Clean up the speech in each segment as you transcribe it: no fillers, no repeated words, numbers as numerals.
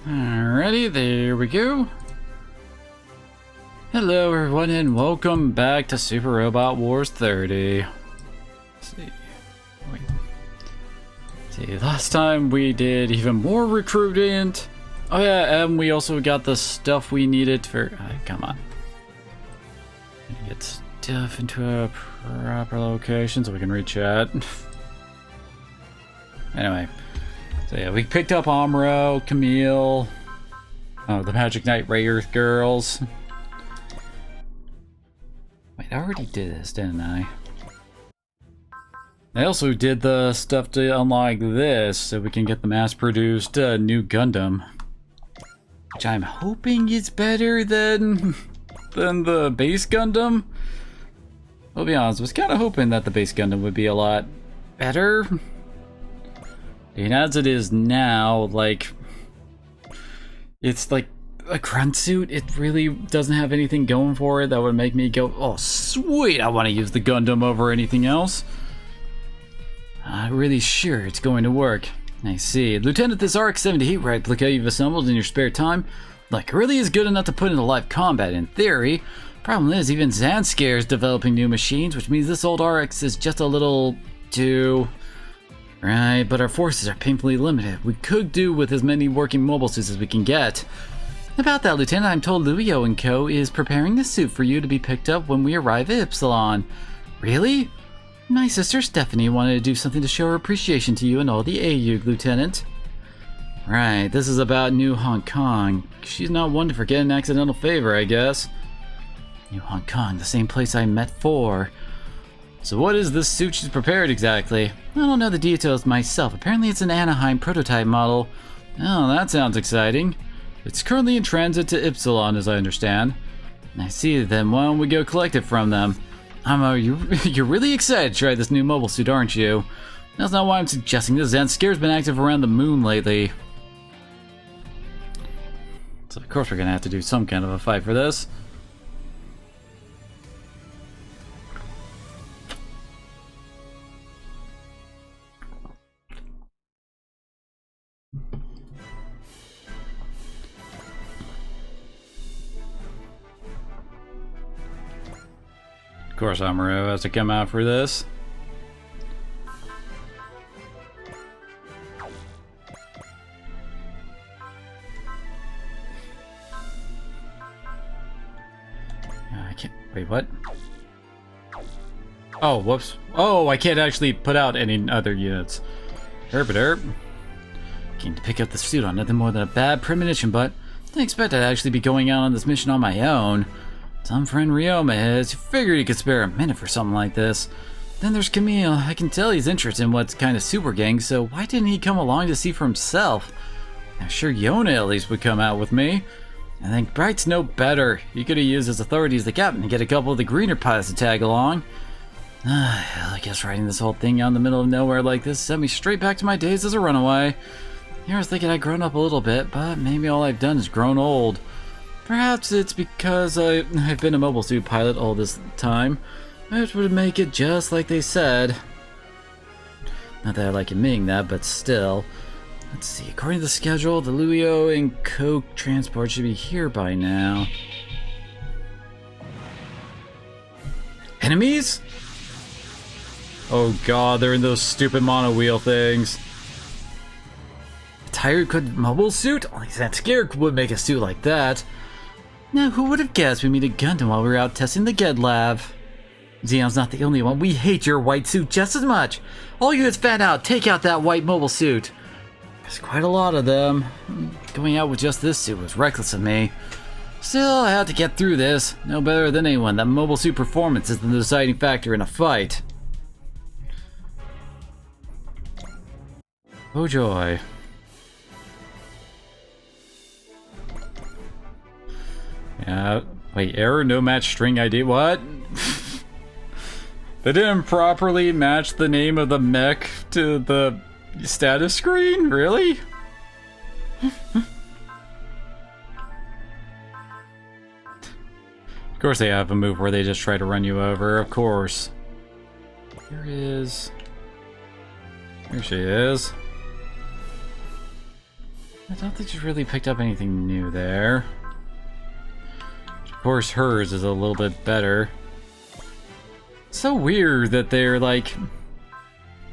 Alrighty, there we go. Hello everyone and welcome back to Super Robot Wars 30. Let's see. Wait. See, last time we did even more recruitment. Oh yeah, and we also got the stuff we needed for... come on. Get stuff into a proper location so we can read chat. Anyway. So yeah, we picked up Amuro, Camille, the Magic Knight Rayer girls. Wait, I already did this, didn't I? I also did the stuff to unlock this so we can get the mass-produced new Gundam. Which I'm hoping is better than the base Gundam. I'll be honest, I was kind of hoping that the base Gundam would be a lot better. And as it is now, like, it's like a grunt suit. It really doesn't have anything going for it that would make me go, oh sweet, I want to use the Gundam over anything else. I'm really sure it's going to work. I see. Lieutenant, this RX-78 replica you've assembled in your spare time, like, really is good enough to put into live combat in theory. Problem is, even Zanskare is developing new machines, which means this old RX is just a little too... Right, but our forces are painfully limited. We could do with as many working mobile suits as we can get. About that, Lieutenant, I'm told Luio & Co. is preparing a suit for you to be picked up when we arrive at Ypsilon. Really? My sister Stephanie wanted to do something to show her appreciation to you and all the KAIJU, Lieutenant. Right, this is about New Hong Kong. She's not one to forget an accidental favor, I guess. New Hong Kong, the same place I met for. So what is this suit she's prepared exactly? I don't know the details myself. Apparently it's an Anaheim prototype model. Oh, that sounds exciting. It's currently in transit to Ypsilon, as I understand. I see, then why don't we go collect it from them? You're really excited to try this new mobile suit, aren't you? That's not why I'm suggesting this. Zanscare's been active around the moon lately. So of course we're gonna have to do some kind of a fight for this. Of course, Amuro has to come out for this. I can't. Wait, what? Oh, whoops. Oh, I can't actually put out any other units. Herp. Came to pick up the suit on nothing more than a bad premonition, but didn't expect I'd actually be going out on this mission on my own. Some friend Ryoma has figured he could spare a minute for something like this. Then there's Camille. I can tell he's interested in what's kind of super gang, so why didn't he come along to see for himself? I'm sure Yona at least would come out with me. I think Bright's no better. He could have used his authority as the captain to get a couple of the greener pilots to tag along. Hell, I guess writing this whole thing out in the middle of nowhere like this sent me straight back to my days as a runaway. Here I was thinking I'd grown up a little bit, but maybe all I've done is grown old. Perhaps it's because I've been a mobile suit pilot all this time, which would make it just like they said. Not that I like admitting that, but still. Let's see, according to the schedule, the Luio and Coke transport should be here by now. Enemies? Oh god, they're in those stupid monowheel things. A tired good mobile suit? Only Zanskare would make a suit like that. Now, who would have guessed we meet a Gundam while we were out testing the Ged Lab? Xeon's not the only one. We hate your white suit just as much. All units fan out. Take out that white mobile suit. There's quite a lot of them. Going out with just this suit was reckless of me. Still, I had to get through this. No better than anyone, that mobile suit performance is the deciding factor in a fight. Oh joy. Yeah, wait, error, no match string ID, what? They didn't properly match the name of the mech to the status screen? Really? Of course they have a move where they just try to run you over, of course. Here she is. I don't think she's really picked up anything new there. Of course, hers is a little bit better. It's so weird that they're like...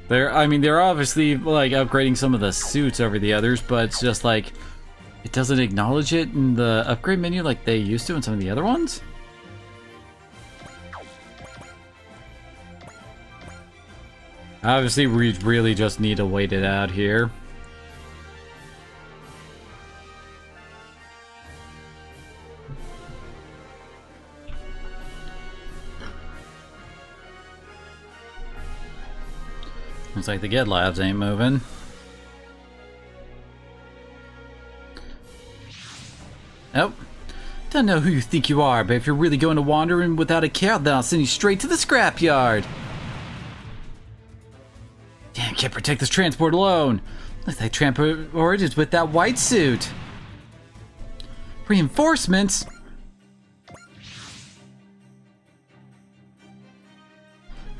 I mean, they're obviously like upgrading some of the suits over the others, but it's just like... It doesn't acknowledge it in the upgrade menu like they used to in some of the other ones? Obviously, we really just need to wait it out here. Looks like the Get Labs ain't moving. Nope. Don't know who you think you are, but if you're really going to wander in without a care, then I'll send you straight to the scrapyard. Damn, can't protect this transport alone. Looks like transport is with that white suit. Reinforcements?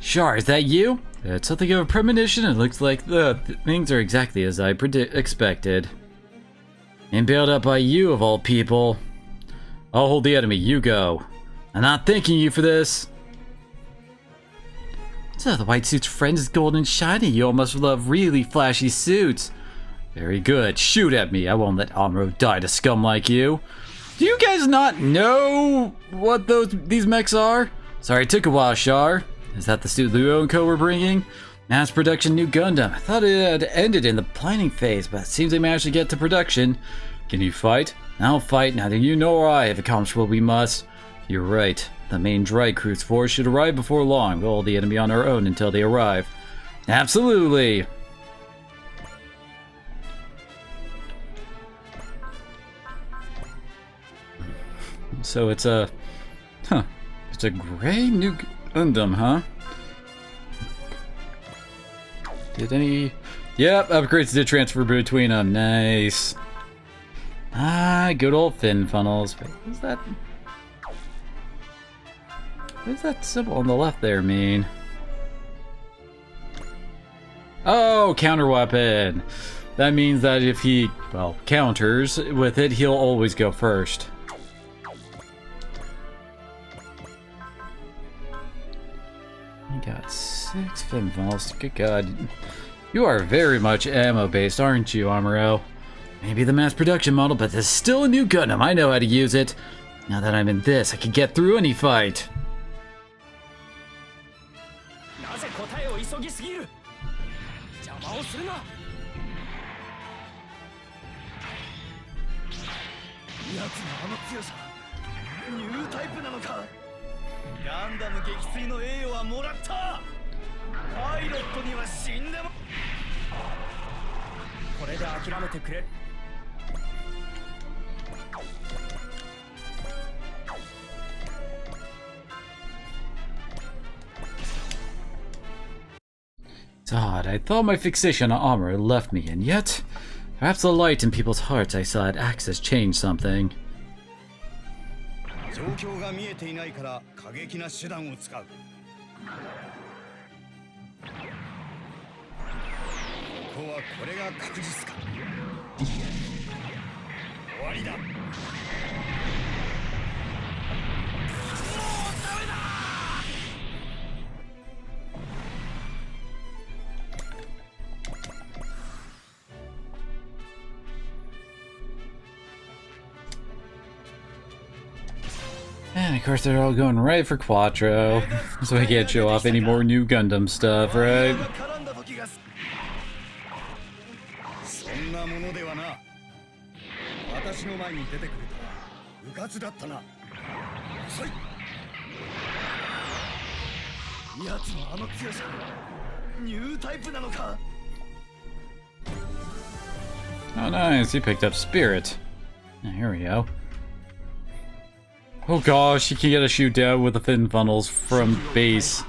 Shar, is that you? It's something of a premonition. It looks like the things are exactly as I expected. And bailed up by you, of all people. I'll hold the enemy, you go. I'm not thanking you for this. So the white suit's friend is golden and shiny. You all must love really flashy suits. Very good. Shoot at me. I won't let Amuro die to scum like you. Do you guys not know what these mechs are? Sorry, it took a while, Shar. Is that the suit Luo and Co. were bringing? Mass production new Gundam. I thought it had ended in the planning phase, but it seems they managed to get to production. Can you fight? I'll fight. Neither you nor I have accomplished what we must. You're right. The main dry cruise force should arrive before long. We'll hold the enemy on our own until they arrive. Absolutely! So it's a... Huh. It's a gray new Gundam, huh? Did any... Yep, upgrades did transfer between them. Nice. Ah, good old fin funnels. Wait, what's that? What does that symbol on the left there mean? Oh, counter weapon. That means that if he, well, counters with it, he'll always go first. He got 6 fin funnels. Good God. You are very much ammo-based, aren't you, Amuro? Maybe the mass production model, but there's still a new Gundam. I know how to use it. Now that I'm in this, I can get through any fight. It's odd. I thought my fixation on Amuro left me, and yet, perhaps the light in people's hearts I saw at Axis changed something. And of course they're all going right for Quattro, so I can't show off any more new Gundam stuff, right? Oh nice, he picked up Spirit. Here we go. Oh gosh, he can get a shoot down with the fin funnels from base.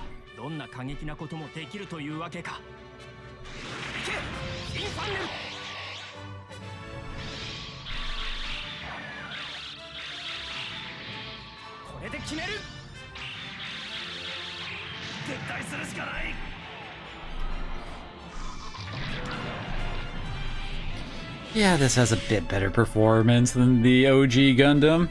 Yeah, this has a bit better performance than the OG Gundam.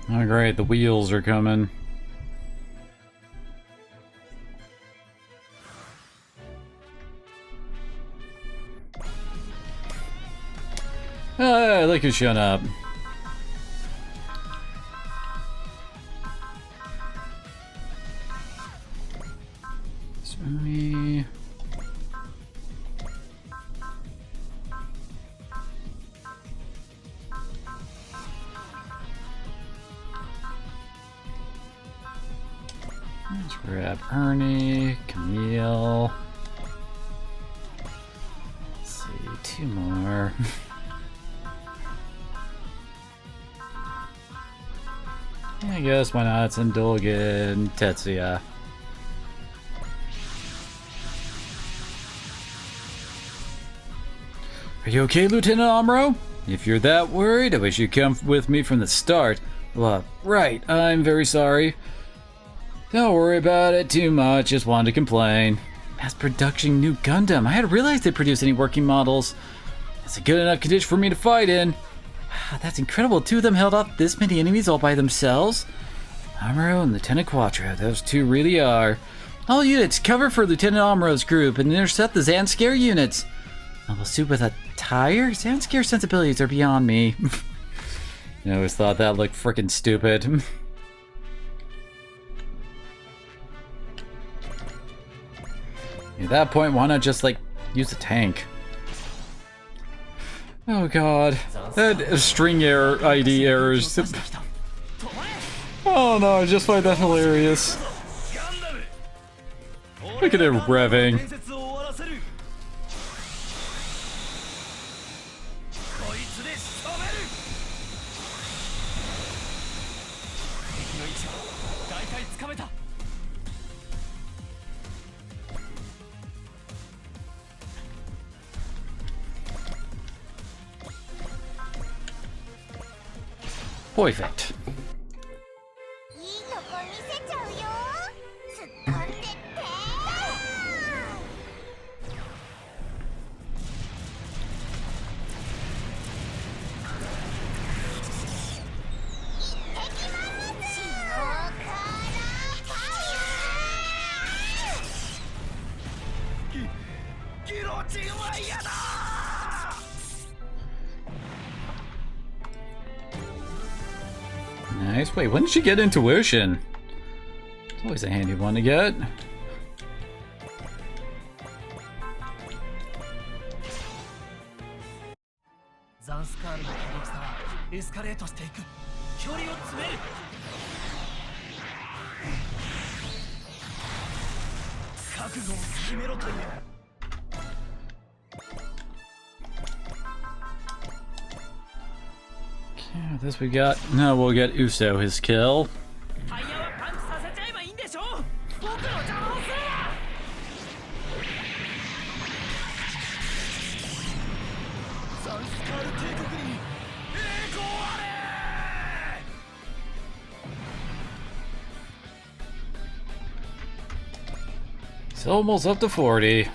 Oh great, the wheels are coming. Ah, look who's showing up. Swimming. Let's grab Ernie, Camille. Let's see, two more. I guess why not? It's Indulgent, Tetsuya. Are you okay, Lieutenant Amuro? If you're that worried, I wish you'd come with me from the start. Well, right, I'm very sorry. Don't worry about it too much, just wanted to complain. Mass production new Gundam. I hadn't realized they produce any working models. That's a good enough condition for me to fight in. That's incredible. Two of them held off this many enemies all by themselves. Amuro and Lieutenant Quattro, those two really are. All units, cover for Lieutenant Amuro's group and intercept the Zanscare units. Level suit with a tire? Zanscare sensibilities are beyond me. I always thought that looked frickin' stupid. At that point, why not just, like, use a tank? Oh god. That string error ID errors. Oh no, I just find that hilarious. Look at it revving. Perfect. Nice. Wait, when did she get intuition? It's always a handy one to get. Okay, this we got. No, we'll get Uso his kill. It's almost up to 40.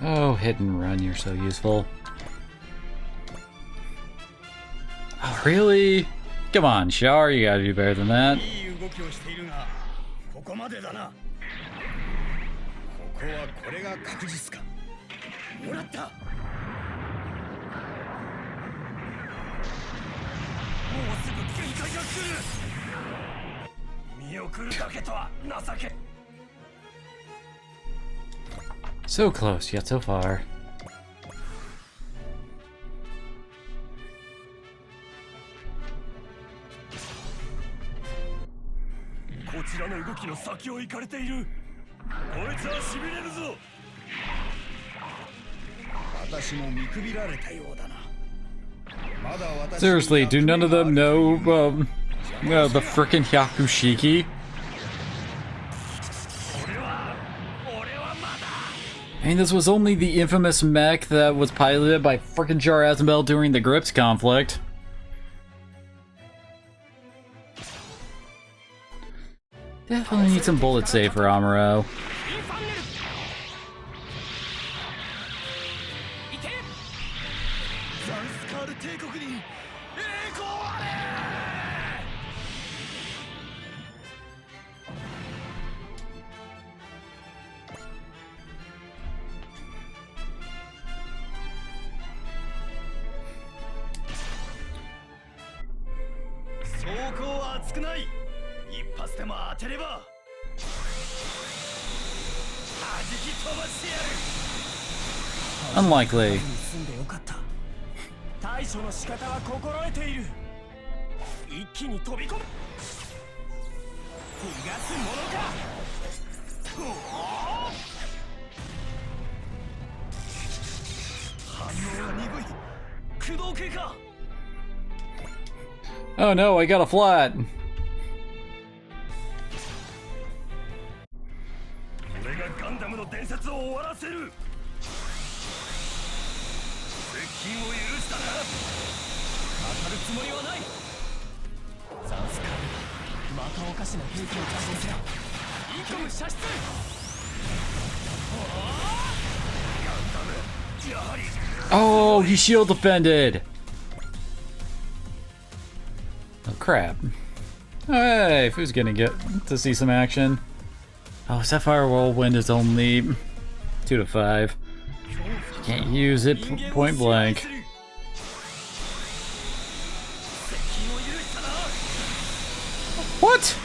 Oh, hit and run, you're so useful. Oh, really? Come on, Char, you gotta do better than that. So close, yet so far. Seriously, do none of them know the frickin' Hyakushiki? I mean, this was only the infamous mech that was piloted by frickin' Char Aznable during the Grips conflict. Definitely need some bullet save for Amuro. Unlikely. Oh no, I got a flat. Oh, he shield defended. Oh crap. Hey, who's gonna get to see some action? Oh, Sapphire Whirlwind is only 2 to 5. Can't use it point blank. What?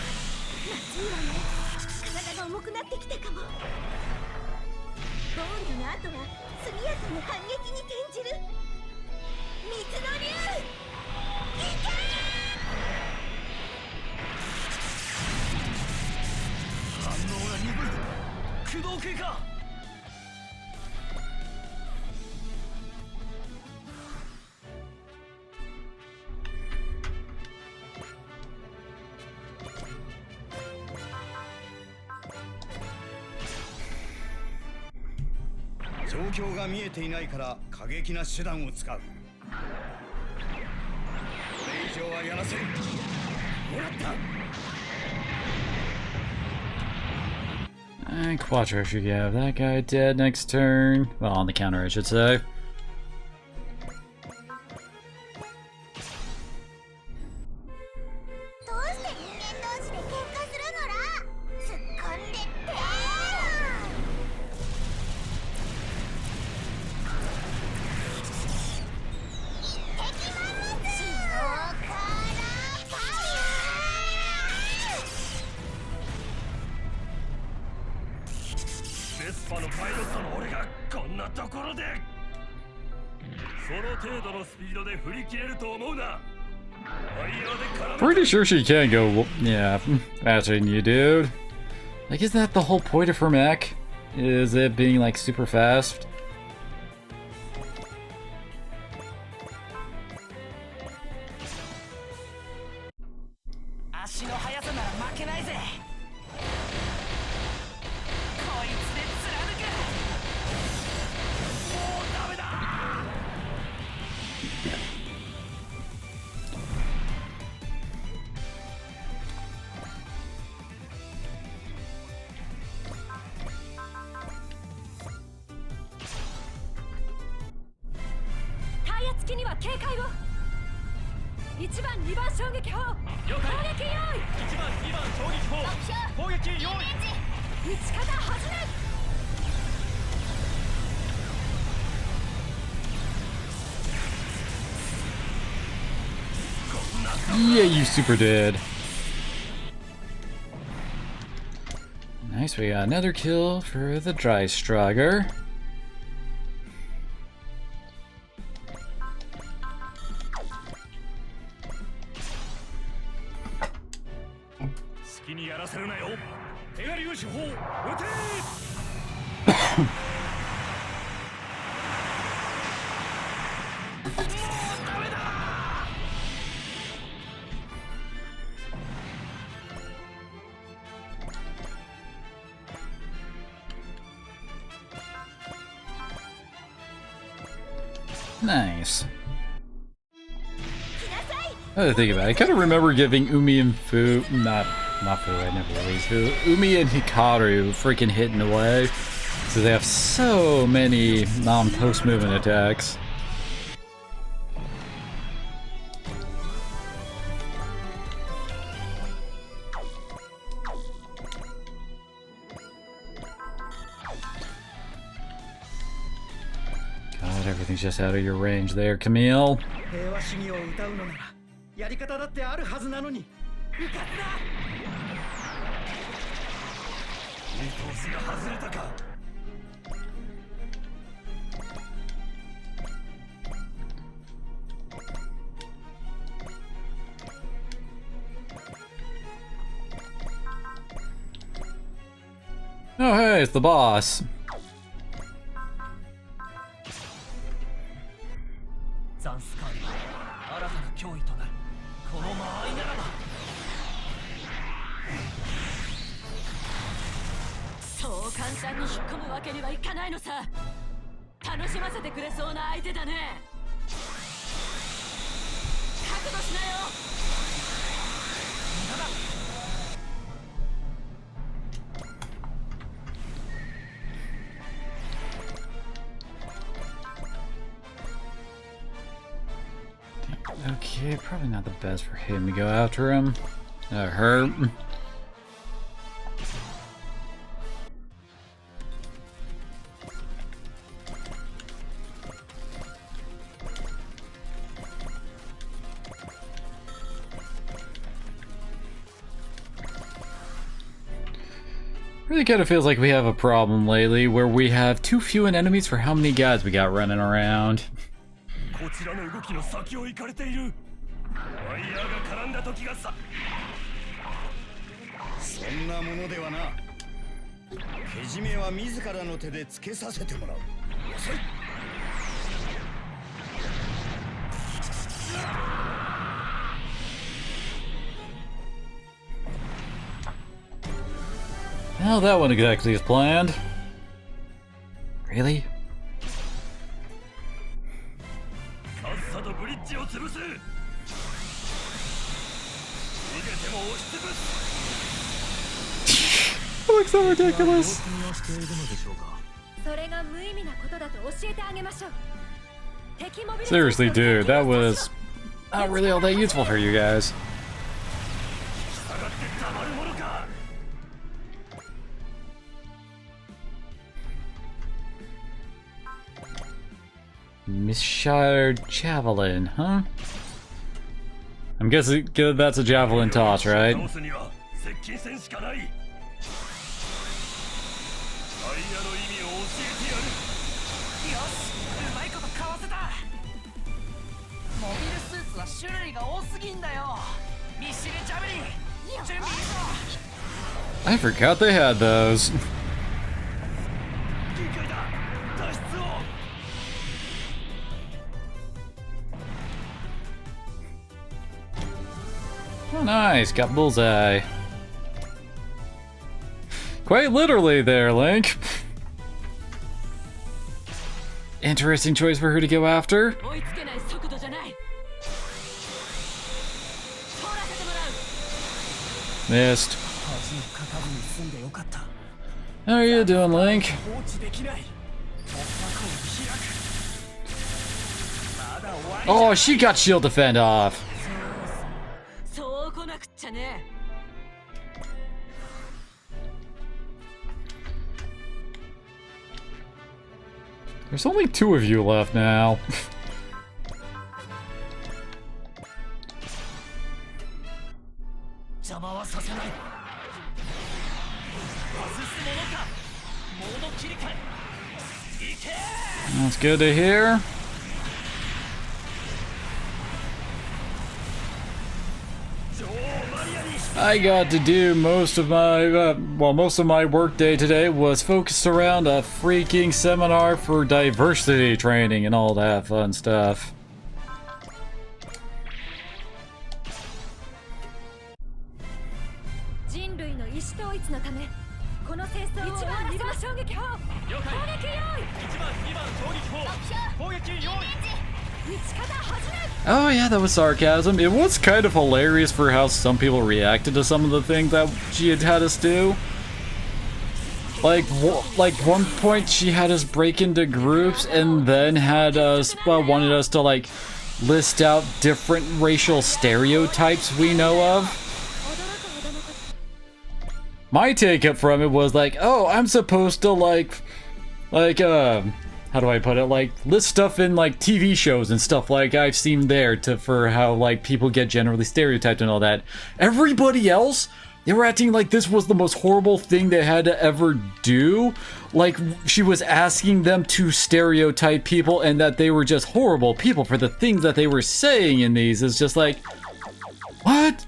And Quattro should have that guy dead next turn. Well, on the counter, I should say. Pretty sure she can go, yeah, faster than you, dude. Like, isn't that the whole point of her mech? Is it being, like, super fast? Yeah, you super did. Nice, we got another kill for the Dreistrager. Nice. I had to think about it. I kind of remember giving Umi and Fu, not Fu, I never really Fu, Umi and Hikaru freaking hitting away. So they have so many non-post movement attacks. God, everything's just out of your range there, Camille. Oh hey, it's the boss. Okay, probably not the best for him to go after him. Her. Really kind of feels like we have a problem lately where we have too few enemies for how many guys we got running around. Well, that wasn't exactly as planned. Really? That looks so ridiculous. Seriously, dude, that was not really all that useful for you guys. Mishire Javelin, huh? I'm guessing that's a javelin toss, right? I forgot they had those. Oh, nice, got bullseye. Quite literally there, Link. Interesting choice for her to go after. Missed. How are you doing, Link? Oh, she got shield defend off. There's only 2 of you left now. That's good to hear. I got to do most of my work day today was focused around a freaking seminar for diversity training and all that fun stuff. Oh yeah, that was sarcasm. It was kind of hilarious for how some people reacted to some of the things that she had us do. Like one point she had us break into groups and then had us, wanted us to like list out different racial stereotypes we know of. My take up from it was like, oh, I'm supposed to how do I put it? Like, list stuff in, like, TV shows and stuff like I've seen there for how, like, people get generally stereotyped and all that. Everybody else, they were acting like this was the most horrible thing they had to ever do. Like, she was asking them to stereotype people and that they were just horrible people for the things that they were saying in these. It's just like, what?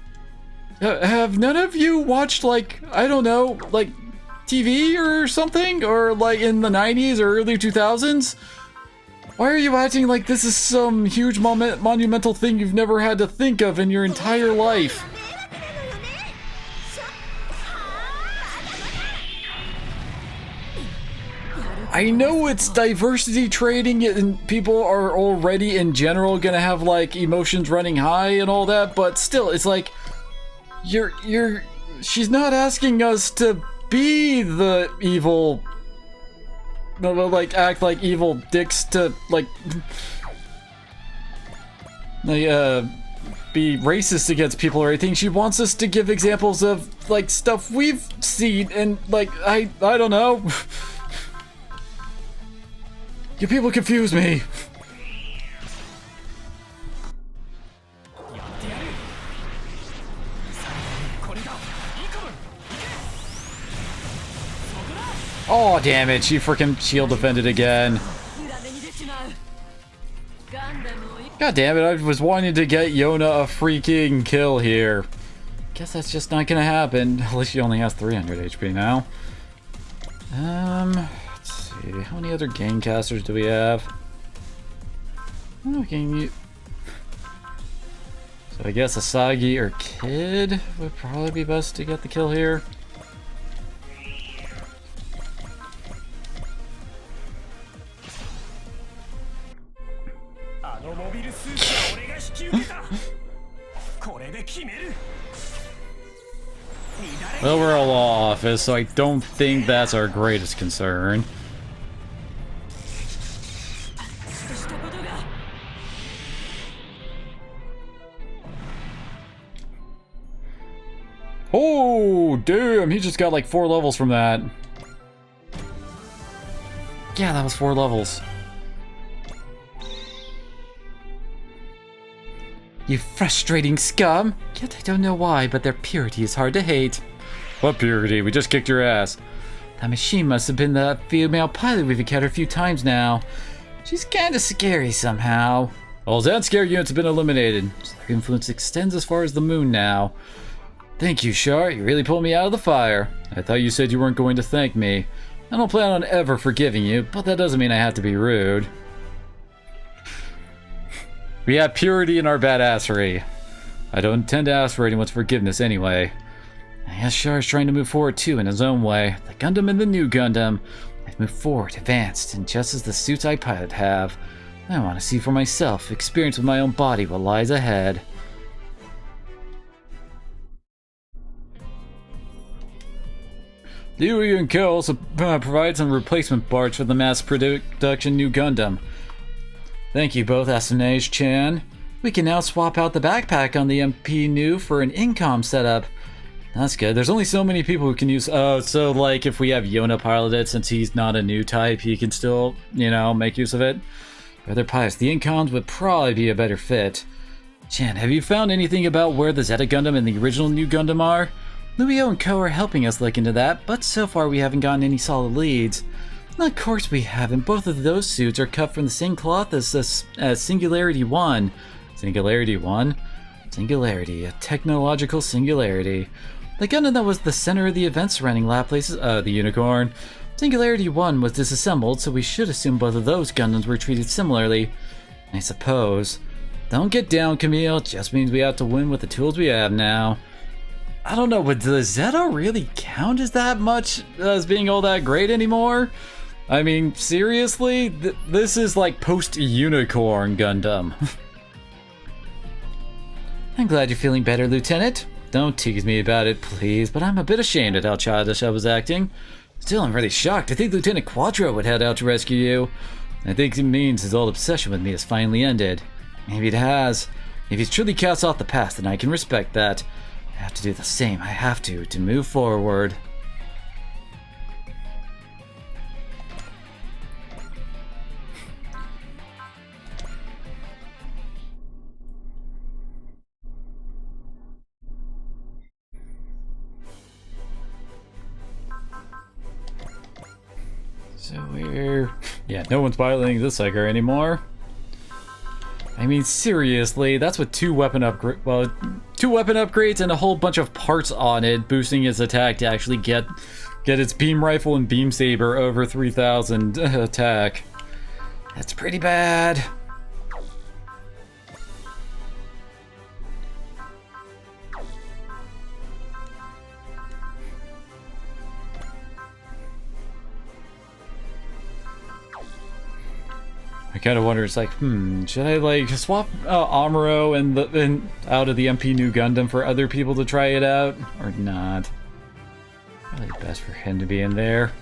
Have none of you watched, like, I don't know, like, TV or something, or like in the 90s or early 2000s? Why are you acting like this is some huge monumental thing you've never had to think of in your entire life? I know it's diversity training and people are already in general gonna have like emotions running high and all that, but still, it's like she's not asking us to be the evil, like act like evil dicks to like be racist against people or anything. She wants us to give examples of like stuff we've seen and like I don't know. You people confuse me. Oh, damn it, she freaking shield defended again. God damn it, I was wanting to get Yona a freaking kill here. Guess that's just not gonna happen. At least she only has 300 HP now. Let's see, how many other gamecasters do we have? So I guess Asagi or Kid would probably be best to get the kill here. Well, we're a law office, so I don't think that's our greatest concern. Oh, damn, he just got like 4 levels from that. Yeah, that was 4 levels. You frustrating scum! Yet I don't know why, but their purity is hard to hate. What purity? We just kicked your ass. That machine must have been the female pilot we've encountered a few times now. She's kinda scary somehow. All Zan scare units have been eliminated. Their influence extends as far as the moon now. Thank you, Char. You really pulled me out of the fire. I thought you said you weren't going to thank me. I don't plan on ever forgiving you, but that doesn't mean I have to be rude. We have purity in our badassery. I don't intend to ask for anyone's forgiveness anyway. I guess Char's trying to move forward too in his own way. The Gundam and the new Gundam. They've moved forward, advanced, and just as the suits I pilot have. I want to see for myself, experience with my own body what lies ahead. Liu and Kel also provide some replacement parts for the mass production new Gundam. Thank you both, Asunage-chan. We can now swap out the backpack on the MP new for an incom setup. That's good. There's only so many people who can use... Oh, so like if we have Yona pilot it, since he's not a new type, he can still, you know, make use of it. Brother Pius, the incoms would probably be a better fit. Chan, have you found anything about where the Zeta Gundam and the original New Gundam are? Luio and Co are helping us look into that, but so far we haven't gotten any solid leads. Of course we haven't. Both of those suits are cut from the same cloth as Singularity 1. Singularity 1? Singularity, a technological singularity. The Gundam that was the center of the event surrounding Laplace's, the Unicorn. Singularity 1 was disassembled, so we should assume both of those Gundams were treated similarly. I suppose. Don't get down, Camille. It just means we have to win with the tools we have now. I don't know, but does Zeta really count as that much as being all that great anymore? I mean, seriously? This is like post-Unicorn Gundam. I'm glad you're feeling better, Lieutenant. Don't tease me about it, please, but I'm a bit ashamed at how childish I was acting. Still, I'm really shocked. I think Lieutenant Quattro would head out to rescue you. I think it means his old obsession with me has finally ended. Maybe it has. If he's truly cast off the past, then I can respect that. I have to do the same. I have to move forward. So we're... Yeah, no one's piloting this Psyker anymore. I mean, seriously, that's with two weapon upgrades and a whole bunch of parts on it, boosting its attack to actually get its beam rifle and beam saber over 3,000 attack. That's pretty bad. I kind of wonder, it's like, should I like swap Amuro and out of the MP New Gundam for other people to try it out, or not? Probably best for him to be in there.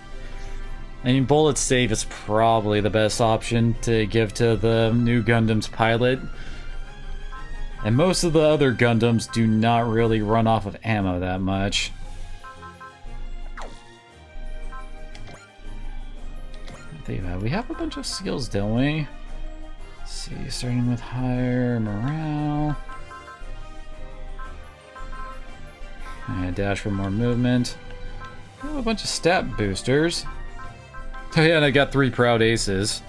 I mean, Bullet Save is probably the best option to give to the New Gundam's pilot. And most of the other Gundams do not really run off of ammo that much. We have a bunch of skills, don't we? Let's see, starting with higher morale. And dash for more movement. We have a bunch of stat boosters. Oh yeah, and I got 3 proud aces.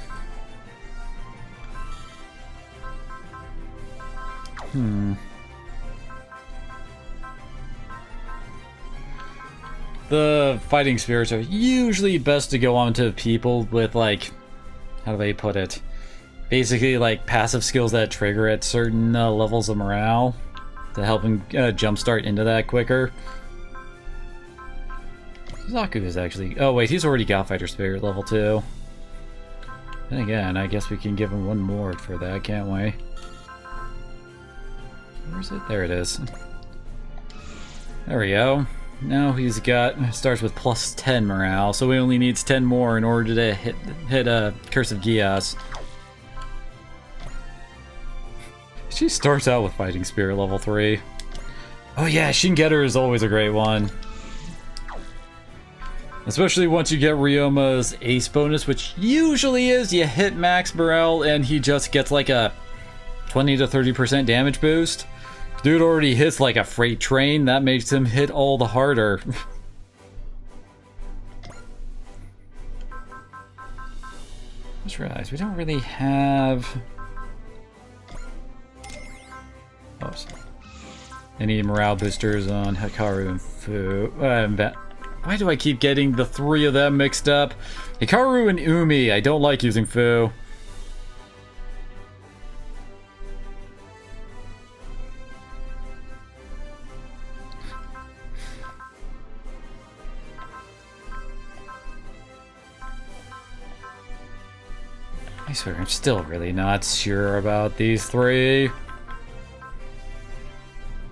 The fighting spirits are usually best to go on to people with, like, how do they put it? Basically, like, passive skills that trigger at certain levels of morale to help him jumpstart into that quicker. Zaku is actually... Oh, wait, he's already got fighter spirit level 2. Then again, I guess we can give him one more for that, can't we? Where's it? There it is. There we go. Now he's got, starts with plus 10 morale, so he only needs 10 more in order to hit a Curse of Geass. She starts out with Fighting Spirit level 3. Oh yeah, Shingetter is always a great one. Especially once you get Ryoma's ace bonus, which usually is you hit max morale and he just gets like a 20 to 30% damage boost. Dude already hits like a freight train, that makes him hit all the harder. Just realized we don't really have... Oops. Any morale boosters on Hikaru and Fu. Why do I keep getting the 3 of them mixed up? Hikaru and Umi, I don't like using Fu. I swear, I'm still really not sure about these 3.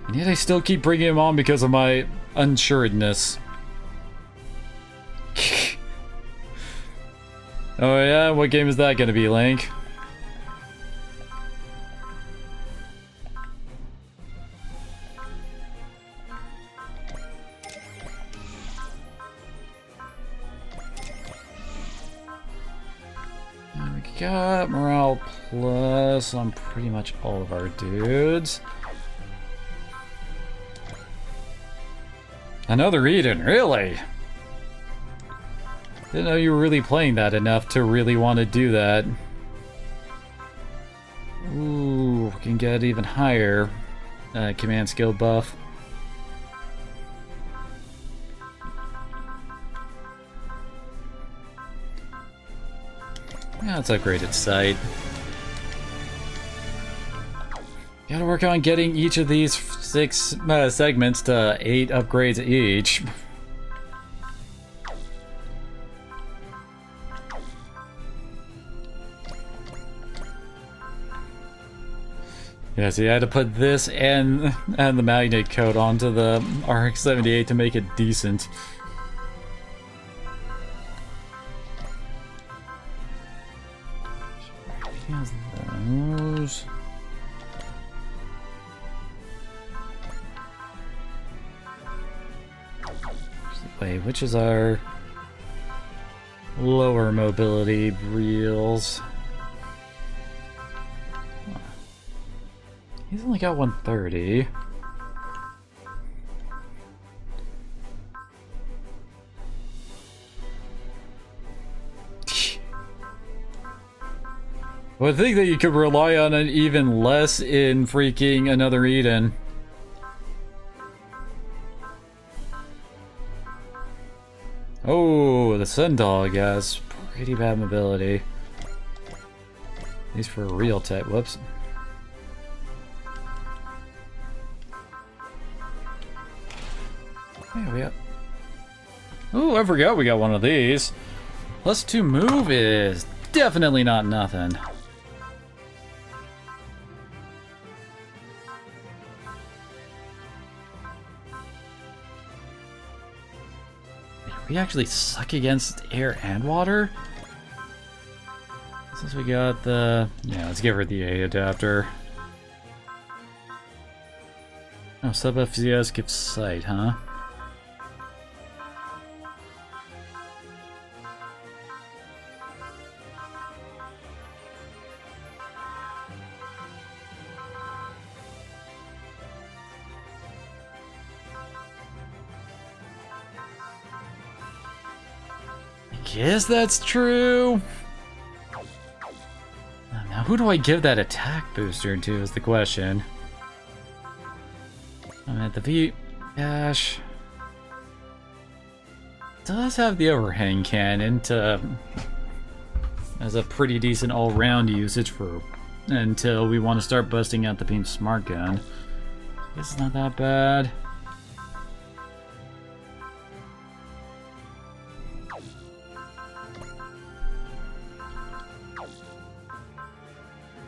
And yet I still keep bringing him on because of my unsuredness. Oh yeah? What game is that gonna be, Link? got morale plus on pretty much all of our dudes. Another Eden, really? Didn't know you were really playing that enough to really want to do that. Ooh, we can get even higher command skill buff. Yeah, it's upgraded sight. Gotta work on getting each of these 6 segments to 8 upgrades each. Yeah, see, I had to put this and the magnet coat onto the RX-78 to make it decent. Here's those. Wait, which is our lower mobility reels? He's only got 130. I would think that you could rely on it even less in freaking another Eden. Oh, the Sun Dog has pretty bad mobility. At least for a real type. Whoops. Yeah, we got... Oh, I forgot we got one of these. +2 move is definitely not nothing. We actually suck against air and water? Since we got the... Yeah, let's give her the A adapter. Oh, sub FCS gives sight, huh? Guess that's true. Now, who do I give that attack booster to is the question. I'm at the V dash. Does have the overhang cannon to as a pretty decent all-round usage for until we want to start busting out the beam smart gun. It's not that bad.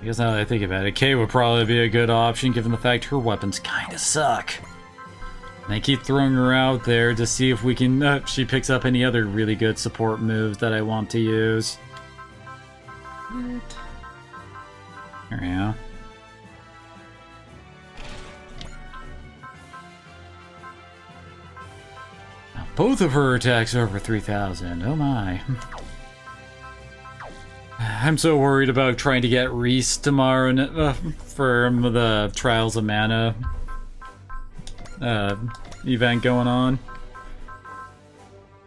I guess now that I think about it, Kay would probably be a good option given the fact her weapons kinda suck. And I keep throwing her out there to see if we can, she picks up any other really good support moves that I want to use. There we go. Now, both of her attacks are over 3,000. Oh my. I'm so worried about trying to get Reese tomorrow for the Trials of Mana event going on.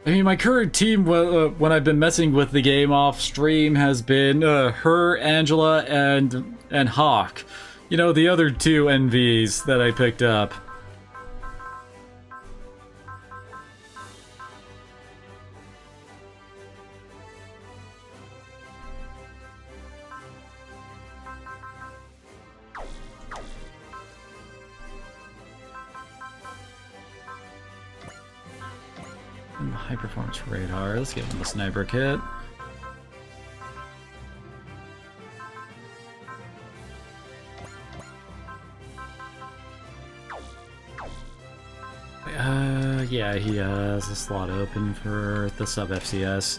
I mean, my current team, when I've been messing with the game off stream, has been her, Angela, and Hawk. You know, the other 2 NVs that I picked up. High performance radar. Let's give him the sniper kit. Yeah, he has a slot open for the sub FCS.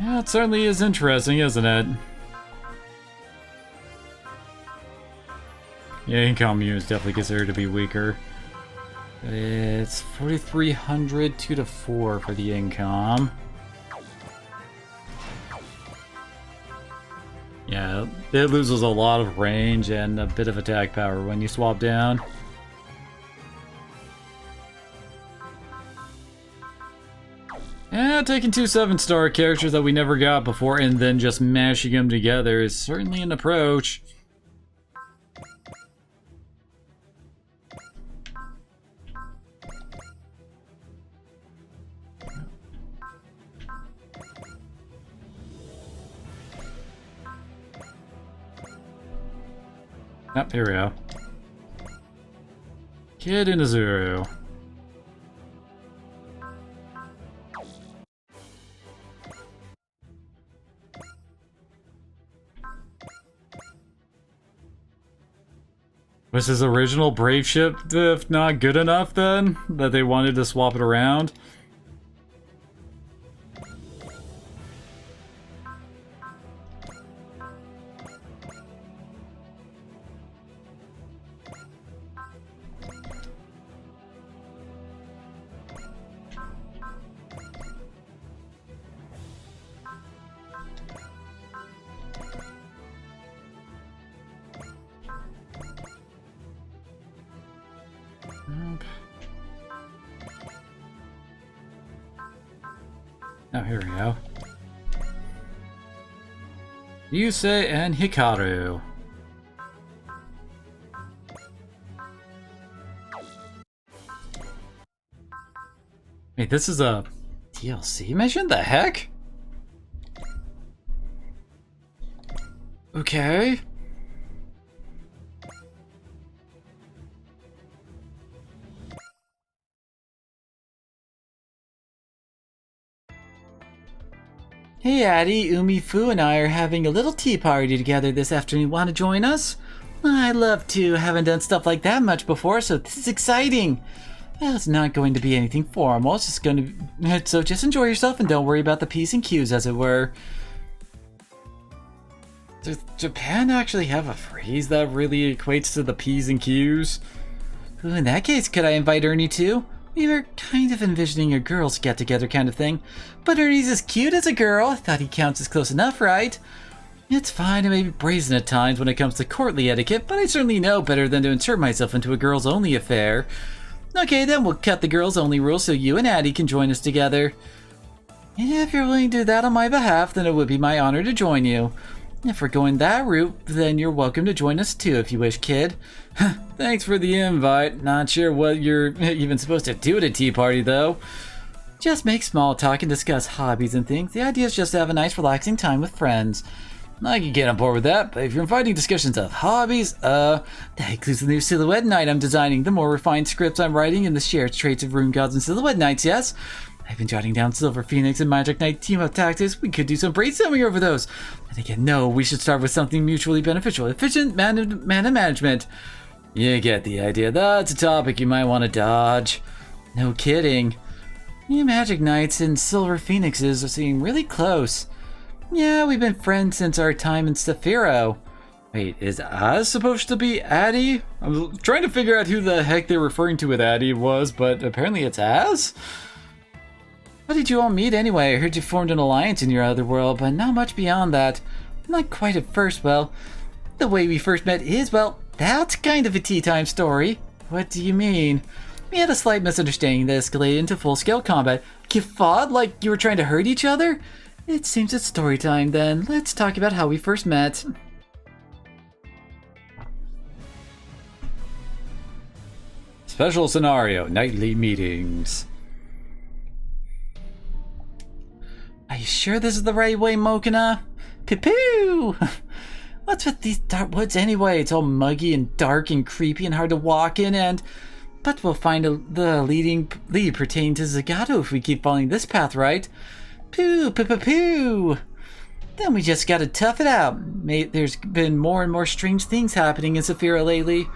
Yeah, it certainly is interesting, isn't it? Yeah, income is definitely considered to be weaker. It's 4,300, 2 to 4 for the income. Yeah, it loses a lot of range and a bit of attack power when you swap down. Yeah, taking two 7-star characters that we never got before and then just mashing them together is certainly an approach. Yep, here we go. Kid in a Zuru. Was his original Brave ship not good enough then? That they wanted to swap it around? Oh, here we go. Yusei and Hikaru. Wait, this is a DLC mission? The heck? Okay. Hey Addie, Umi Fu and I are having a little tea party together this afternoon. Want to join us? I'd love to. Haven't done stuff like that much before, so this is exciting. Well, it's not going to be anything formal. It's just going to... So just enjoy yourself and don't worry about the P's and Q's, as it were. Does Japan actually have a phrase that really equates to the P's and Q's? Ooh, in that case, could I invite Ernie too? We were kind of envisioning a girls' get-together kind of thing. But Ernie's as cute as a girl. I thought he counts as close enough, right? It's fine, I may be brazen at times when it comes to courtly etiquette, but I certainly know better than to insert myself into a girls-only affair. Okay, then we'll cut the girls-only rule so you and Addie can join us together. If you're willing to do that on my behalf, then it would be my honor to join you. If we're going that route, then you're welcome to join us too if you wish, kid. Thanks for the invite. Not sure what you're even supposed to do at a tea party, though. Just make small talk and discuss hobbies and things. The idea is just to have a nice, relaxing time with friends. I can get on board with that, but if you're inviting discussions of hobbies, that includes the new Silhouette Night I'm designing, the more refined scripts I'm writing, and the shared traits of Rune Gods and Silhouette Nights, yes? I've been jotting down Silver Phoenix and Magic Knight team-up tactics. We could do some brainstorming over those. And again, no, we should start with something mutually beneficial. Efficient mana management. You get the idea. That's a topic you might want to dodge. No kidding. You Magic Knights and Silver Phoenixes seem really close. Yeah, we've been friends since our time in Saphiro. Wait, is Az supposed to be Addie? I'm trying to figure out who the heck they're referring to with Addie was, but apparently it's Az? How did you all meet anyway? I heard you formed an alliance in your other world, but not much beyond that. Not quite at first, well. The way we first met is, well, that's kind of a tea time story. What do you mean? We had a slight misunderstanding that escalated into full-scale combat. You fought like you were trying to hurt each other? It seems it's story time then. Let's talk about how we first met. Special scenario, nightly meetings. Are you sure this is the right way, Mokina? Pipoo! What's with these dark woods anyway? It's all muggy and dark and creepy and hard to walk in But we'll find the lead pertaining to Zagato if we keep following this path, right? Poo, poo, poo, poo! Then we just gotta tough it out. There's been more and more strange things happening in Saphira lately.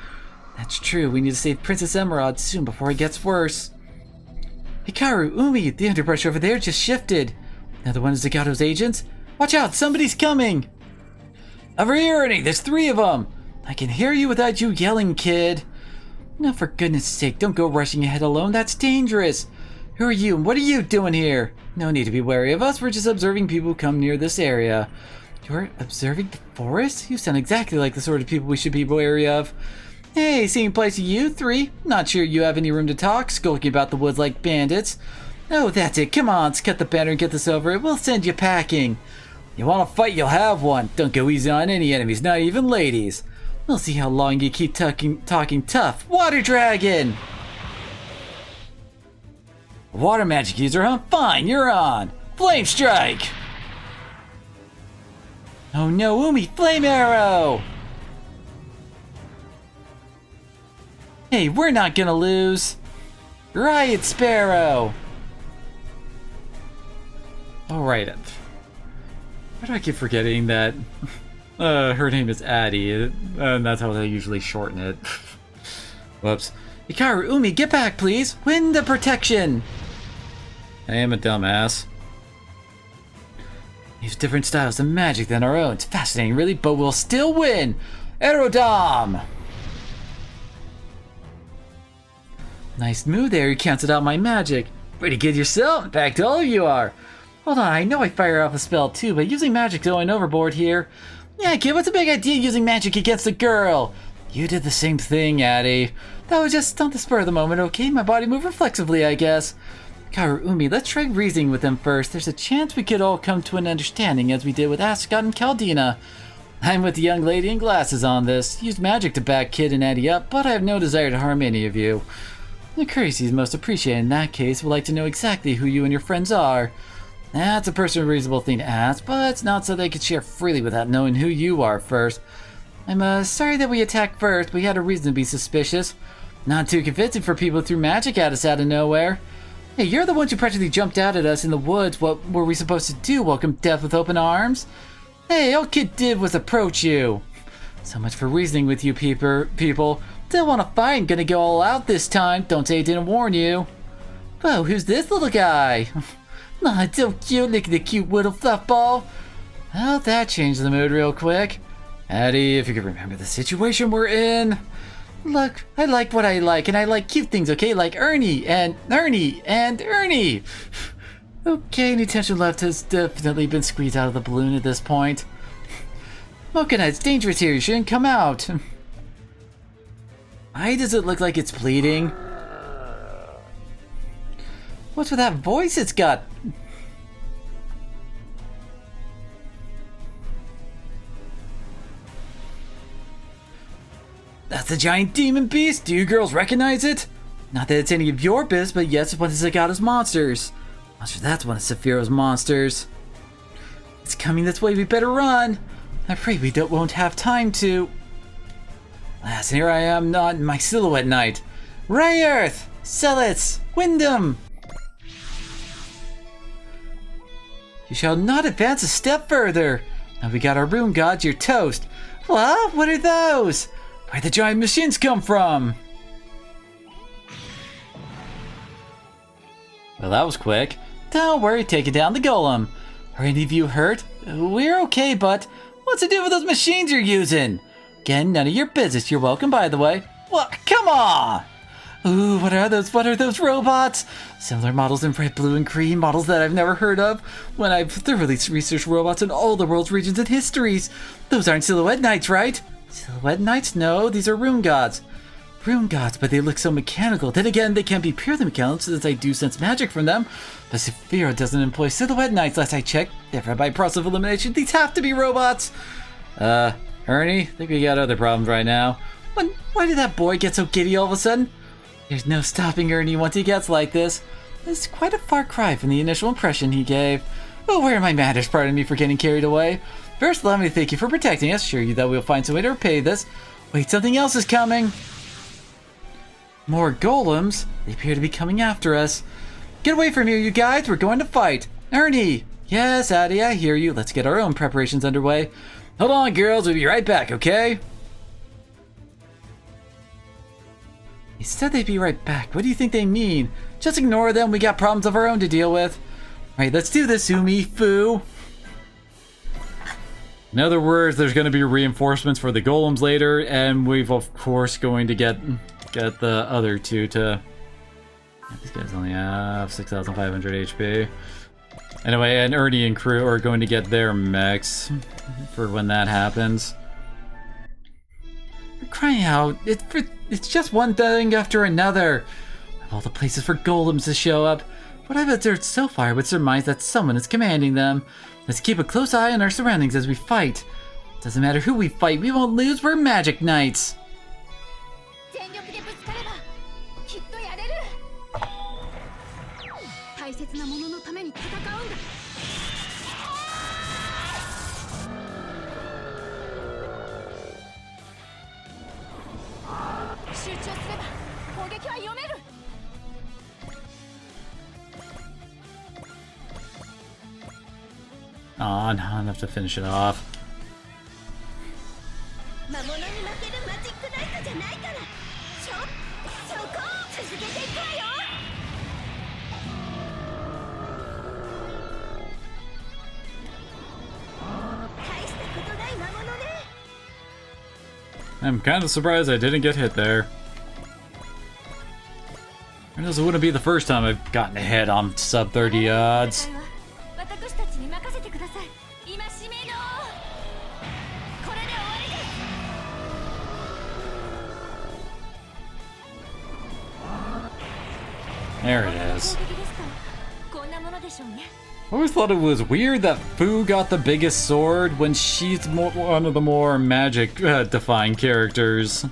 That's true, we need to save Princess Emerald soon before it gets worse. Hikaru, Umi, the underbrush over there just shifted. Another one of Zagato's agents? Watch out, somebody's coming! Over here, Ernie, there's 3 of them! I can hear you without you yelling, kid. No, for goodness sake, don't go rushing ahead alone. That's dangerous. Who are you and what are you doing here? No need to be wary of us. We're just observing people who come near this area. You're observing the forest? You sound exactly like the sort of people we should be wary of. Hey, same place to you three. Not sure you have any room to talk, skulking about the woods like bandits. Oh, that's it. Come on, let's cut the banner and get this over. We'll send you packing. You want to fight, you'll have one. Don't go easy on any enemies, not even ladies. We'll see how long you keep talking tough. Water dragon! Water magic user, huh? Fine, you're on. Flame strike! Oh no, Umi, flame arrow! Hey, we're not gonna lose. Riot Sparrow! Alright. Why do I keep forgetting that her name is Addie, and that's how they usually shorten it. Whoops. Hikaru, Umi, get back, please! Win the protection! I am a dumbass. Use different styles of magic than our own. It's fascinating, really, but we'll still win! Aerodom! Nice move there, you canceled out my magic. Pretty good yourself, in fact, all of you are. Hold on, I know I fire off a spell too, but using magic's going overboard here. Yeah, kid, what's a big idea using magic against a girl? You did the same thing, Addie. That was just on the spur of the moment, okay? My body moved reflexively, I guess. Kaoru, Umi, let's try reasoning with them first. There's a chance we could all come to an understanding as we did with Ascot and Caldina. I'm with the young lady in glasses on this. Use magic to back Kid and Addie up, but I have no desire to harm any of you. The courtesy is most appreciated in that case. We'd like to know exactly who you and your friends are. That's a personally reasonable thing to ask, but it's not so they could share freely without knowing who you are first. I'm sorry that we attacked first, but we had a reason to be suspicious. Not too convincing for people who threw magic at us out of nowhere. Hey, you're the ones who practically jumped out at us in the woods. What were we supposed to do? Welcome death with open arms? Hey, all Kid did was approach you. So much for reasoning with you people. Still want to fight and gonna go all out this time. Don't say I didn't warn you. Whoa, who's this little guy? Aw, so cute. Look at the cute little fluff ball. Well, that changed the mood real quick. Addie, if you could remember the situation we're in. Look, I like what I like, and I like cute things, okay? Like Ernie, and Ernie, and Ernie. Okay, any tension left has definitely been squeezed out of the balloon at this point. Mokana, it's dangerous here. You shouldn't come out. Why does it look like it's bleeding? What's with that voice it's got? That's a giant demon beast! Do you girls recognize it? Not that it's any of your biz, but yes, it's one of Zagata's monsters. That's one of Sephiro's monsters. It's coming this way, we better run! I'm afraid we won't have time to... Last, here I am on my silhouette night. Ray Earth! Celits! Wyndham! You shall not advance a step further! Now we got our room gods, you're toast. What? What are those? Where'd the giant machines come from? Well, that was quick. Don't worry, taking down the golem. Are any of you hurt? We're okay, but what's to do with those machines you're using? Again, none of your business. You're welcome, by the way. What? Come on! Ooh, what are those? What are those robots? Similar models in red, blue, and green. Models that I've never heard of when I've thoroughly researched robots in all the world's regions and histories. Those aren't Silhouette Knights, right? Silhouette Knights? No, these are Rune Gods. Rune Gods, but they look so mechanical. Then again, they can't be purely mechanical since I do sense magic from them. But Sephiroth doesn't employ Silhouette Knights, last I checked. Therefore, by process of elimination, these have to be robots. Ernie, I think we got other problems right now. Why did that boy get so giddy all of a sudden? There's no stopping Ernie once he gets like this. It's quite a far cry from the initial impression he gave. Oh, where are my manners? Pardon me for getting carried away. First, let me thank you for protecting us. Assure you that we'll find some way to repay this. Wait, something else is coming. More golems? They appear to be coming after us. Get away from here, you guys. We're going to fight. Ernie! Yes, Addie, I hear you. Let's get our own preparations underway. Hold on, girls. We'll be right back, okay? He said they'd be right back. What do you think they mean? Just ignore them. We got problems of our own to deal with. Alright, let's do this, Umi. Foo. In other words, there's going to be reinforcements for the golems later, and we've of course going to get get the other two to... These guys only have 6,500 HP. Anyway, and Ernie and crew are going to get their mechs for when that happens. We're crying out. It's just one thing after another. Of all the places for golems to show up, what I've observed so far would surmise that someone is commanding them. Let's keep a close eye on our surroundings as we fight. Doesn't matter who we fight, we won't lose, we're magic knights. Aw, not enough to finish it off. I'm kind of surprised I didn't get hit there. I guess it wouldn't be the first time I've gotten a hit on sub 30 odds. There it is. I always thought it was weird that Fu got the biggest sword when she's one of the more magic defying characters.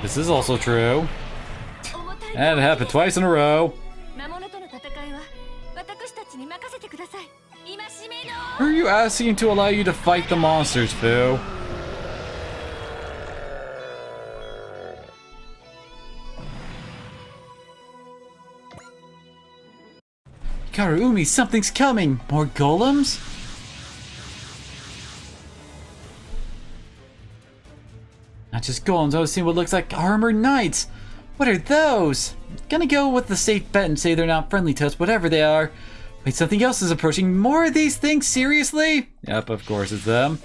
This is also true. And it happened twice in a row. Who are you asking to allow you to fight the monsters, Fu? Karumi, something's coming! More golems? Not just golems, I was seeing what looks like armored knights! What are those? Gonna go with the safe bet and say they're not friendly to us, whatever they are. Wait, something else is approaching. More of these things? Seriously? Yep, of course it's them.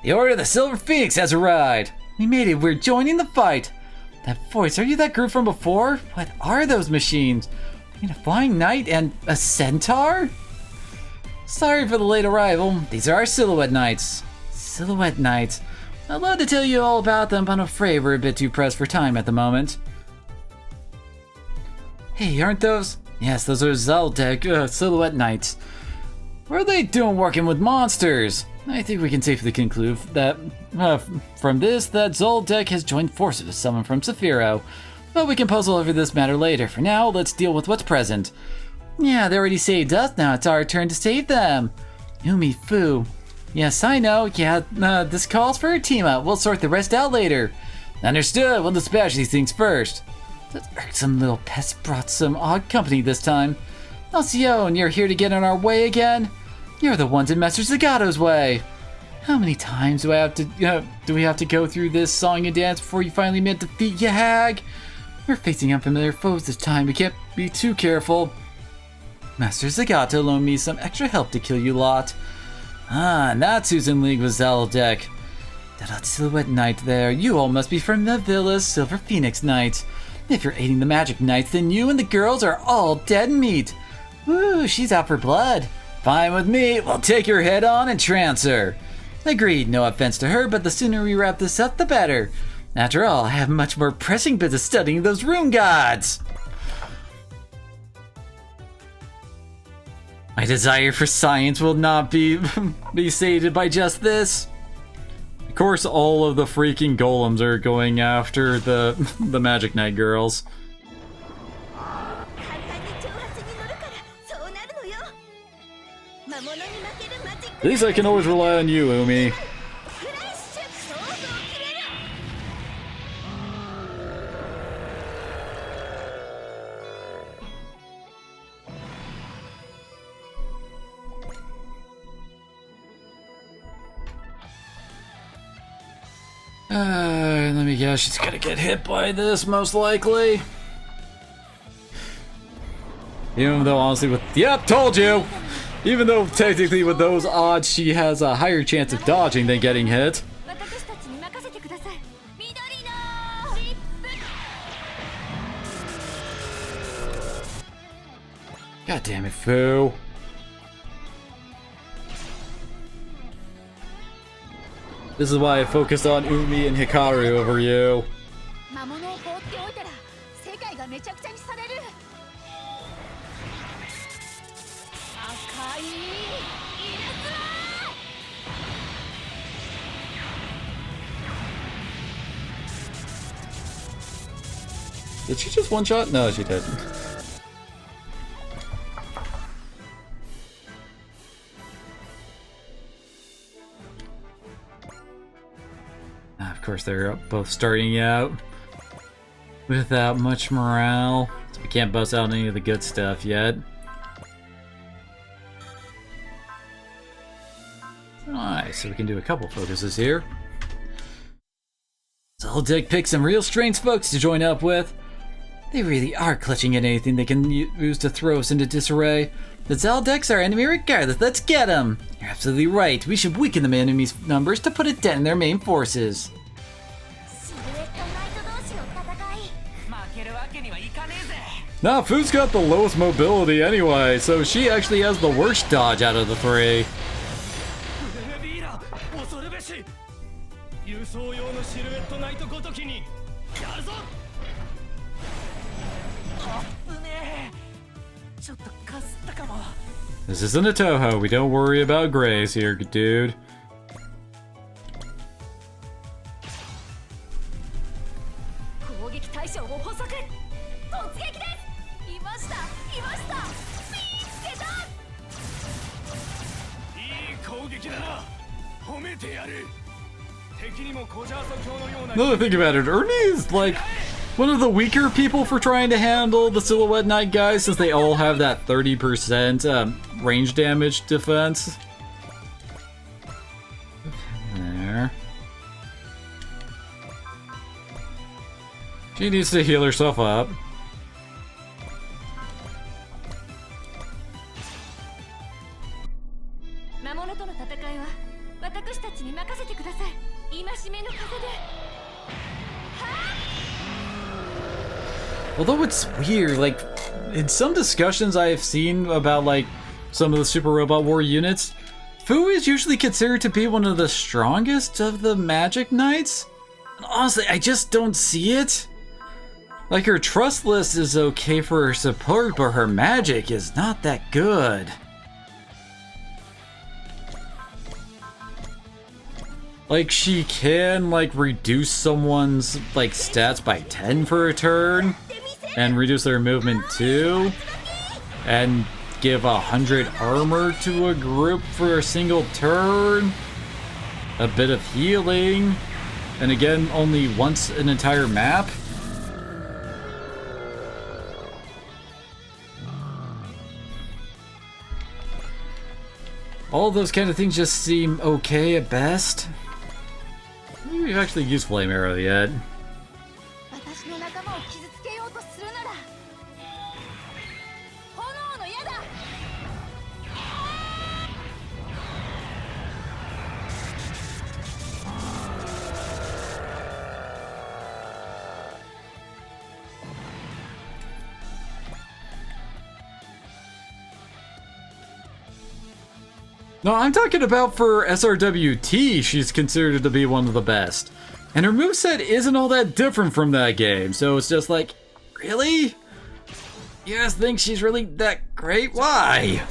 The Order of the Silver Phoenix has arrived! We made it, we're joining the fight! That voice, are you that group from before? What are those machines? A flying knight and a centaur? Sorry for the late arrival. These are our Silhouette Knights. Silhouette Knights. I'd love to tell you all about them, but I'm afraid we're a bit too pressed for time at the moment. Hey, aren't those? Yes, those are Zaldek Silhouette Knights. What are they doing working with monsters? I think we can safely conclude that from this that Zaldek has joined forces with someone from Saphiro. But we can puzzle over this matter later. For now, let's deal with what's present. Yeah, they already saved us, now it's our turn to save them. Umi, Fu. Yes, I know, yeah, this calls for a team up. We'll sort the rest out later. Understood, we'll dispatch these things first. Those irksome little pests brought some odd company this time. Alcyone, you're here to get in our way again? You're the ones in Master Zagato's way. How many times do we have to go through this song and dance before you finally meet defeat, you hag? We're facing unfamiliar foes this time, we can't be too careful. Master Zagato loaned me some extra help to kill you lot. Ah, and that's who's in league with Zaldek. That odd Silhouette Knight there, you all must be from the Villa's Silver Phoenix Knights. If you're aiding the Magic Knights, then you and the girls are all dead meat. Woo, she's out for blood. Fine with me, we'll take her head on and trance her. Agreed, no offense to her, but the sooner we wrap this up, the better. After all, I have much more pressing business studying those rune gods. My desire for science will not be sated by just this. Of course, all of the freaking golems are going after the Magic Knight girls. At least I can always rely on you, Umi. Let me guess, she's gonna get hit by this, most likely. Even though, honestly, yep, told you! Even though technically with those odds she has a higher chance of dodging than getting hit. God damn it, Fu. This is why I focused on Umi and Hikaru over you. Did she just one-shot? No, she didn't. Of course, they're both starting out without much morale, so we can't bust out any of the good stuff yet. Alright, so we can do a couple focuses here. Zoldyck picked some real strange folks to join up with. They really are clutching at anything they can use to throw us into disarray. The Zoldyck's our enemy regardless, let's get them! You're absolutely right, we should weaken the enemy's numbers to put a dent in their main forces. Nah, Fu's got the lowest mobility anyway, so she actually has the worst dodge out of the three. This isn't a Toho, we don't worry about grays here, dude. Another thing about it, Ernie is like one of the weaker people for trying to handle the Silhouette Knight guys, since they all have that 30% range damage defense. There. She needs to heal herself up. Although it's weird, like, in some discussions I have seen about, like, some of the Super Robot War units, Fu is usually considered to be one of the strongest of the Magic Knights. And honestly, I just don't see it. Like, her trust list is okay for her support, but her magic is not that good. Like, she can, like, reduce someone's, like, stats by 10 for a turn, and reduce their movement too, and give 100 armor to a group for a single turn, a bit of healing, and again, only once an entire map. All those kind of things just seem okay at best. We've actually used Flame Arrow yet. No, I'm talking about for SRWT, she's considered to be one of the best. And her moveset isn't all that different from that game, so it's just like, really? You guys think she's really that great? Why?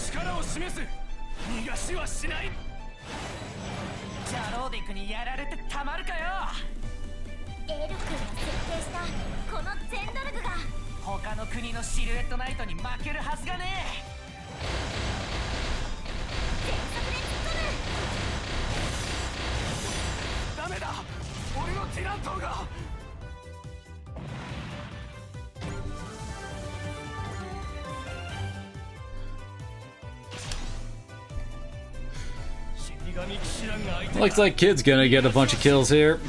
Looks like Kid's gonna get a bunch of kills here.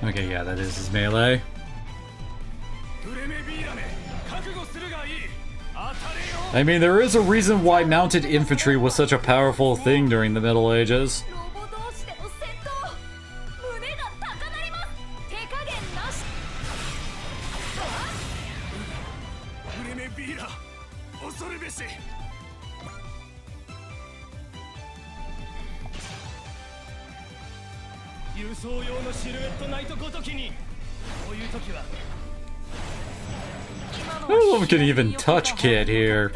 Okay, yeah, that is his melee. I mean, there is a reason why mounted infantry was such a powerful thing during the Middle Ages. I don't know if we can even touch Kid here.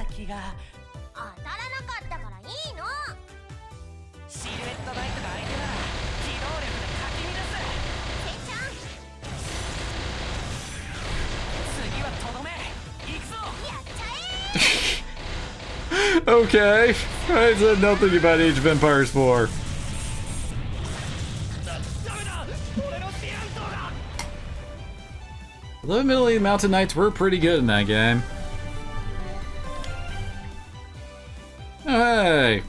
Okay, I said nothing about Age of Empires 4. Although admittedly, Mountain Knights were pretty good in that game. Hey!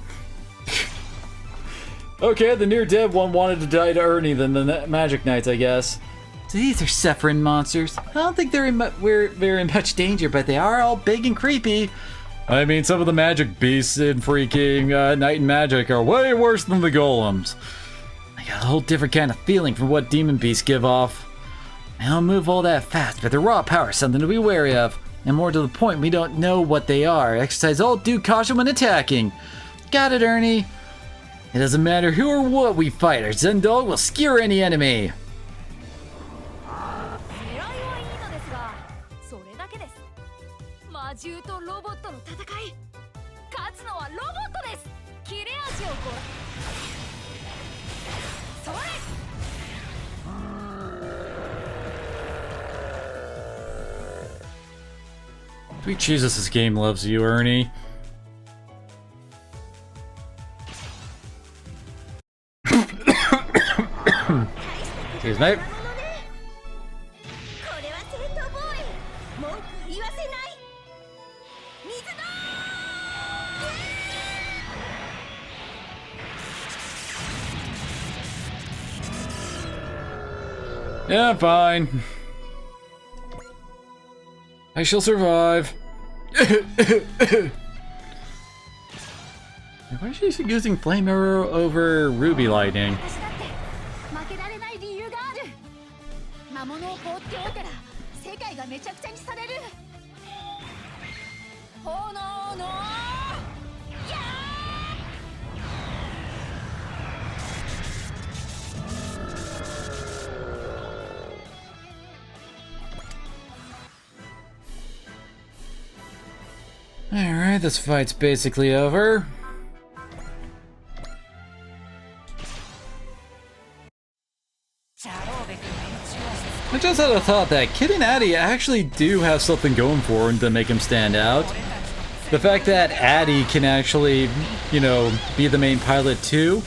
Okay, the near-dead one wanted to die to Ernie than the Magic Knights, I guess. So these are suffering monsters. I don't think we're very much danger, but they are all big and creepy. I mean, some of the magic beasts in freaking Night and Magic are way worse than the golems. I got a whole different kind of feeling from what demon beasts give off. They don't move all that fast, but their raw power is something to be wary of. And more to the point, we don't know what they are. Exercise all due caution when attacking. Got it, Ernie. It doesn't matter who or what we fight, our Zen dog will skewer any enemy. Sweet Jesus, this game loves you, Ernie. Excuse me. Yeah, fine. I shall survive. Why is she using Flame Arrow over Ruby Lightning? Alright, this fight's basically over. I just had a thought that Kid and Addie actually do have something going for them to make him stand out. The fact that Addie can actually, you know, be the main pilot too,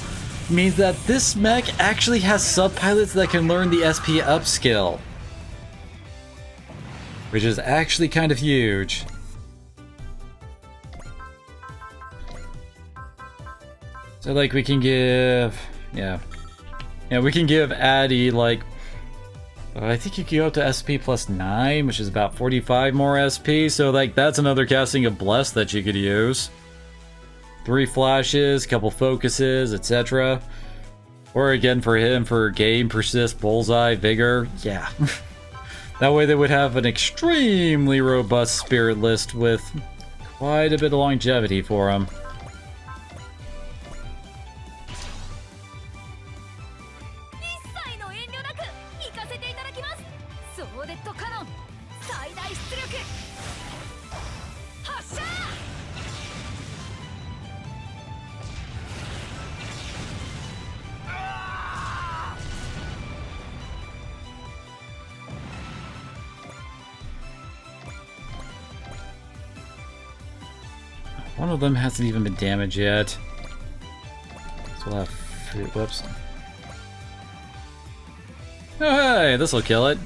means that this mech actually has sub-pilots that can learn the SP up skill. Which is actually kind of huge. So like we can give, yeah, we can give Addie like, I think you can go up to SP plus 9, which is about 45 more SP, so like that's another casting of Bless that you could use. 3 flashes, couple focuses, etc. Or again for him, for Game, Persist, Bullseye, Vigor, yeah. That way they would have an extremely robust spirit list with quite a bit of longevity for them. One of them hasn't even been damaged yet. So we'll have... whoops. Oh hey, this'll kill it.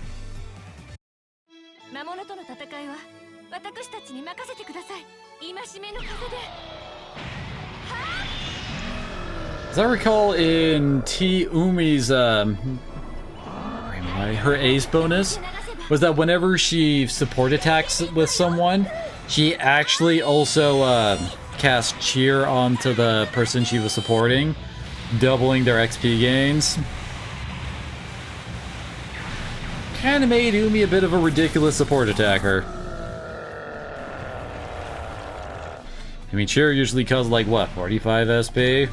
As I recall in T. Umi's her ace bonus was that whenever she support attacks with someone, she actually also cast cheer onto the person she was supporting, doubling their XP gains. Kinda made Umi a bit of a ridiculous support attacker. I mean, cheer usually causes like what, 45 SP?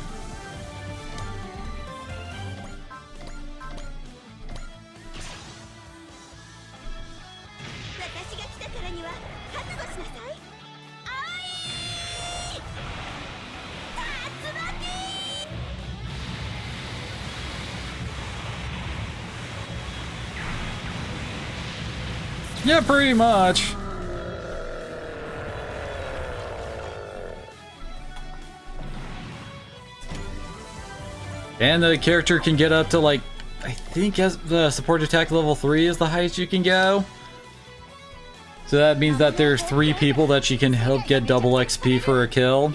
Yeah, pretty much. And the character can get up to like, I think as the support attack level 3 is the highest you can go. So that means that there's 3 people that she can help get double XP for a kill.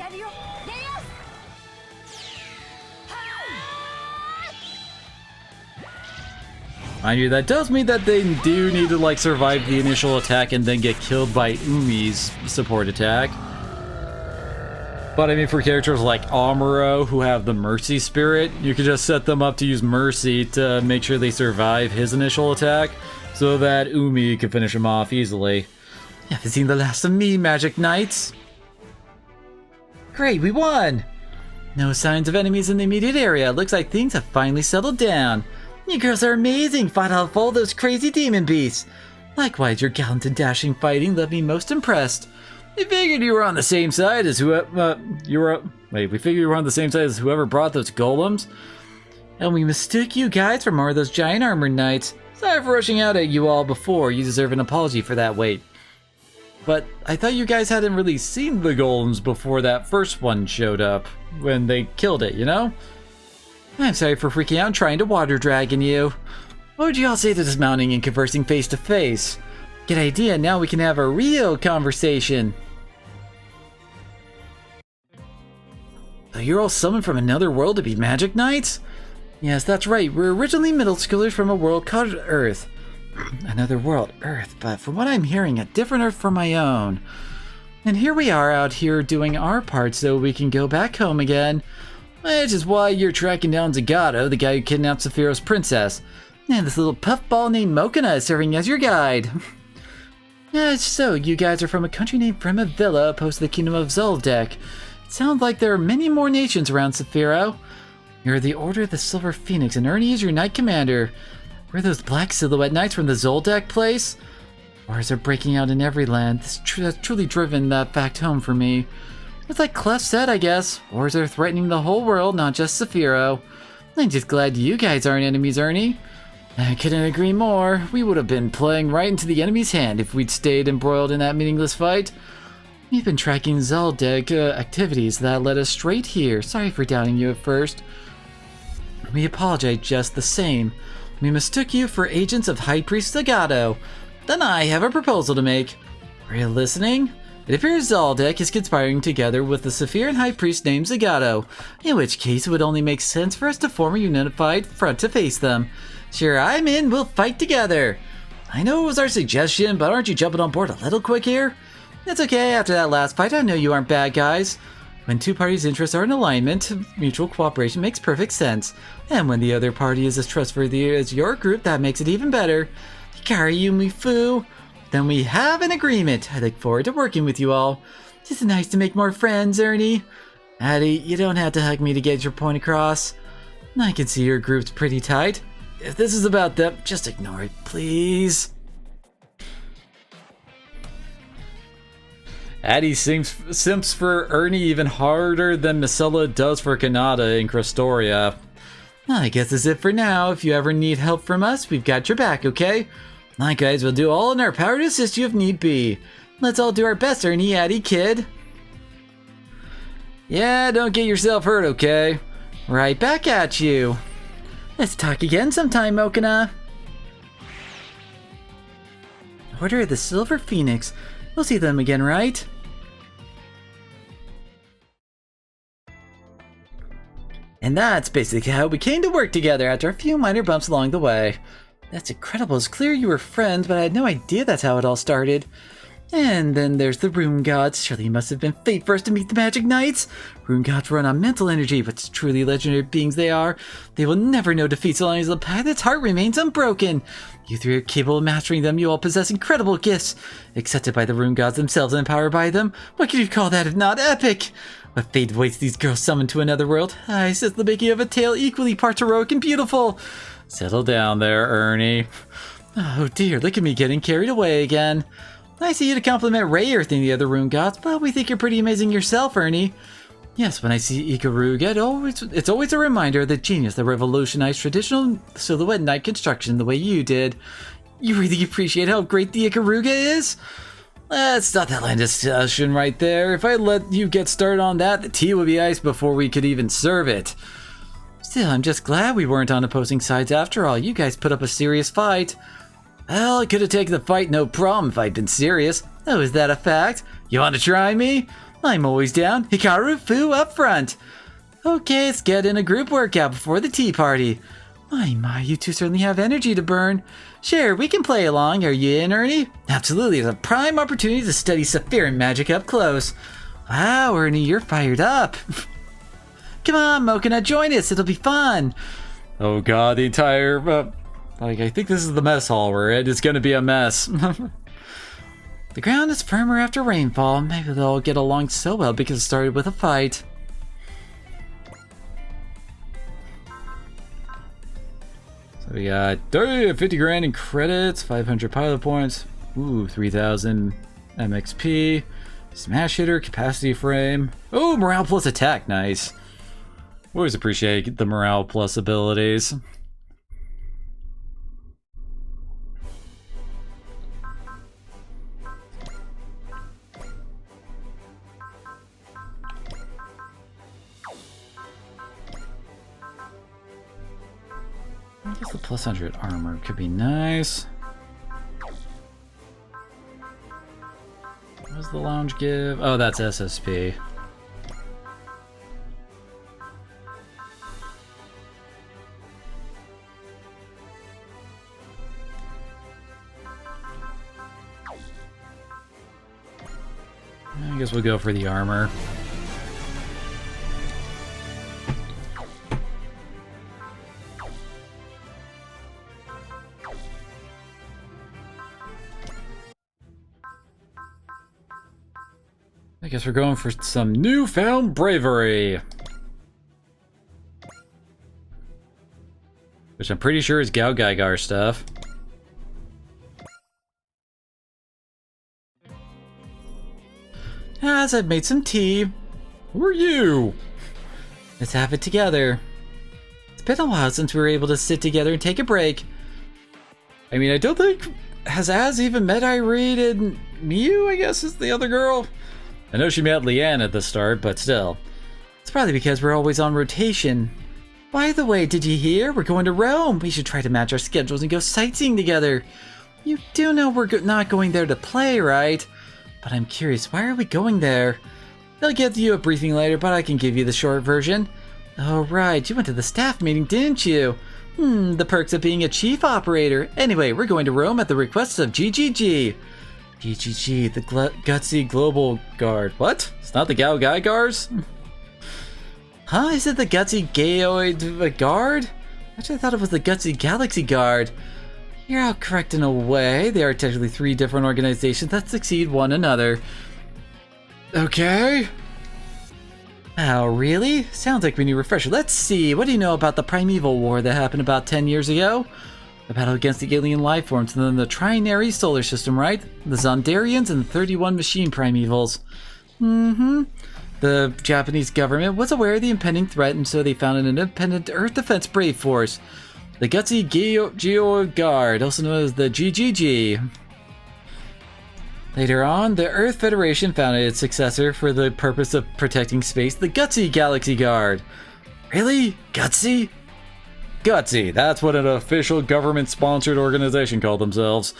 Mind you, that does mean that they do need to like survive the initial attack and then get killed by Umi's support attack. But I mean, for characters like Amuro, who have the Mercy Spirit, you can just set them up to use Mercy to make sure they survive his initial attack, so that Umi can finish him off easily. You haven't seen the last of me, Magic Knights. Great, we won! No signs of enemies in the immediate area. Looks like things have finally settled down. You girls are amazing, fought off all those crazy demon beasts. Likewise, your gallant and dashing fighting left me most impressed. We figured you were on the same side as whoever brought those golems. And we mistook you guys for more of those giant armored knights. Sorry for rushing out at you all before. You deserve an apology for that wait. But I thought you guys hadn't really seen the golems before that first one showed up, when they killed it, you know? I'm sorry for freaking out and trying to water dragon you. What would you all say to dismounting and conversing face to face? Good idea, now we can have a real conversation. So you're all summoned from another world to be Magic Knights? Yes, that's right, we're originally middle schoolers from a world called Earth. Another world, Earth, but from what I'm hearing, a different Earth from my own. And here we are out here doing our part so we can go back home again. Which is why you're tracking down Zagato, the guy who kidnapped Sephiroth's princess. And this little puffball named Mokana is serving as your guide. So, you guys are from a country named Fremavilla, opposed to the kingdom of Zoldek. It sounds like there are many more nations around Sephiroth. You're the Order of the Silver Phoenix, and Ernie is your knight commander. Were those black silhouette knights from the Zoldek place? Wars are breaking out in every land. This has truly driven that fact home for me. It's like Clef said, I guess. Wars are threatening the whole world, not just Sephiroth. I'm just glad you guys aren't enemies, Ernie. I couldn't agree more. We would have been playing right into the enemy's hand if we'd stayed embroiled in that meaningless fight. We've been tracking Zoldek activities that led us straight here. Sorry for doubting you at first. We apologize just the same. We mistook you for agents of High Priest Zagato. Then I have a proposal to make. Are you listening? It appears Zoldek is conspiring together with the Sephiroth High Priest named Zagato, in which case it would only make sense for us to form a unified front to face them. Sure, I'm in, we'll fight together. I know it was our suggestion, but aren't you jumping on board a little quick here? It's okay, after that last fight I know you aren't bad guys. When two parties' interests are in alignment, mutual cooperation makes perfect sense. And when the other party is as trustworthy as your group, that makes it even better. Hikari Yumi Fu. Then we have an agreement. I look forward to working with you all. It's nice to make more friends, Ernie. Addie, you don't have to hug me to get your point across. I can see your group's pretty tight. If this is about them, just ignore it, please. Addie simps for Ernie even harder than Misella does for Kanata in Crestoria. I guess that's it for now. If you ever need help from us, we've got your back, okay? Likewise, we'll do all in our power to assist you if need be. Let's all do our best, Ernie, Addie, kid. Yeah, don't get yourself hurt, okay? Right back at you. Let's talk again sometime, Mokana. Order of the Silver Phoenix. We'll see them again, right? And that's basically how we came to work together after a few minor bumps along the way. That's incredible. It's clear you were friends, but I had no idea that's how it all started. And then there's the Rune Gods. Surely it must have been fate for us to meet the Magic Knights. Rune Gods run on mental energy, but truly legendary beings they are. They will never know defeat so long as the pilot's heart remains unbroken. You three are capable of mastering them. You all possess incredible gifts. Accepted by the Rune Gods themselves and empowered by them. What could you call that if not epic? What fate awaits these girls summoned to another world? I sense the making of a tale equally parts heroic and beautiful. Settle down there, Ernie. Oh dear, look at me getting carried away again. Nice of you to compliment Ray Earth and the other Rune Gods, but we think you're pretty amazing yourself, Ernie. Yes, when I see Ikaruga, it's always a reminder of the genius that revolutionized traditional silhouette night construction the way you did. You really appreciate how great the Ikaruga is? Let's stop that line of discussion right there. If I let you get started on that, the tea would be iced before we could even serve it. Still, I'm just glad we weren't on opposing sides after all. You guys put up a serious fight. Well, I could have taken the fight no problem if I'd been serious. Oh, is that a fact? You want to try me? I'm always down. Hikaru Fu up front. Okay, let's get in a group workout before the tea party. My, you two certainly have energy to burn. Sure, we can play along. Are you in, Ernie? Absolutely, it's a prime opportunity to study Sephiran magic up close. Wow, Ernie, you're fired up. Come on, Mokina, join us. It'll be fun. Oh god, the entire... I think this is the mess hall we're in. It's gonna be a mess. The ground is firmer after rainfall. Maybe they'll get along so well because it started with a fight. So we got 50 grand in credits, 500 pilot points, 3,000 MXP, smash hitter, capacity frame. Oh, morale plus attack, nice. Always appreciate the morale plus abilities. I guess the plus 100 armor could be nice. What does the lounge give? Oh, that's SSP. I guess we'll go for the armor. I guess we're going for some newfound bravery. Which I'm pretty sure is Gao Gaigar stuff. As I've made some tea. Who are you? Let's have it together. It's been a while since we were able to sit together and take a break. I mean, I don't think... Has Az even met Irene and Miu, I guess, is the other girl? I know she met Leanne at the start, but still. It's probably because we're always on rotation. By the way, did you hear? We're going to Rome. We should try to match our schedules and go sightseeing together. You do know we're not going there to play, right? But I'm curious, why are we going there? They'll give you a briefing later, but I can give you the short version. Oh, right. You went to the staff meeting, didn't you? The perks of being a chief operator. Anyway, we're going to Rome at the request of GGG. GGG, the Gutsy Global Guard. What? It's not the Gao Gaigars? Huh? Is it the Gutsy Gaoid Guard? Actually, I thought it was the Gutsy Galaxy Guard. You're all correct in a way. They are technically 3 different organizations that succeed one another. Okay. Oh, really? Sounds like we need a refresher. Let's see. What do you know about the Primeval War that happened about 10 years ago? The battle against the alien life forms and then the Trinary solar system, right? The Zondarians and the 31 machine primevals. The Japanese government was aware of the impending threat, and so they founded an independent Earth Defense Brave Force. The Gutsy Geo Guard, also known as the GGG. Later on, the Earth Federation founded its successor for the purpose of protecting space, the Gutsy Galaxy Guard. Really? Gutsy? Gutsy, that's what an official government-sponsored organization called themselves.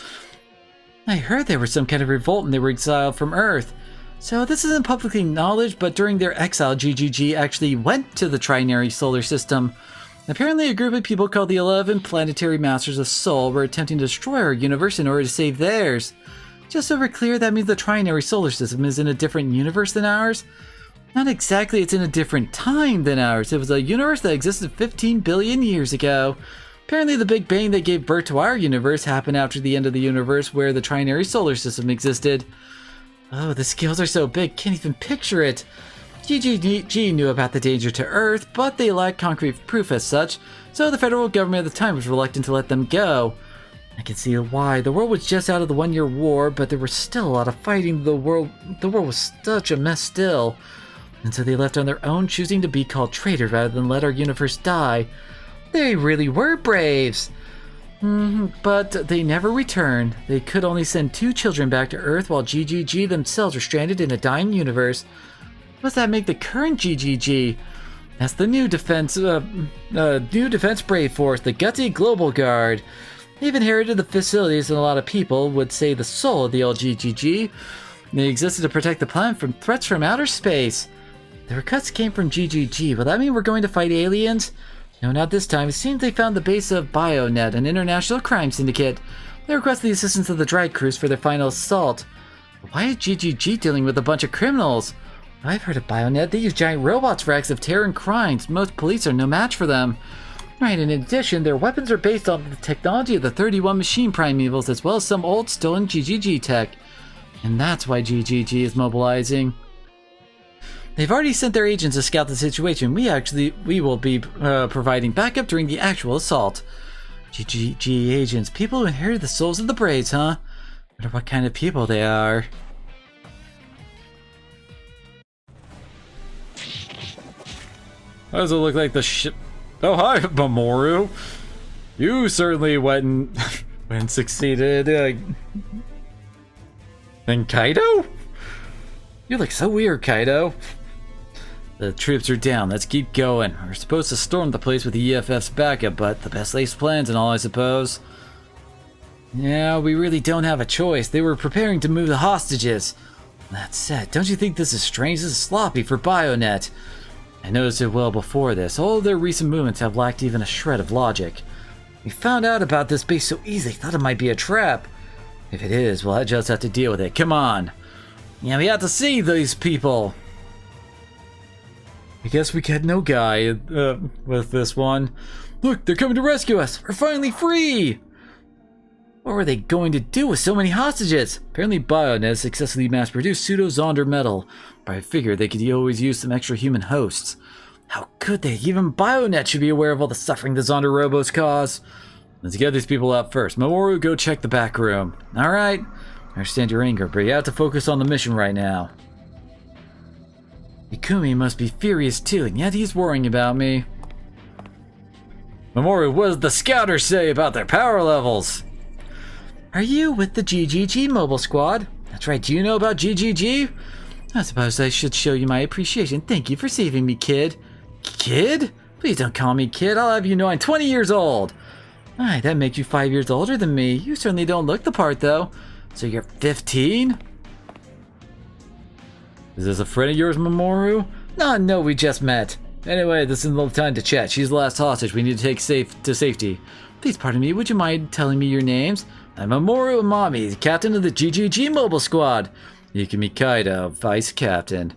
I heard there was some kind of revolt and they were exiled from Earth. So this isn't publicly acknowledged, but during their exile, GGG actually went to the Trinary solar system. Apparently, a group of people called the 11 Planetary Masters of Soul were attempting to destroy our universe in order to save theirs. Just so we're clear, that means the trinary solar system is in a different universe than ours? Not exactly, it's in a different time than ours. It was a universe that existed 15 billion years ago. Apparently, the Big Bang that gave birth to our universe happened after the end of the universe where the trinary solar system existed. Oh, the scales are so big, can't even picture it. GGG knew about the danger to Earth, but they lacked concrete proof as such, so the federal government at the time was reluctant to let them go. I can see why. The world was just out of the 1-year war, but there was still a lot of fighting. The world was such a mess still. And so they left on their own, choosing to be called traitors rather than let our universe die. They really were braves. But they never returned. They could only send 2 children back to Earth while GGG themselves were stranded in a dying universe. What does that make the current GGG? That's the new defense brave force, the Gutsy Global Guard. They've inherited the facilities and a lot of people would say the soul of the old GGG. They existed to protect the planet from threats from outer space. The recuts came from GGG. Will that mean we're going to fight aliens? No, not this time. It seems they found the base of BioNet, an international crime syndicate. They requested the assistance of the Dry Cruise for their final assault. Why is GGG dealing with a bunch of criminals? I've heard of BioNet. They use giant robots for acts of terror and crimes. Most police are no match for them. Right, in addition, their weapons are based on the technology of the 31 machine primevals as well as some old stolen GGG tech. And that's why GGG is mobilizing. They've already sent their agents to scout the situation. We will be providing backup during the actual assault. GGG agents, people who inherited the souls of the Braves, huh? Wonder what kind of people they are. How does it look like the ship? Oh, hi, Mamoru. You certainly went and succeeded. And Kaido? You look so weird, Kaido. The troops are down. Let's keep going. We're supposed to storm the place with the EFF's backup, but the best laid plans and all, I suppose. Yeah, we really don't have a choice. They were preparing to move the hostages. That said, don't you think this is strange? This is sloppy for BioNet. I noticed it well before this. All of their recent movements have lacked even a shred of logic. We found out about this base so easily, thought it might be a trap. If it is, well, I just have to deal with it. Come on. Yeah, we have to see these people. I guess we had no guy with this one. Look, they're coming to rescue us. We're finally free. What were they going to do with so many hostages? Apparently BioNet successfully mass-produced pseudo-Zonder metal, but I figured they could always use some extra human hosts. How could they? Even BioNet should be aware of all the suffering the Zonder robos cause. Let's get these people out first. Mamoru, go check the back room. Alright. I understand your anger, but you have to focus on the mission right now. Ikumi must be furious too, and yet he's worrying about me. Mamoru, what does the scouters say about their power levels? Are you with the GGG mobile squad? That's right, do you know about GGG? I suppose I should show you my appreciation. Thank you for saving me, kid. Kid? Please don't call me kid. I'll have you know I'm 20 years old. Alright, that makes you 5 years older than me. You certainly don't look the part, though. So you're 15? Is this a friend of yours, Mamoru? No, we just met. Anyway, this isn't the time to chat. She's the last hostage we need to take to safety. Please pardon me, would you mind telling me your names? I'm Mamoru Amami, captain of the GGG Mobile Squad. Ikumi Kaido, vice captain.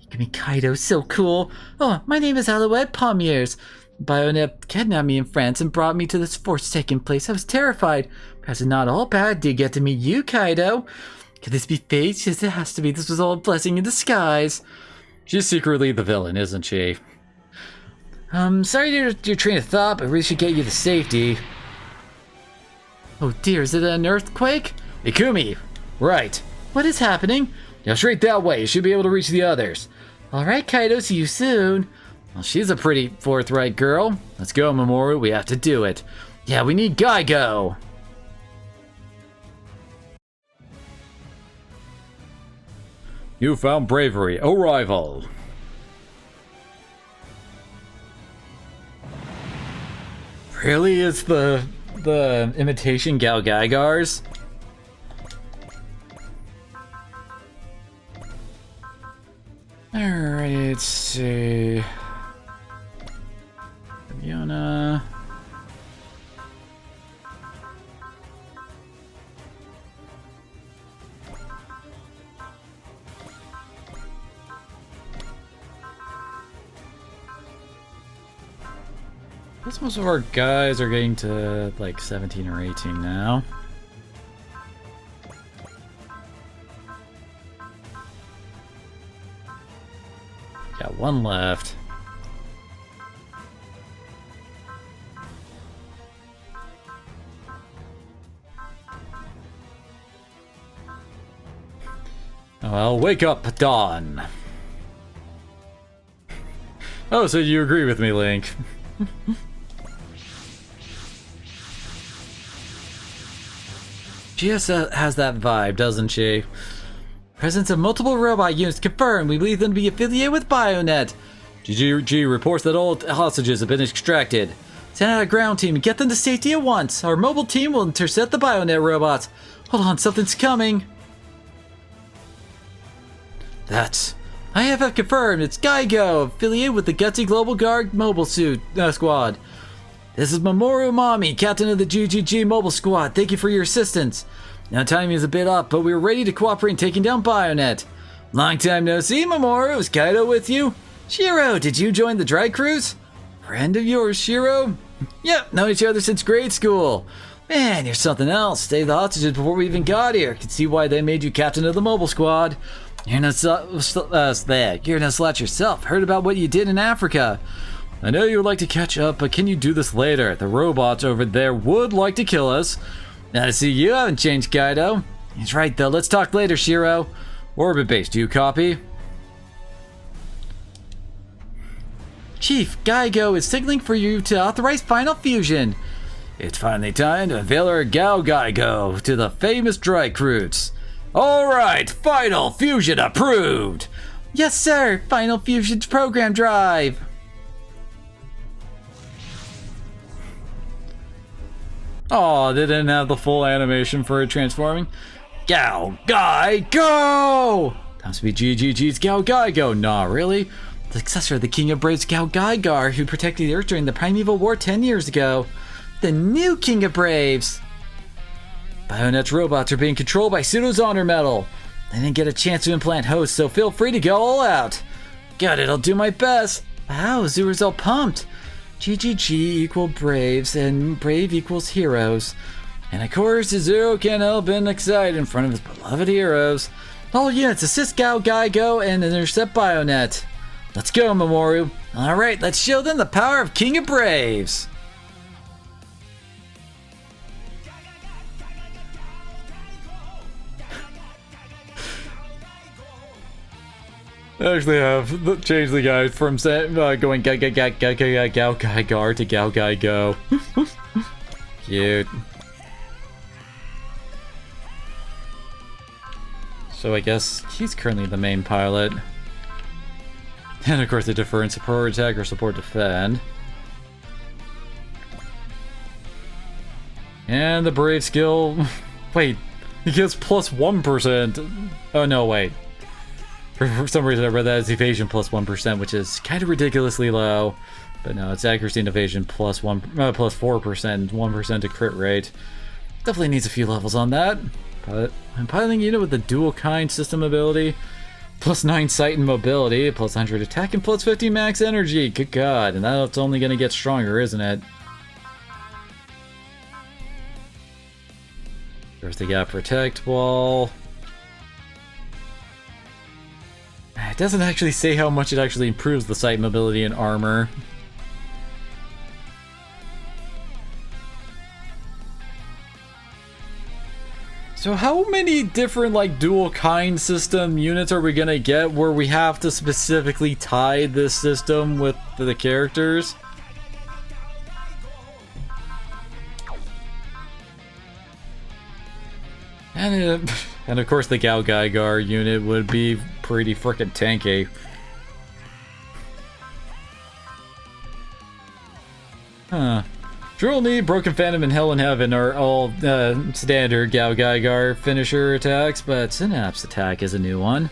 Ikumi Kaido, so cool. Oh, my name is Alouette Pommiers. BioNet kidnapped me in France and brought me to this forsaken place. I was terrified. Perhaps it's not all bad to get to meet you, Kaido. Could this be fate? Yes, it has to be. This was all a blessing in disguise. She's secretly the villain, isn't she? Sorry to your train of thought, but we should get you to safety. Oh dear, is it an earthquake? Ikumi! Right. What is happening? Now straight that way, you should be able to reach the others. Alright, Kaido, see you soon. Well, she's a pretty forthright girl. Let's go, Mamoru, we have to do it. Yeah, we need Gaigo! You found bravery, arrival. Really? It's the imitation Gal Gaigars? Alright, let's see. Fiona. I guess most of our guys are getting to like 17 or 18 now. Got one left. Well, wake up, Dawn. Oh, so you agree with me, Link. She has that vibe, doesn't she? Presence of multiple robot units confirmed. We believe them to be affiliated with Bionet. GG reports that all hostages have been extracted. Send out a ground team and get them to safety at once. Our mobile team will intercept the Bionet robots. Hold on, something's coming. That's... IFF confirmed. It's KAIJU, affiliated with the Gutsy Global Guard Mobile Squad. This is Mamoru Mami, captain of the GGG Mobile Squad. Thank you for your assistance. Now timing is a bit off, but we are ready to cooperate in taking down Bionet. Long time no see, Mamoru. Is Kaido with you? Shiro, did you join the dry cruise? Friend of yours, Shiro? Yep, known each other since grade school. Man, you're something else. Saved the hostages before we even got here. Can see why they made you captain of the Mobile Squad. You're no slouch yourself. Heard about what you did in Africa. I know you would like to catch up, but can you do this later? The robots over there would like to kill us. Now to see you haven't changed, Kaido. He's right though. Let's talk later, Shiro. Orbit base, do you copy? Chief, KAIJU is signaling for you to authorize final fusion. It's finally time to unveil our KAIJU to the famous dry cruise. Alright, final fusion approved! Yes, sir! Final fusion's program drive! Oh, they didn't have the full animation for it transforming. KAIJU! That must be GGG's KAIJU. Nah, really? The successor of the King of Braves, KAIJU, who protected the Earth during the Primeval War 10 years ago. The new King of Braves! Bionet's robots are being controlled by Pseudo's honor metal. They didn't get a chance to implant hosts, so feel free to go all out. Got it, I'll do my best. Wow, Zura's all pumped. GGG equal Braves, and Brave equals heroes. And of course, Zero can't help but excited in front of his beloved heroes. All units assist KAIJU and intercept Bionet. Let's go, Mamoru. Alright, let's show them the power of King of Braves. I actually have changed the guy from going KAIJU to KAIJU. Cute. So I guess he's currently the main pilot. And of course they defer in support attack or support defend. And the brave skill... Wait, he gets plus 1%. Oh no, wait. For some reason I read that as evasion plus 1%, which is kind of ridiculously low. But no, it's accuracy and evasion plus 4%, 1% to crit rate. Definitely needs a few levels on that. But I'm piloting a unit with the dual kind system ability. Plus 9 sight and mobility, plus 100 attack, and plus 50 max energy. Good god, and that's only going to get stronger, isn't it? There's the gap protect wall. It doesn't actually say how much it actually improves the sight, mobility, and armor. So how many different like dual kind system units are we gonna get where we have to specifically tie this system with the characters? And of course the KAIJU unit would be pretty frickin' tanky. Huh. Drill Knee, Broken Phantom, and Hell in Heaven are all standard KAIJU finisher attacks, but Synapse attack is a new one.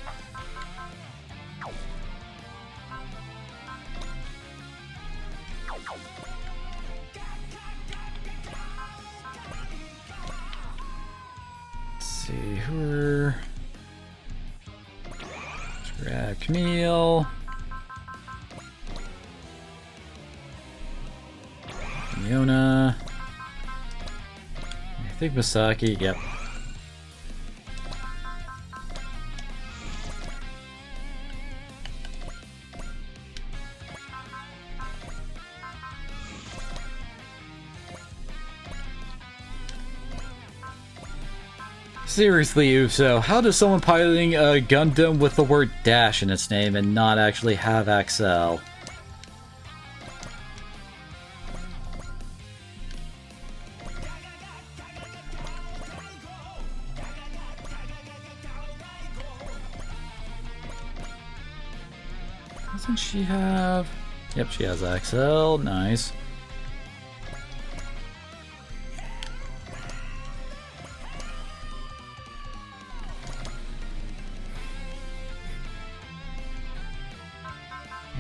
see, who are... Grab Camille. Yona. I think Misaki, yep. Seriously, Uso, how does someone piloting a Gundam with the word dash in its name and not actually have Axel? Doesn't she have... Yep, she has Axel. Nice.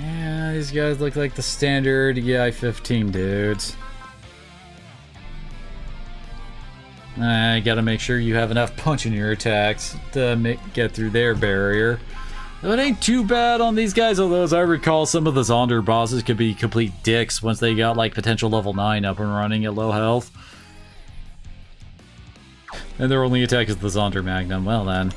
Yeah, these guys look like the standard EI-15 dudes. I gotta make sure you have enough punch in your attacks to get through their barrier. Though it ain't too bad on these guys, although as I recall, some of the Zonder bosses could be complete dicks once they got like potential level 9 up and running at low health. And their only attack is the Zonder Magnum. Well then.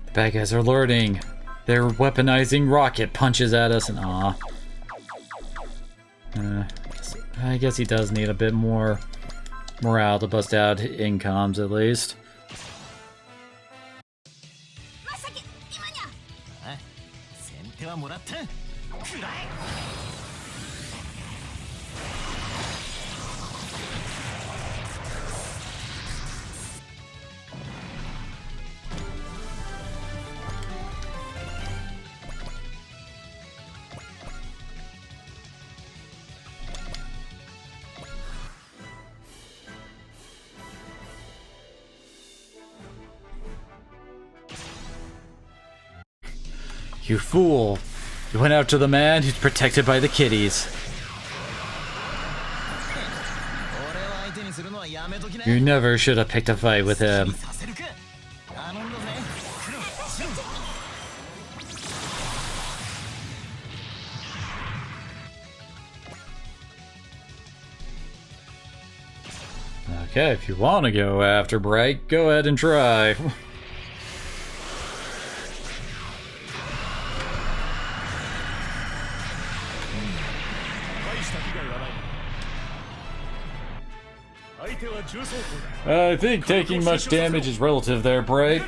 The bad guys are learning. They're weaponizing rocket punches at us and aw. I guess he does need a bit more morale to bust out incoms at least. You fool! You went out to the man who's protected by the kitties. You never should have picked a fight with him. Okay, if you want to go after Bright, go ahead and try. I think taking much damage is relative there, Bright.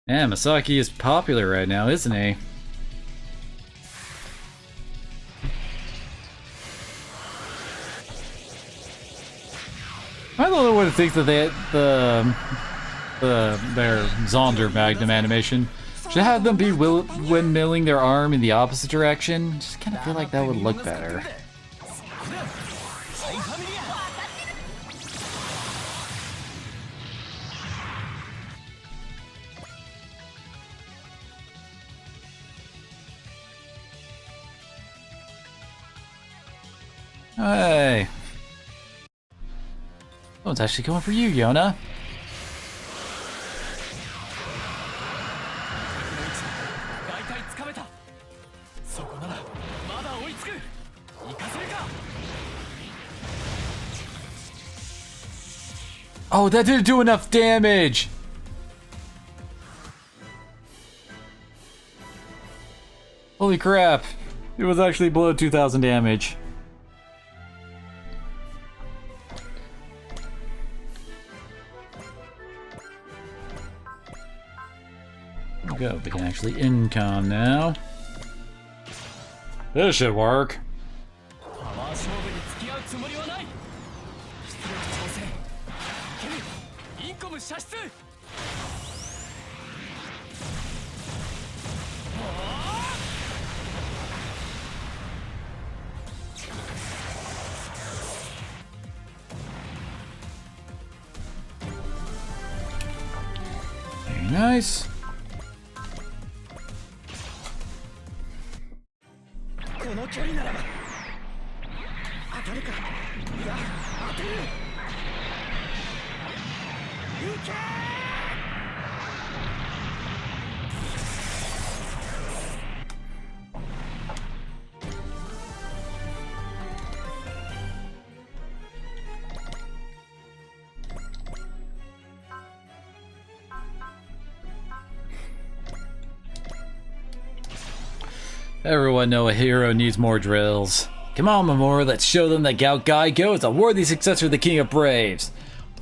Yeah, Masaki is popular right now, isn't he? I don't know what it thinks that they their Zonder Magnum animation should have them be windmilling their arm in the opposite direction. Just kind of feel like that would look better. Hey! Oh, it's actually going for you, Yona. Oh, that didn't do enough damage! Holy crap. It was actually below 2,000 damage. There we go. We can actually income now. This should work. Very nice. Everyone know a hero needs more drills. Come on, Mamoru, let's show them that KAIJU is a worthy successor of the King of Braves.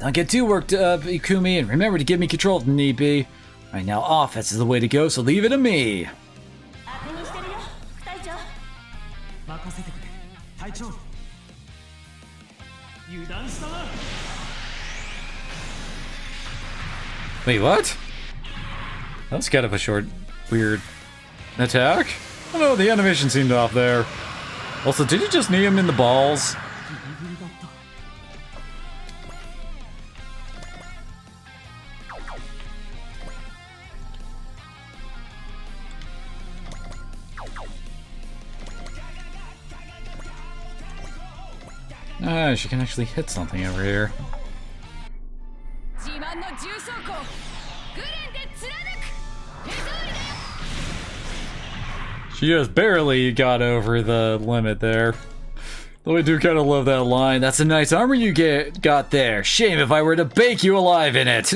Don't get too worked up, Ikumi, and remember to give me control if need be. Right now, offense is the way to go, so leave it to me. Wait, what? That was kind of a short, weird attack. I don't know, the animation seemed off there. Also, did you just knee him in the balls? Ah, she can actually hit something over here. She just barely got over the limit there. Though I do kind of love that line. That's a nice armor you got there. Shame if I were to bake you alive in it.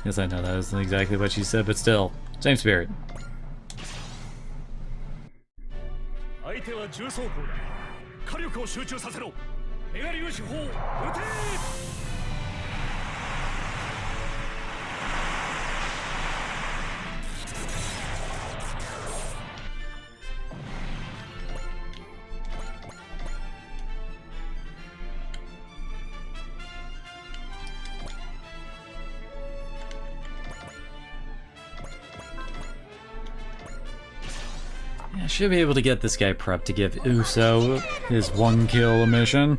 Yes, I know that isn't exactly what she said, but still, same spirit. Yeah, should be able to get this guy prepped to give Uso his 1 kill mission.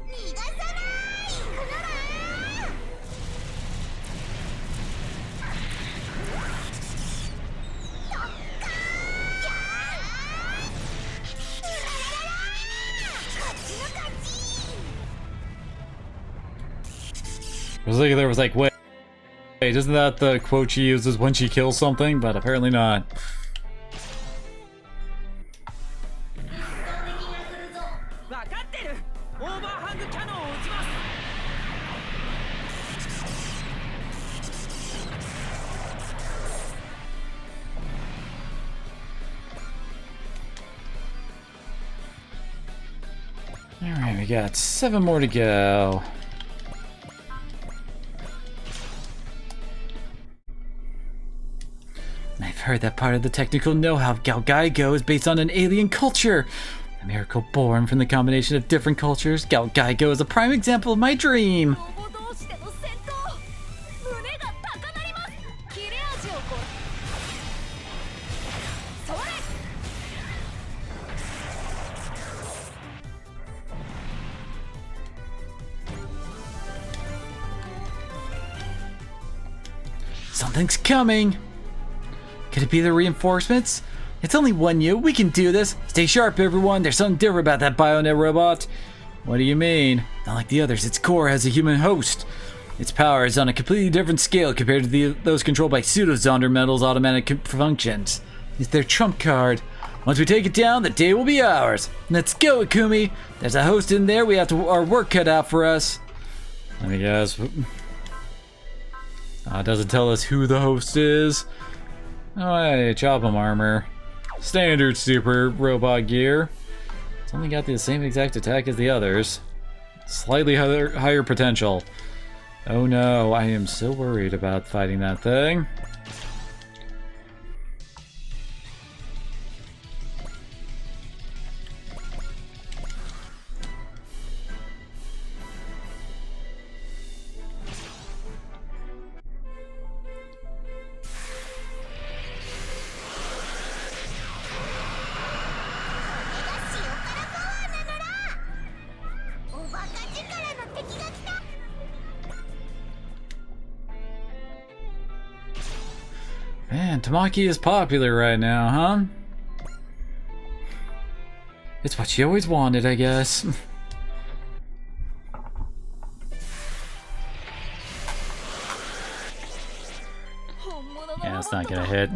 I was thinking there was like, wait, isn't that the quote she uses when she kills something? But apparently not. Alright, we got 7 more to go. I've heard that part of the technical know-how of KAIJU is based on an alien culture. A miracle born from the combination of different cultures. KAIJU is a prime example of my dream. Something's coming! Could it be the reinforcements? It's only 1 year, we can do this! Stay sharp, everyone, there's something different about that Bionet robot! What do you mean? Not like the others, its core has a human host. Its power is on a completely different scale compared to those controlled by pseudo-Zonder Metal's automatic functions. It's their trump card. Once we take it down, the day will be ours. Let's go, Ikumi. There's a host in there. We have our work cut out for us. Let me guess. It doesn't tell us who the host is. Oh, hey, chop 'em armor. Standard super robot gear. It's only got the same exact attack as the others. Slightly higher potential. Oh no, I am so worried about fighting that thing. Man, Tamaki is popular right now, huh? It's what she always wanted, I guess. Yeah, it's not gonna hit.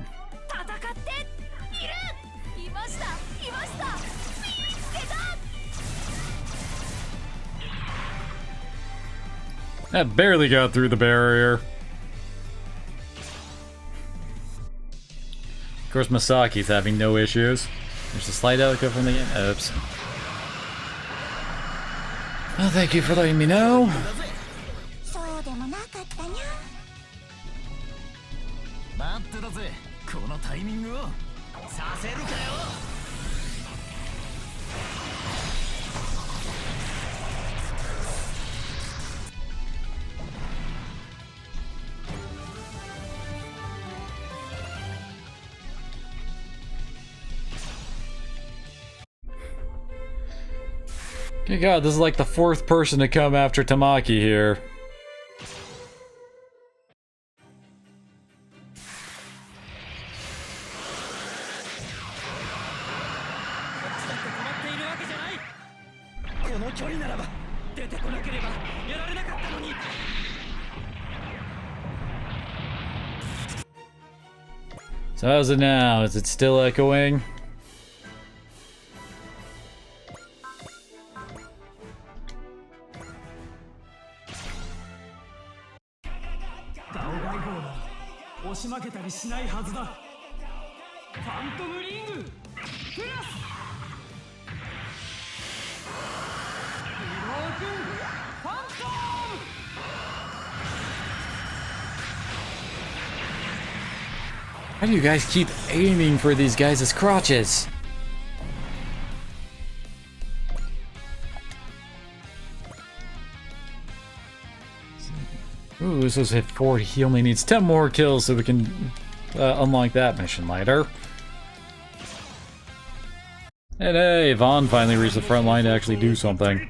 That barely got through the barrier. Of course, Masaki's having no issues. There's a slight echo from the game. Oops. Well, thank you for letting me know. Good God, this is like the fourth person to come after Tamaki here. So how's it now? Is it still echoing? How do you guys keep aiming for these guys' crotches? Ooh, this was hit 40. He only needs 10 more kills so we can unlock that mission later. And hey, Vaughn finally reached the front line to actually do something.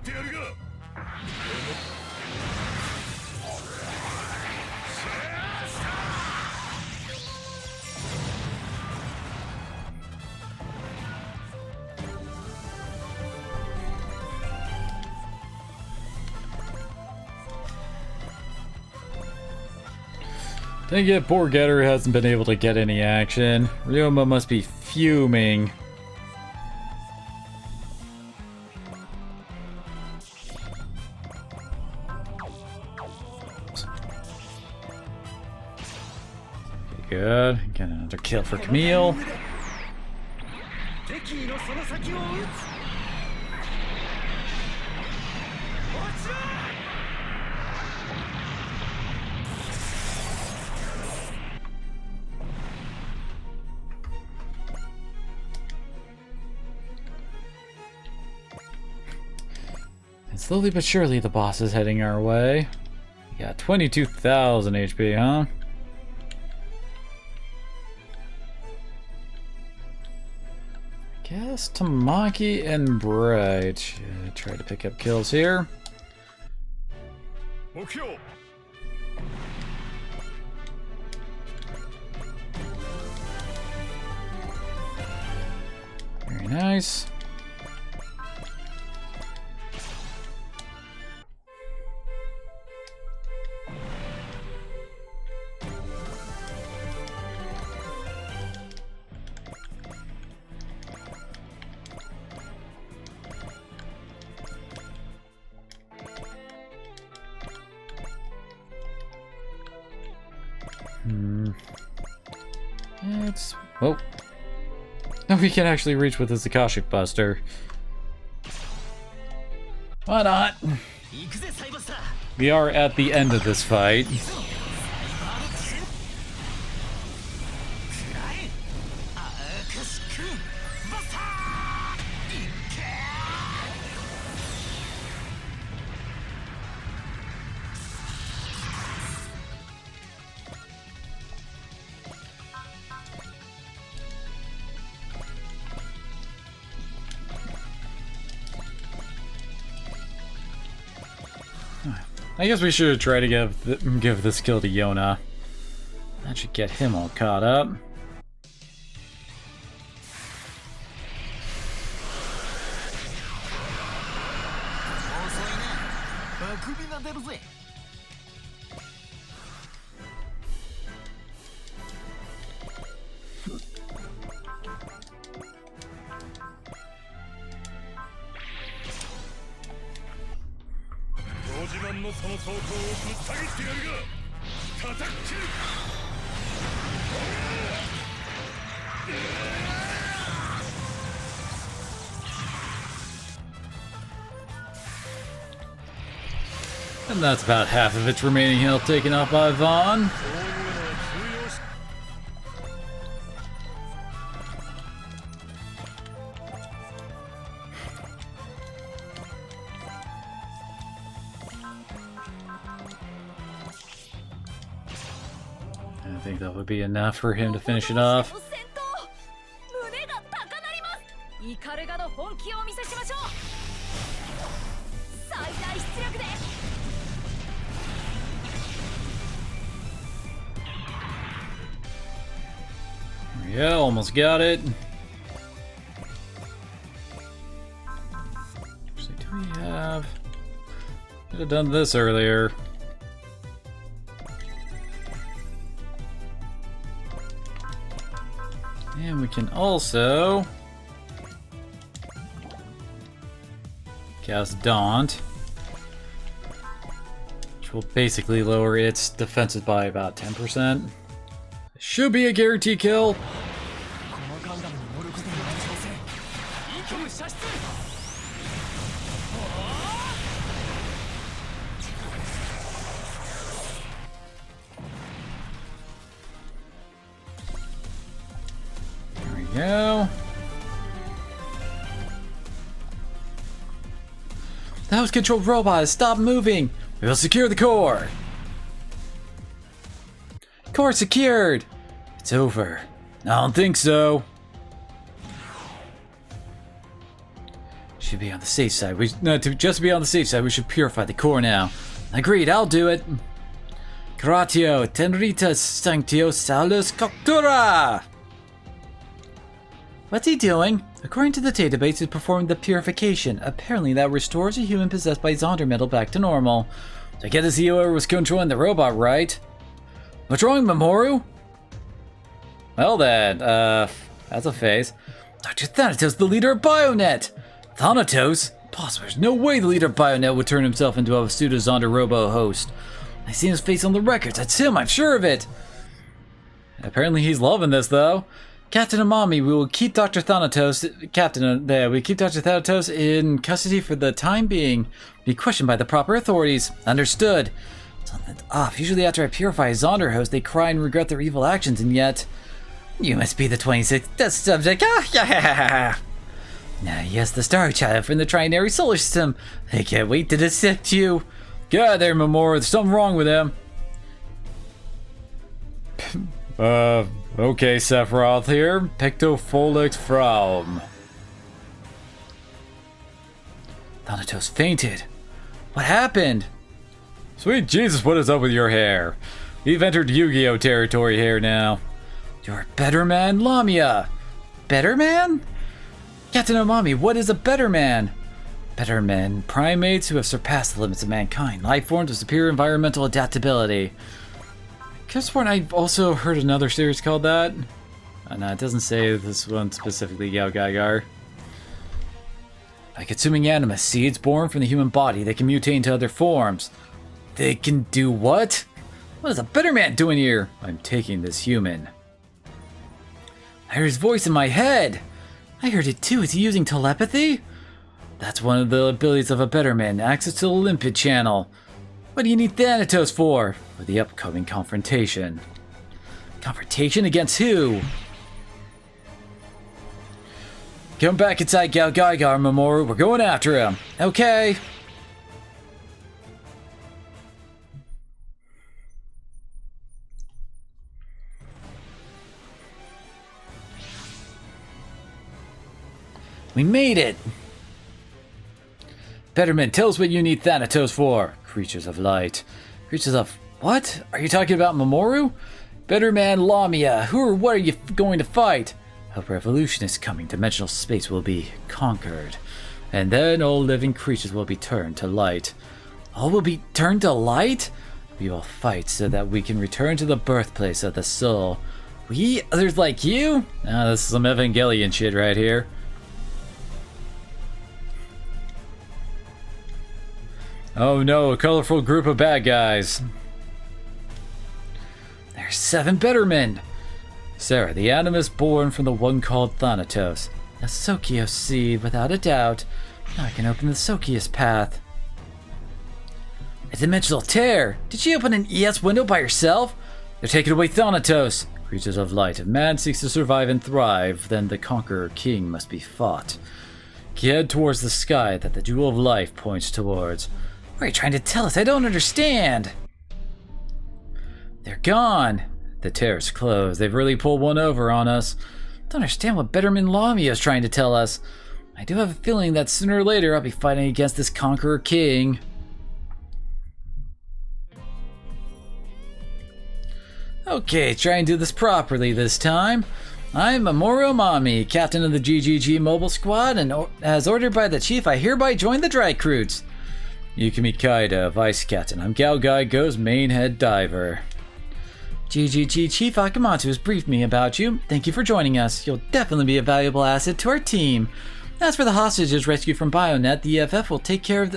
Dang it, poor Getter hasn't been able to get any action. Ryoma must be fuming. Good. Get another kill for Camille. And slowly but surely the boss is heading our way. We got 22,000 HP, huh? Guess Tamaki and Bright should try to pick up kills here. Very nice. Oh. No, we can actually reach with this Akashic Buster. Why not? We are at the end of this fight. I guess we should try to give this kill to Yona. That should get him all caught up. And that's about half of its remaining health taken off by Vaughn. I think that would be enough for him to finish it off. Yeah, almost got it. Actually, do we have... Could have done this earlier. And we can also cast Daunt, which will basically lower its defenses by about 10%. Should be a guaranteed kill. There we go. That was controlled robot. Stop moving. We will secure the core. Core secured! It's over. I don't think so. Should be on the safe side. To be on the safe side, we should purify the core now. Agreed, I'll do it. Caratio, Tenritas Sanctio Salus Coctura! What's he doing? According to the database, he's performing the purification. Apparently that restores a human possessed by Zonder metal back to normal. So I get to see whoever was controlling the robot, right? What's wrong, Mamoru? Well then, that's a phase. Dr. Thanatos, the leader of Bionet! Thanatos? Possible, there's no way the leader of Bionet would turn himself into a pseudo-Zonder robo-host. I seen his face on the records, that's him, I'm sure of it! Apparently he's loving this, though. Captain Amami, we will keep Dr. Thanatos, we keep Dr. Thanatos in custody for the time being. Be questioned by the proper authorities. Understood. Something's off. Usually after I purify a Zonder host, they cry and regret their evil actions, and yet... You must be the 26th test subject. Ah, yeah. Now, yes, the Star Child from the Trinary Solar System. I can't wait to dissect you. Get out of there, Mamoru. There's something wrong with him. Okay, Sephiroth here. Pictofolix Fraum. Thanatos fainted. What happened? Sweet Jesus, what is up with your hair? We've entered Yu-Gi-Oh! Territory here now. You're a better man, Lamia. Better man? Captain Omami, what is a better man? Better men, primates who have surpassed the limits of mankind, life forms with superior environmental adaptability. Guess what? I've also heard another series called that. No, it doesn't say this one specifically, Yao Gaigar. By consuming animus seeds born from the human body, they can mutate into other forms. They can do what? What is a better man doing here? I'm taking this human. I heard his voice in my head. I heard it too. Is he using telepathy? That's one of the abilities of a Betterman, access to the limpid channel. What do you need Thanatos for? For the upcoming confrontation. Confrontation against who? Come back inside KAIJU, Mamoru. We're going after him. Okay. We made it! Betterman, tell us what you need Thanatos for. Creatures of light. Creatures of... what? Are you talking about Mamoru? Betterman, Lamia, who or what are you going to fight? A revolution is coming. Dimensional space will be conquered. And then all living creatures will be turned to light. All will be turned to light? We will fight so that we can return to the birthplace of the soul. We? Others like you? Ah, this is some Evangelion shit right here. Oh no, a colorful group of bad guys. There's 7 Bettermen! Sarah, the animus born from the one called Thanatos. A Sokios seed, without a doubt. Now I can open the Sokios path. A dimensional tear! Did she open an ES window by herself? They're taking away Thanatos! Creatures of light. If man seeks to survive and thrive, then the conqueror king must be fought. Head towards the sky that the jewel of life points towards. What are you trying to tell us? I don't understand! They're gone! The tear's closed. They've really pulled one over on us. Don't understand what Betterman Lamia is trying to tell us. I do have a feeling that sooner or later I'll be fighting against this conqueror king. Okay, try and do this properly this time. I'm Mamoru Mami, captain of the GGG mobile squad, and as ordered by the chief, I hereby join the dry recruits. Yukimi Kaida, vice captain. I'm KAIJU's main head diver. GGG Chief Akamatsu has briefed me about you. Thank you for joining us. You'll definitely be a valuable asset to our team. As for the hostages rescued from Bionet, the EFF will take care of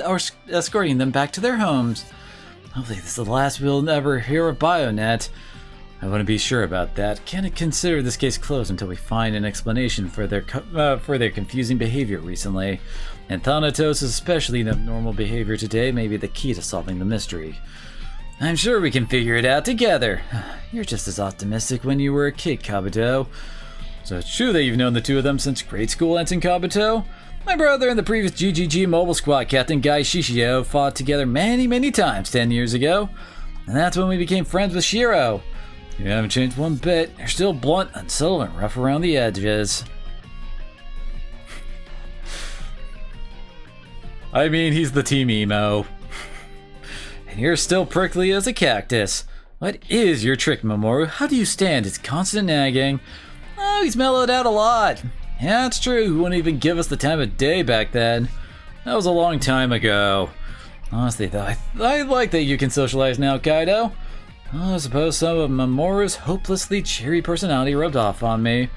escorting them back to their homes. Hopefully this is the last we'll ever hear of Bionet. I want to be sure about that. Can't consider this case closed until we find an explanation for their confusing behavior recently. And Thanatos' especially abnormal behavior today may be the key to solving the mystery. I'm sure we can figure it out together. You're just as optimistic when you were a kid, Kabuto. So it's true that you've known the two of them since grade school, Ensign Kabuto? My brother and the previous GGG mobile squad captain, Gai Shishio, fought together many times 10 years ago. And that's when we became friends with Shiro. You haven't changed one bit. You're still blunt, unsubtle, and rough around the edges. I mean, he's the team emo. And you're still prickly as a cactus. What is your trick, Mamoru? How do you stand its constant nagging? Oh, he's mellowed out a lot. Yeah, it's true. He wouldn't even give us the time of day back then. That was a long time ago. Honestly, though, I like that you can socialize now, Kaido. I suppose some of Mamoru's hopelessly cheery personality rubbed off on me.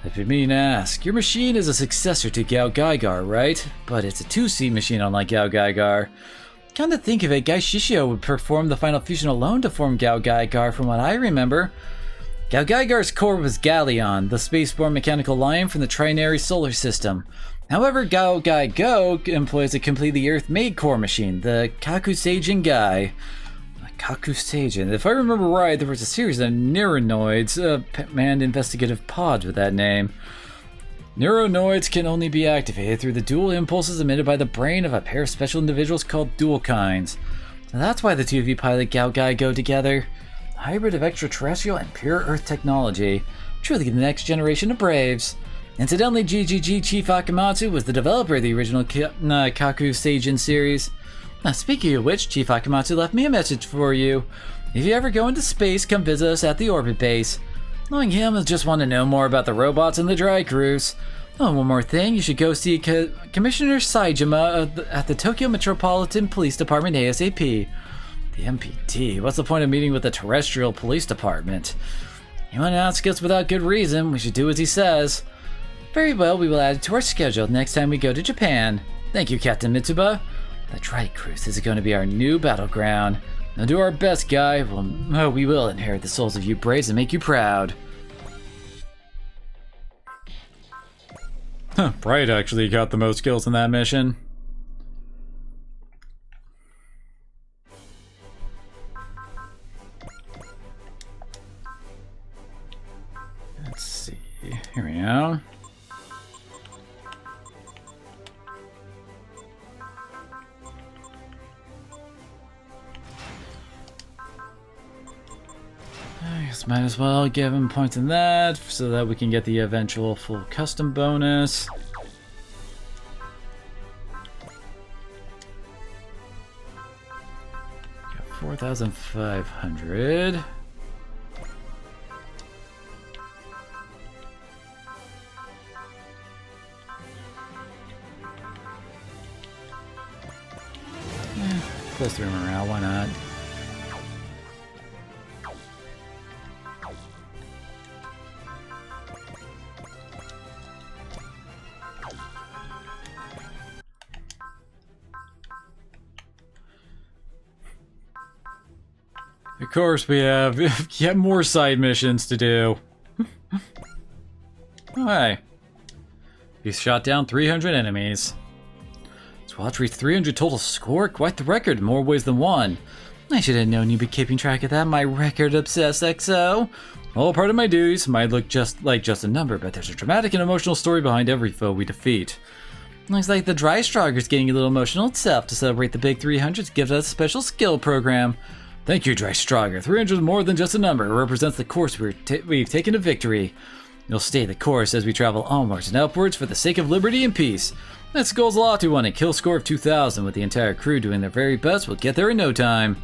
If you mean to ask, your machine is a successor to KAIJU, right? But it's a 2C machine unlike KAIJU. Come to think of it, Gai Shishio would perform the final fusion alone to form KAIJU from what I remember. KAIJU's core was Galleon, the spaceborne mechanical lion from the Trinary solar system. However, KAIJU employs a completely Earth-made core machine, the Kakuseigen Gai. Kakuseigen. If I remember right, there was a series of neuronoids, manned investigative pods with that name. Neuronoids can only be activated through the dual impulses emitted by the brain of a pair of special individuals called dualkinds. And that's why the two of you pilot KAIJU go together. A hybrid of extraterrestrial and pure Earth technology. Truly the next generation of Braves. Incidentally, GGG Chief Akamatsu was the developer of the original Kakuseigen series. Now, speaking of which, Chief Akamatsu left me a message for you. If you ever go into space, come visit us at the orbit base. Knowing him, I just want to know more about the robots and the dry crews. Oh, one more thing, you should go see Commissioner Saejima at the Tokyo Metropolitan Police Department ASAP. The MPD? What's the point of meeting with the Terrestrial Police Department? He won't ask us without good reason. We should do as he says. Very well, we will add it to our schedule next time we go to Japan. Thank you, Captain Mitsuba. The Dry Cruise is going to be our new battleground. Now do our best, Guy. We will inherit the souls of you Braves and make you proud. Bright actually got the most kills in that mission. Let's see. Here we go. I guess might as well give him points in that so that we can get the eventual full custom bonus. Got 4,500. Plus 3 morale, why not? Of course we have yet more side missions to do. Oh, hey. You shot down 300 enemies. Squad reached 300 total score? Quite the record in more ways than one. I should have known you'd be keeping track of that, my record-obsessed XO. All part of my duties might look just a number, but there's a dramatic and emotional story behind every foe we defeat. Looks like the Dry Strogger's getting a little emotional itself. To celebrate the big 300s, gives us a special skill program. Thank you, Dry Strogger. 300 is more than just a number. It represents the course we've taken to victory. You'll stay the course as we travel onwards and upwards for the sake of liberty and peace. That's goal's a lofty one, a kill score of 2,000 with the entire crew doing their very best. We'll get there in no time.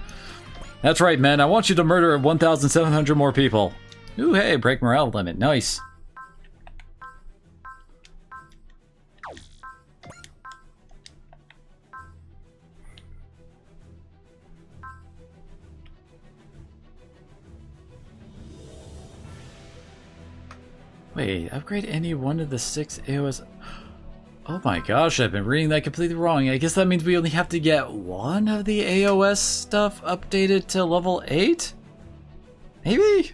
That's right, men. I want you to murder 1,700 more people. Ooh, hey, break morale limit. Nice. Wait, upgrade any one of the 6 AOS... Oh my gosh, I've been reading that completely wrong. I guess that means we only have to get one of the AOS stuff updated to level 8? Maybe?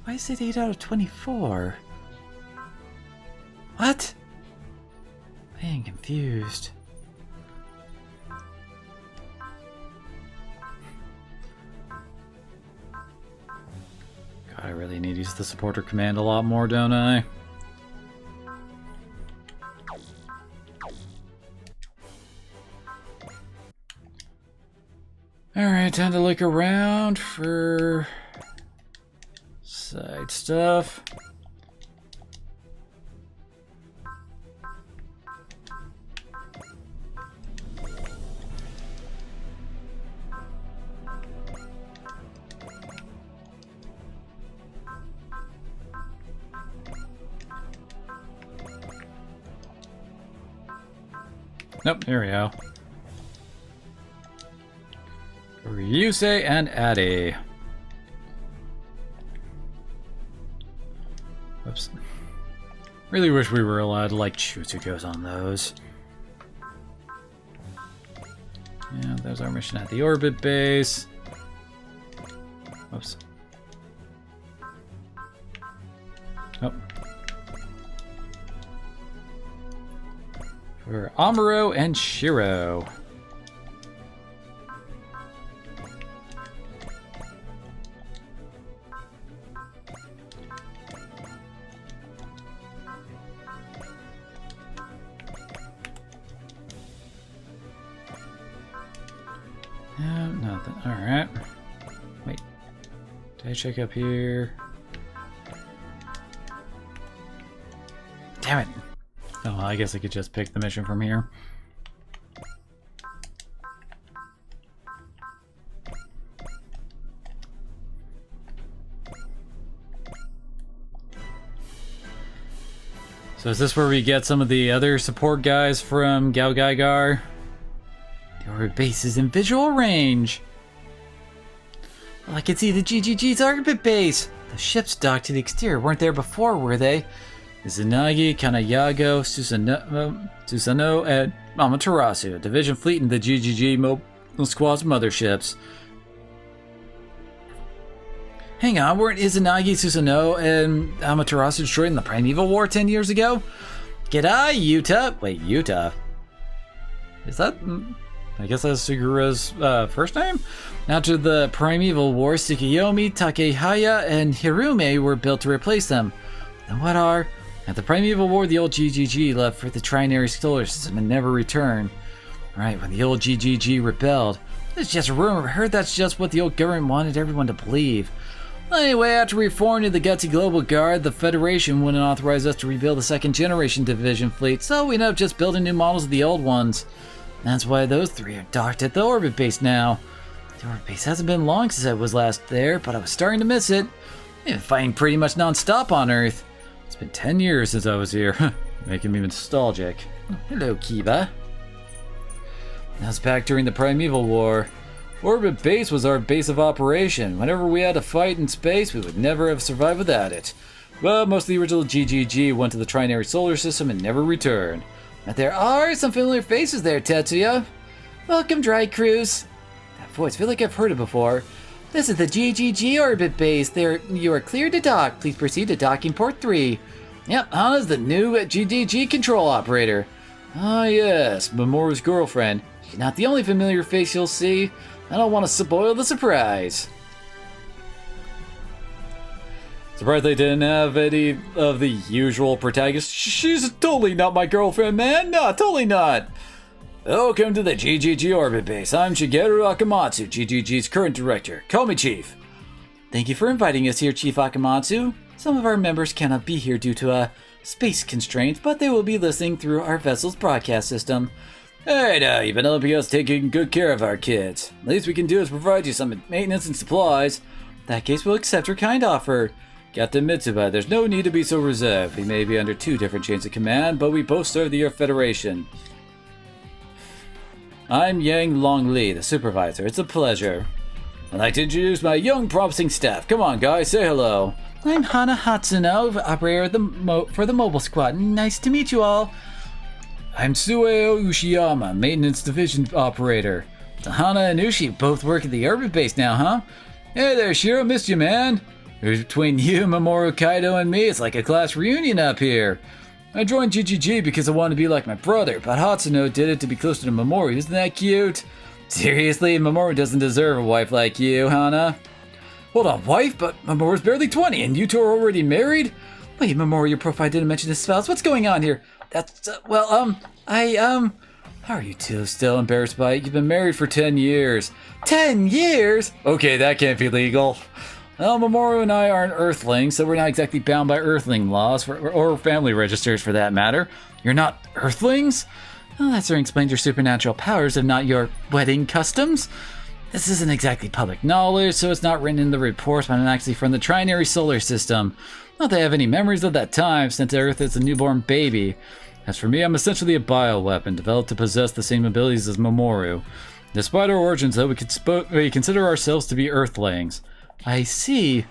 Why is it 8 out of 24? What? I am confused. God, I really need to use the supporter command a lot more, don't I? Alright, time to look around for side stuff. Nope, here we go. Ryusei and Addy. Whoops. Really wish we were allowed to like Chutsugo's on those. Yeah, there's our mission at the orbit base. Whoops. Oh. For Amuro and Shiro. Yeah, nothing. Alright. Wait. Did I check up here? Damn it! Oh, well, I guess I could just pick the mission from here. So is this where we get some of the other support guys from Gao Gaigar? The orbit base is in visual range. Well, I can see the GGG's orbit base. The ships docked to the exterior weren't there before, were they? Izanagi, Kanayago, Susano, and Amaterasu, a division fleet in the GGG Mobile Squad's motherships. Hang on, weren't Izanagi, Susano, and Amaterasu destroyed in the Primeval War 10 years ago? G'day, Utah. Wait, Utah? Is that... I guess that's Sugura's first name? After the Primeval War, Tsukiyomi, Takehaya, and Hirume were built to replace them. And what are... At the Primeval War, the old GGG left for the Trinary Solar System and never returned. Right, when the old GGG rebelled. It's just a rumor. I heard that's just what the old government wanted everyone to believe. Anyway, after we formed the Gutsy Global Guard, the Federation wouldn't authorize us to rebuild the second generation division fleet, so we ended up just building new models of the old ones. That's why those three are docked at the orbit base now. The orbit base hasn't been long since I was last there, but I was starting to miss it. I've been fighting pretty much non-stop on Earth. It's been 10 years since I was here, making me nostalgic. Hello, Kiba. I was back during the Primeval War. Orbit base was our base of operation. Whenever we had to fight in space, we would never have survived without it. But most of the original GGG went to the Trinary Solar System and never returned. But there are some familiar faces there, Tetsuya. Welcome, Dry Cruise. That voice, I feel like I've heard it before. This is the GGG orbit base. There, you are cleared to dock. Please proceed to docking port 3. Yep, Hana's the new GGG control operator. Ah yes, Mamoru's girlfriend. She's not the only familiar face you'll see. I don't want to spoil the surprise. Surprised they didn't have any of the usual protagonists. She's totally not my girlfriend, man. No, totally not. Welcome to the GGG orbit base. I'm Shigeru Akamatsu, GGG's current director. Call me Chief. Thank you for inviting us here, Chief Akamatsu. Some of our members cannot be here due to a space constraint, but they will be listening through our vessel's broadcast system. Hey now, you've been helping us taking good care of our kids. The least we can do is provide you some maintenance and supplies. In that case, we'll accept your kind offer. Captain Mitsuba, there's no need to be so reserved. We may be under 2 different chains of command, but we both serve the Earth Federation. I'm Yang Long Li, the supervisor. It's a pleasure. I'd like to introduce my young, promising staff. Come on, guys, say hello. I'm Hana Hatsuno, operator for the mobile squad. Nice to meet you all. I'm Sueo Ushiyama, maintenance division operator. So Hana and Ushi both work at the orbit base now, huh? Hey there, Shiro, missed you, man. Between you, Mamoru, Kaido, and me, it's like a class reunion up here. I joined GGG because I wanted to be like my brother, but Hatsuno did it to be closer to Mamoru. Isn't that cute? Seriously, Mamoru doesn't deserve a wife like you, Hana. Hold on, wife? But Mamoru's barely 20, and you two are already married? Wait, Mamoru, your profile didn't mention his spouse. What's going on here? That's, how are you two still embarrassed by it? You've been married for 10 years. 10 years? Okay, that can't be legal. Well, Mamoru and I aren't Earthlings, so we're not exactly bound by Earthling laws, or family registers for that matter. You're not Earthlings? Well, that certainly explains your supernatural powers, if not your wedding customs. This isn't exactly public knowledge, so it's not written in the reports, but I'm actually from the Trinary Solar System. Not that I have any memories of that time, since Earth is a newborn baby. As for me, I'm essentially a bioweapon, developed to possess the same abilities as Mamoru. Despite our origins, though, we consider ourselves to be Earthlings. I see.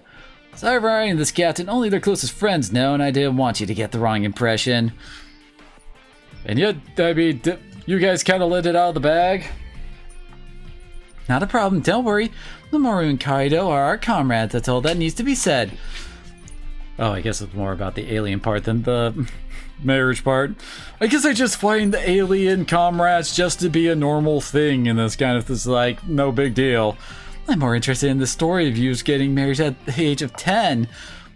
Sorry for writing this, Captain. Only their closest friends know, and I didn't want you to get the wrong impression. And yet, I mean, you guys kind of let it out of the bag? Not a problem, don't worry. Mamoru and Kaido are our comrades, that's all that needs to be said. Oh, I guess it's more about the alien part than the marriage part. I guess I just find the alien comrades just to be a normal thing in this kind of, this like, no big deal. I'm more interested in the story of you getting married at the age of 10.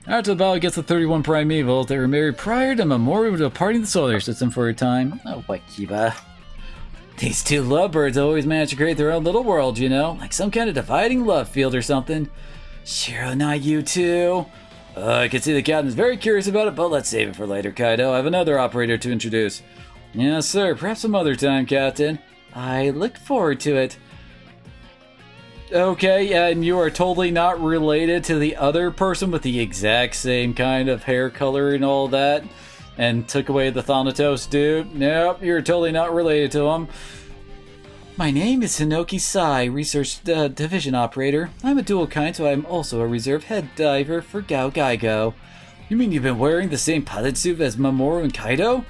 After the battle against the 31 Primeval, they were married prior to Mamoru departing the solar system for a time. Oh, what, Kiba? These two lovebirds always manage to create their own little world, you know? Like some kind of dividing love field or something. Shiro, not you too. I can see the captain's very curious about it, but let's save it for later, Kaido. I have another operator to introduce. Yes, sir. Perhaps some other time, Captain. I look forward to it. Okay, and you are totally not related to the other person with the exact same kind of hair color and all that, and took away the Thanatos dude? Nope, you're totally not related to him. My name is Hinoki Sai, Research Division Operator. I'm a dual kind, so I'm also a reserve head diver for KAIJU. You mean you've been wearing the same pilot suit as Mamoru and Kaido?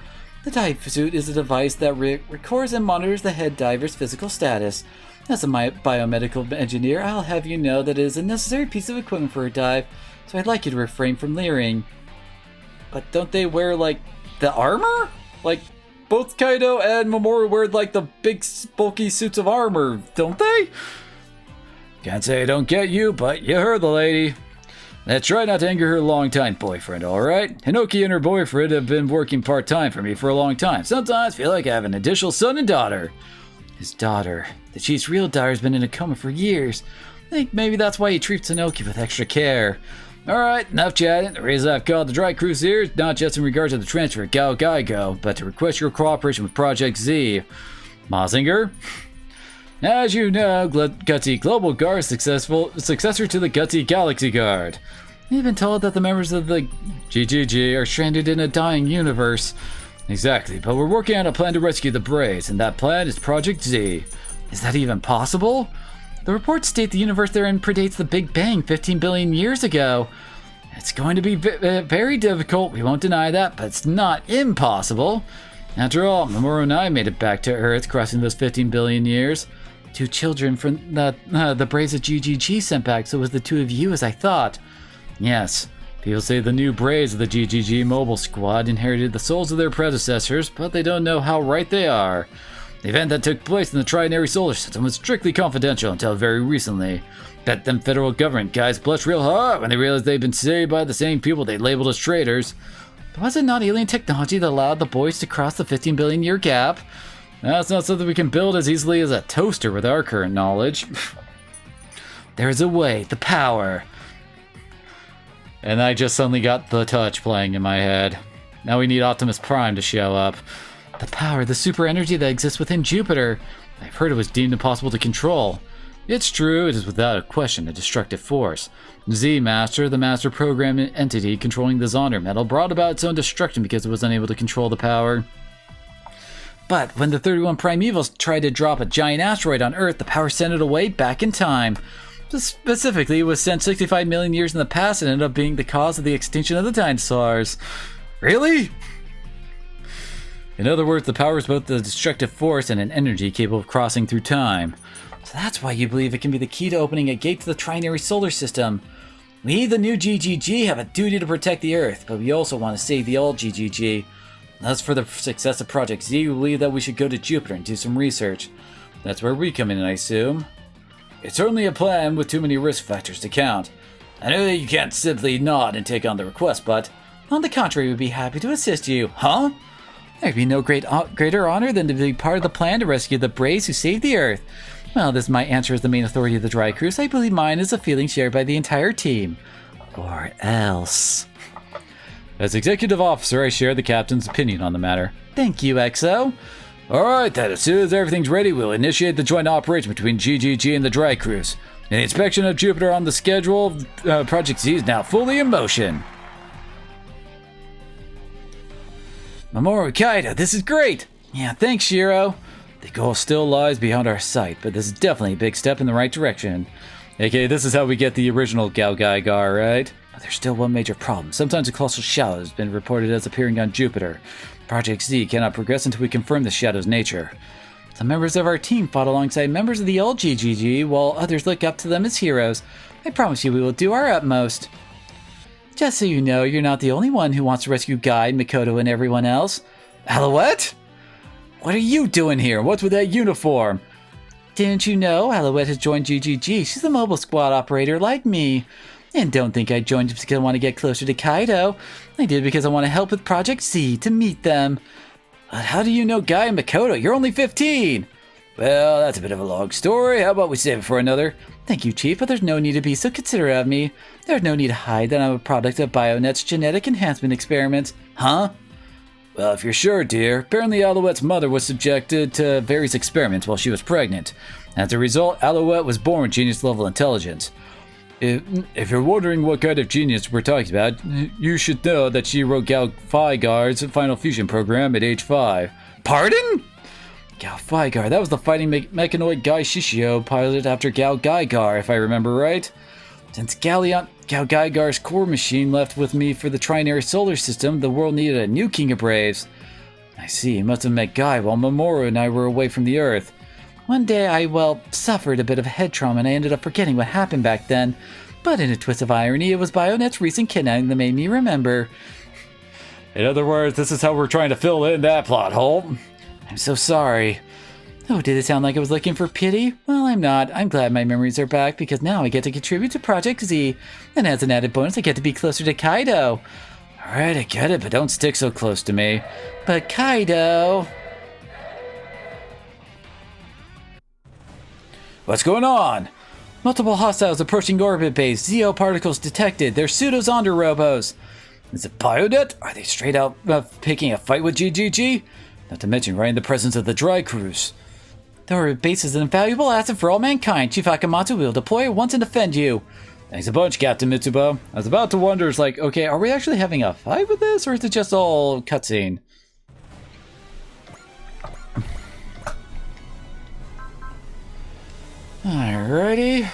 The dive suit is a device that records and monitors the head diver's physical status. As a biomedical engineer, I'll have you know that it is a necessary piece of equipment for a dive, so I'd like you to refrain from leering. But don't they wear, like, the armor? Like, both Kaido and Mamoru wear, like, the big, bulky suits of armor, don't they? Can't say I don't get you, but you heard the lady. Let's try not to anger her longtime boyfriend, alright? Hinoki and her boyfriend have been working part-time for me for a long time. Sometimes I feel like I have an additional son and daughter. His daughter. The chief's real daughter has been in a coma for years. I think maybe that's why he treats Hinoki with extra care. Alright, enough chatting. The reason I've called the Dry Cruise here is not just in regard to the transfer of KAIJU, but to request your cooperation with Project Z. Mazinger? As you know, Gutsy Global Guard is successor to the Gutsy Galaxy Guard. You've been told that the members of the GGG are stranded in a dying universe. Exactly, but we're working on a plan to rescue the Braves, and that plan is Project Z. Is that even possible? The reports state the universe they're in predates the Big Bang 15 billion years ago. It's going to be very difficult, we won't deny that, but it's not impossible. After all, Mamoru and I made it back to Earth, crossing those 15 billion years. 2 children from the Braves of GGG sent back, so it was the 2 of you as I thought. Yes, people say the new Braves of the GGG mobile squad inherited the souls of their predecessors, but they don't know how right they are. The event that took place in the Trinary Solar System was strictly confidential until very recently. Bet them federal government guys blushed real hard when they realized they'd been saved by the same people they labeled as traitors. But was it not alien technology that allowed the boys to cross the 15 billion year gap? That's not something we can build as easily as a toaster with our current knowledge. There is a way, the power. And I just suddenly got The Touch playing in my head. Now we need Optimus Prime to show up. The power, the super energy that exists within Jupiter. I've heard it was deemed impossible to control. It's true, it is without a question a destructive force. Z-Master, the master program entity controlling the Zonder metal, brought about its own destruction because it was unable to control the power. But when the 31 Primevals tried to drop a giant asteroid on Earth, the power sent it away back in time. Specifically, it was sent 65 million years in the past and ended up being the cause of the extinction of the dinosaurs. Really? In other words, the power is both a destructive force and an energy capable of crossing through time. So that's why you believe it can be the key to opening a gate to the Trinary Solar System. We, the new GGG, have a duty to protect the Earth, but we also want to save the old GGG. As for the success of Project Z, we believe that we should go to Jupiter and do some research. That's where we come in, I assume. It's certainly a plan with too many risk factors to count. I know that you can't simply nod and take on the request, but on the contrary, we'd be happy to assist you. Huh? There'd be no greater honor than to be part of the plan to rescue the Braves who saved the Earth. Well, this might answer as the main authority of the Dry Cruise. I believe mine is a feeling shared by the entire team. Or else. As executive officer, I share the captain's opinion on the matter. Thank you, XO. Alright then, as soon as everything's ready, we'll initiate the joint operation between GGG and the Dry Cruise. And the inspection of Jupiter on the schedule, Project Z is now fully in motion. Mamoru Kaido, this is great! Yeah, thanks, Shiro. The goal still lies beyond our sight, but this is definitely a big step in the right direction. Okay, this is how we get the original KAIJU, right? But there's still one major problem. Sometimes a colossal shadow has been reported as appearing on Jupiter. Project Z cannot progress until we confirm the shadow's nature. Some members of our team fought alongside members of the old GGG, while others look up to them as heroes. I promise you we will do our utmost. Just so you know, you're not the only one who wants to rescue Guy, Mikoto, and everyone else. Alouette? What are you doing here? What's with that uniform? Didn't you know Alouette has joined GGG? She's a mobile squad operator like me. And don't think I joined just because I want to get closer to Kaido. I did because I want to help with Project Z to meet them. But how do you know Guy and Mikoto? You're only 15! Well, that's a bit of a long story. How about we save it for another? Thank you, Chief, but there's no need to be so considerate of me. There's no need to hide that I'm a product of BioNet's genetic enhancement experiments. Huh? Well, if you're sure, dear, apparently Alouette's mother was subjected to various experiments while she was pregnant. As a result, Alouette was born with genius-level intelligence. If you're wondering what kind of genius we're talking about, you should know that she wrote KAIJU's Final Fusion program at age 5. Pardon? KAIJU, that was the fighting mechanoid Guy Shishio piloted after KAIJU, if I remember right. Since KAIJU's core machine left with me for the Trinary Solar System, the world needed a new King of Braves. I see, you must have met Guy while Mamoru and I were away from the Earth. One day I, suffered a bit of head trauma and I ended up forgetting what happened back then. But in a twist of irony, it was BioNet's recent kidnapping that made me remember. In other words, this is how we're trying to fill in that plot hole. I'm so sorry. Oh, did it sound like I was looking for pity? Well, I'm not. I'm glad my memories are back because now I get to contribute to Project Z. And as an added bonus, I get to be closer to Kaido. Alright, I get it, but don't stick so close to me. But Kaido... What's going on? Multiple hostiles approaching orbit base. Zeo particles detected. They're pseudo-Zonder robos. Is it Bionet? Are they straight out picking a fight with GGG? Not to mention right in the presence of the dry cruise. The orbit base is an invaluable asset for all mankind. Chief Akamatsu will deploy it once and defend you. Thanks a bunch, Captain Mitsubo. I was about to wonder, it's like, okay, are we actually having a fight with this, or is it just all cutscene? Alrighty.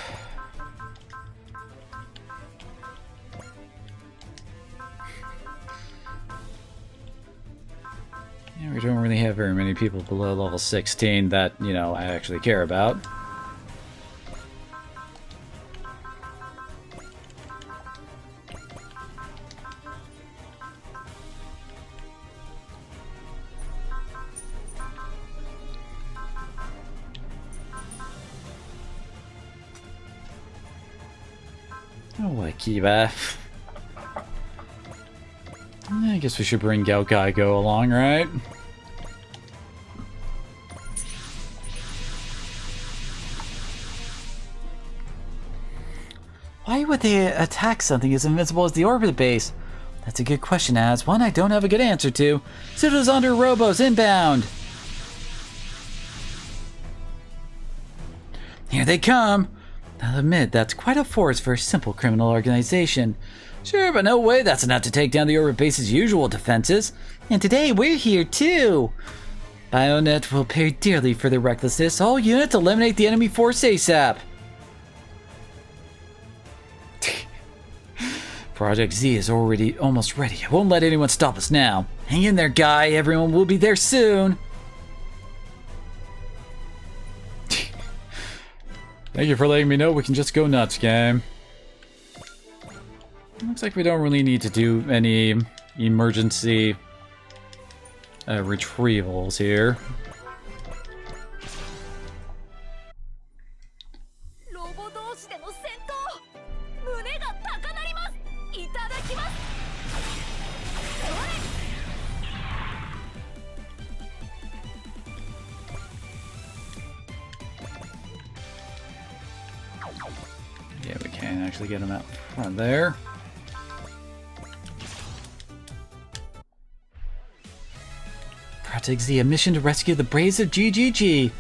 Yeah, we don't really have very many people below level 16 that, you know, I actually care about. Oh, Akiba. I guess we should bring KAIJU along, right? Why would they attack something as invincible as the orbit base? That's a good question, Az. One I don't have a good answer to. Pseudo-Zonder robos inbound! Here they come! I'll admit, that's quite a force for a simple criminal organization. Sure, but no way that's enough to take down the orbit base's usual defenses. And today we're here too! Bionet will pay dearly for their recklessness. All units eliminate the enemy force ASAP! Project Z is already almost ready. I won't let anyone stop us now. Hang in there, guy. Everyone will be there soon. Thank you for letting me know we can just go nuts, game. Looks like we don't really need to do any emergency retrievals here. Yeah, we can actually get him out front there. Project Z, a mission to rescue the braves of GGG.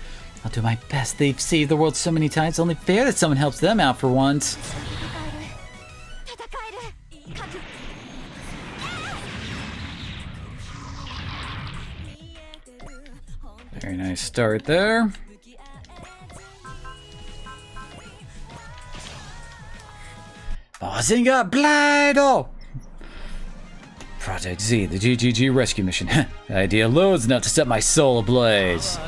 I'll do my best. They've saved the world so many times. Only fair that someone helps them out for once. Very nice start there. Bazinga Blado! Project Z, the GGG rescue mission. The idea loads enough to set my soul ablaze.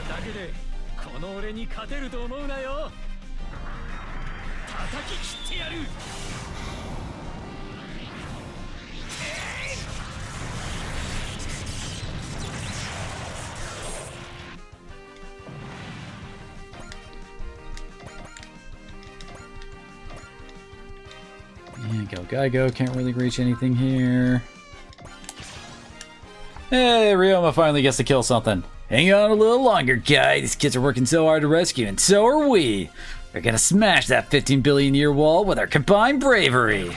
Yeah, KAIJU can't really reach anything here. Hey, Ryoma finally gets to kill something. Hang on a little longer, guy. These kids are working so hard to rescue, and so are we. We're gonna smash that 15 billion year wall with our combined bravery.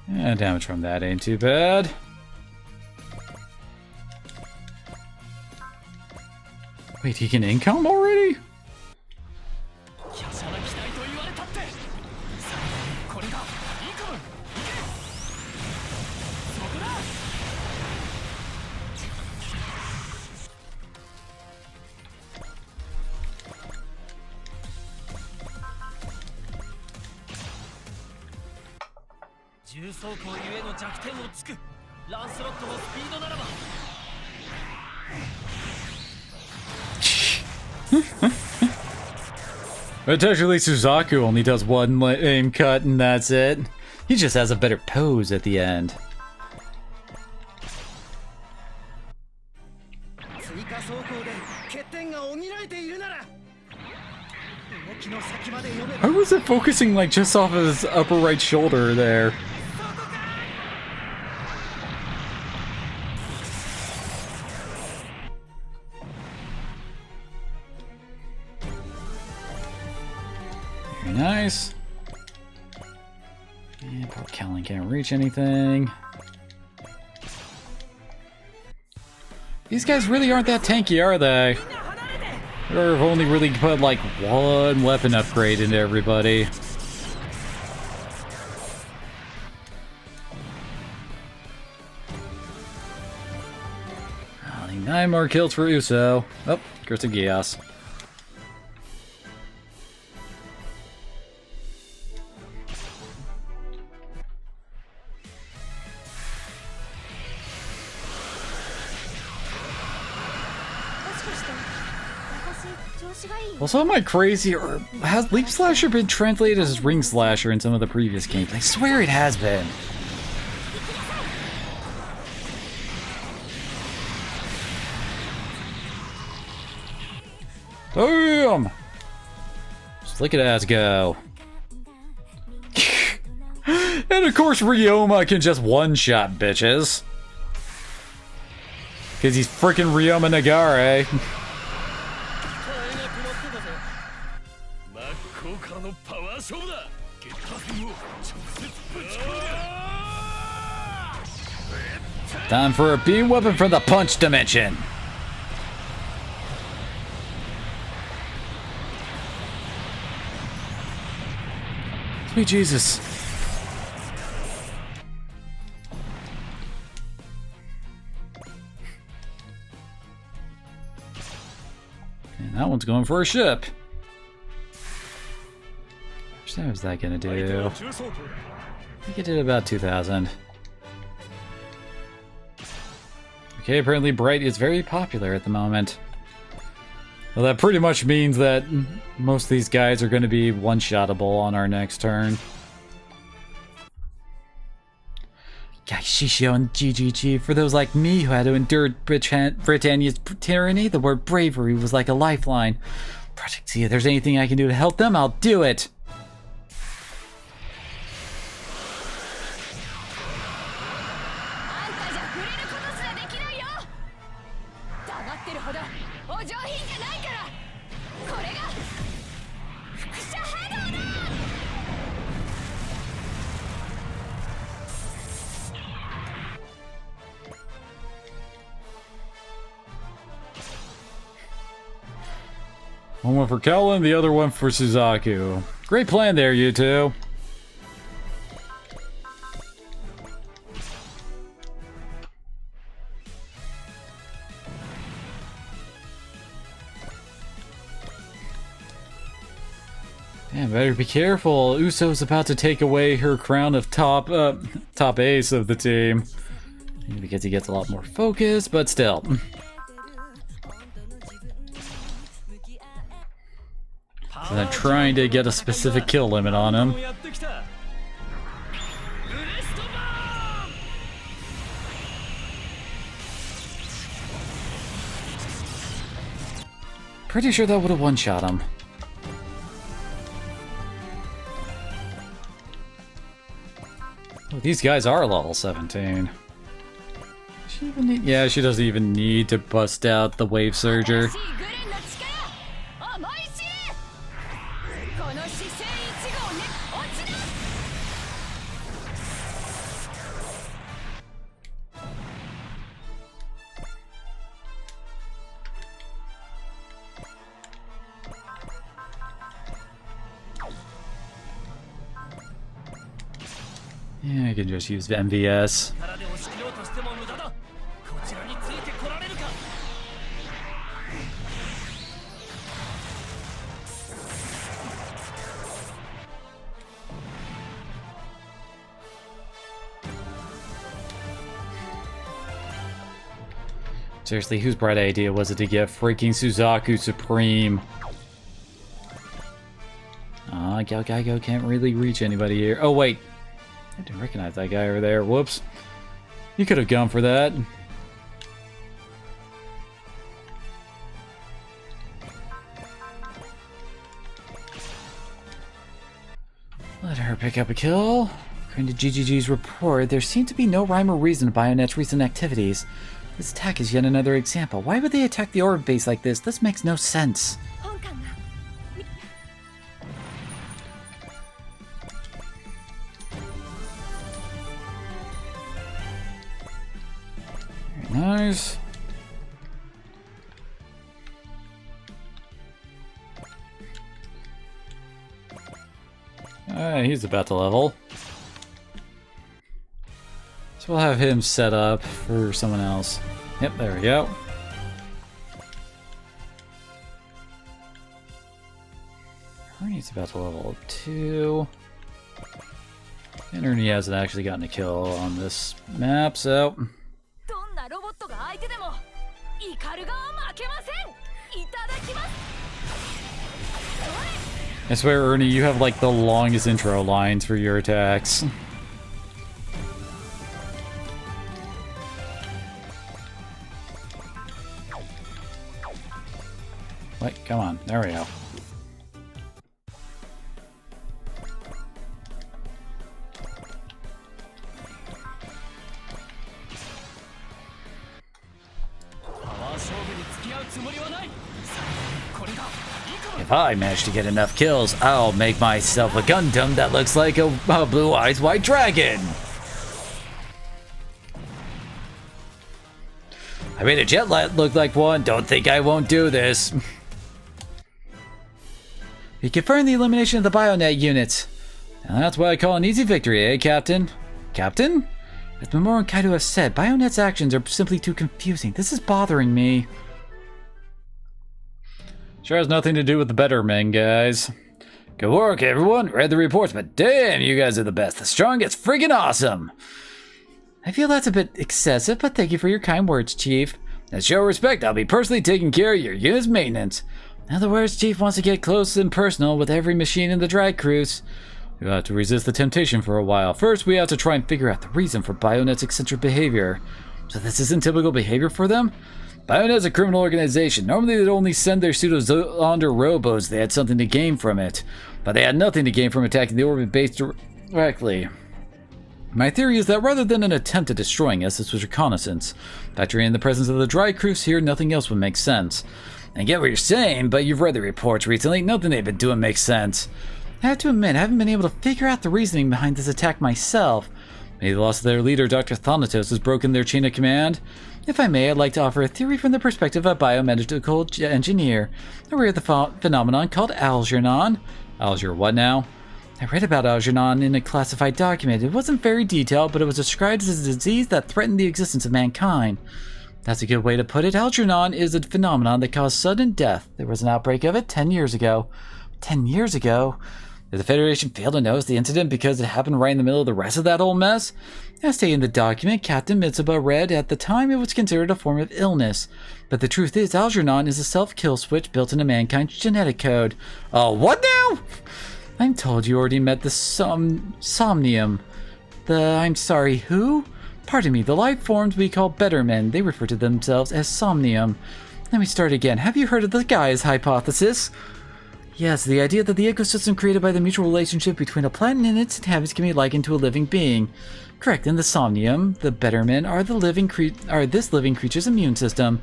Yeah, damage from that ain't too bad. Wait, he can income already? 重装甲ゆえの弱点をつくランスロットのスピードならば Potentially Suzaku only does one aim cut and that's it. He just has a better pose at the end. Why was it focusing like just off of his upper right shoulder there? Very nice. And poor Kellen can't reach anything. These guys really aren't that tanky, are they? Or have only really put like one weapon upgrade into everybody. Only 9 more kills for Uso. Oh, Curse of Geass. Also, am I crazy, or has Leap Slasher been translated as Ring Slasher in some of the previous games? I swear it has been. Damn! Just look at us go. And of course, Ryoma can just one-shot bitches. Because he's freaking Ryoma Nagare. Time for a beam weapon from the punch dimension. Sweet Jesus. And that one's going for a ship. How was that gonna do? I think it did about 2,000. Okay, apparently Bright is very popular at the moment. Well, that pretty much means that most of these guys are going to be one-shottable on our next turn. Shishio and GGG. For those like me who had to endure Britannia's tyranny, the word bravery was like a lifeline. Project Z, if there's anything I can do to help them, I'll do it. One went for Kellen, the other one for Suzaku. Great plan there, you two. Man, better be careful. Uso's about to take away her crown of top ace of the team. Maybe because he gets a lot more focus, but still. So they're trying to get a specific kill limit on him. Pretty sure that would have one-shot him. Oh, these guys are level 17. Does she even need? Yeah, she doesn't even need to bust out the Wave Surger. Yeah, I can just use MVS. Seriously, whose bright idea was it to get freaking Suzaku Supreme? Aw, KAIJU can't really reach anybody here. Oh, wait. I didn't recognize that guy over there. Whoops. You could have gone for that. Let her pick up a kill. According to GGG's report, there seemed to be no rhyme or reason to Bayonet's recent activities. This attack is yet another example. Why would they attack the orb base like this? This makes no sense. Very nice. He's about to level. So we'll have him set up for someone else. Yep, there we go. Ernie's about to level 2. And Ernie hasn't actually gotten a kill on this map, so... I swear, Ernie, you have like the longest intro lines for your attacks. Wait, come on. There we go. If I manage to get enough kills, I'll make myself a Gundam that looks like a Blue Eyes White Dragon. I made a jetlet look like one. Don't think I won't do this. We confirmed the elimination of the Bionet units. And that's what I call an easy victory, eh, Captain? Captain? As Mamoru and KAIJU have said, Bionet's actions are simply too confusing. This is bothering me. Sure has nothing to do with the better men, guys. Good work, everyone. Read the reports, but damn, you guys are the best. The strongest. Freaking awesome. I feel that's a bit excessive, but thank you for your kind words, Chief. As show respect, I'll be personally taking care of your unit's maintenance. In other words, Chief wants to get close and personal with every machine in the drag cruise. We'll have to resist the temptation for a while. First, we have to try and figure out the reason for Bionet's eccentric behavior. So this isn't typical behavior for them? Bionet's a criminal organization. Normally they'd only send their pseudo-Zonder robos. They had something to gain from it. But they had nothing to gain from attacking the orbit base directly. My theory is that rather than an attempt at destroying us, this was reconnaissance. Factoring in the presence of the dry cruise here, nothing else would make sense. I get what you're saying, but you've read the reports recently. Nothing they've been doing makes sense. I have to admit, I haven't been able to figure out the reasoning behind this attack myself. Maybe the loss of their leader, Dr. Thanatos, has broken their chain of command. If I may, I'd like to offer a theory from the perspective of a biomedical engineer. I read the phenomenon called Algernon. Alger what now? I read about Algernon in a classified document. It wasn't very detailed, but it was described as a disease that threatened the existence of mankind. That's a good way to put it. Algernon is a phenomenon that caused sudden death. There was an outbreak of it 10 years ago. 10 years ago? Did the Federation fail to notice the incident because it happened right in the middle of the rest of that whole mess? As stated in the document, Captain Mitsuba read, at the time it was considered a form of illness. But the truth is, Algernon is a self-kill switch built into mankind's genetic code. Oh, what now? I'm told you already met the Somnium. I'm sorry, who? Pardon me, the life forms we call better men. They refer to themselves as Somnium. Let me start again. Have you heard of the Gaia's hypothesis? Yes, the idea that the ecosystem created by the mutual relationship between a planet and its inhabitants can be likened to a living being. Correct, in the Somnium, the Bettermen are this living creature's immune system.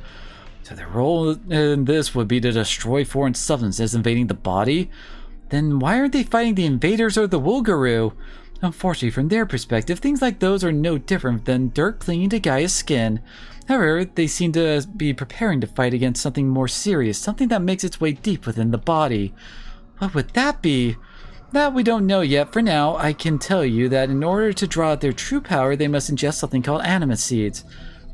So their role in this would be to destroy foreign substances invading the body? Then why aren't they fighting the invaders or the Wulgaroo? Unfortunately, from their perspective, things like those are no different than dirt clinging to Gaia's skin. However, they seem to be preparing to fight against something more serious, something that makes its way deep within the body. What would that be? That we don't know yet. For now, I can tell you that in order to draw out their true power, they must ingest something called animate seeds.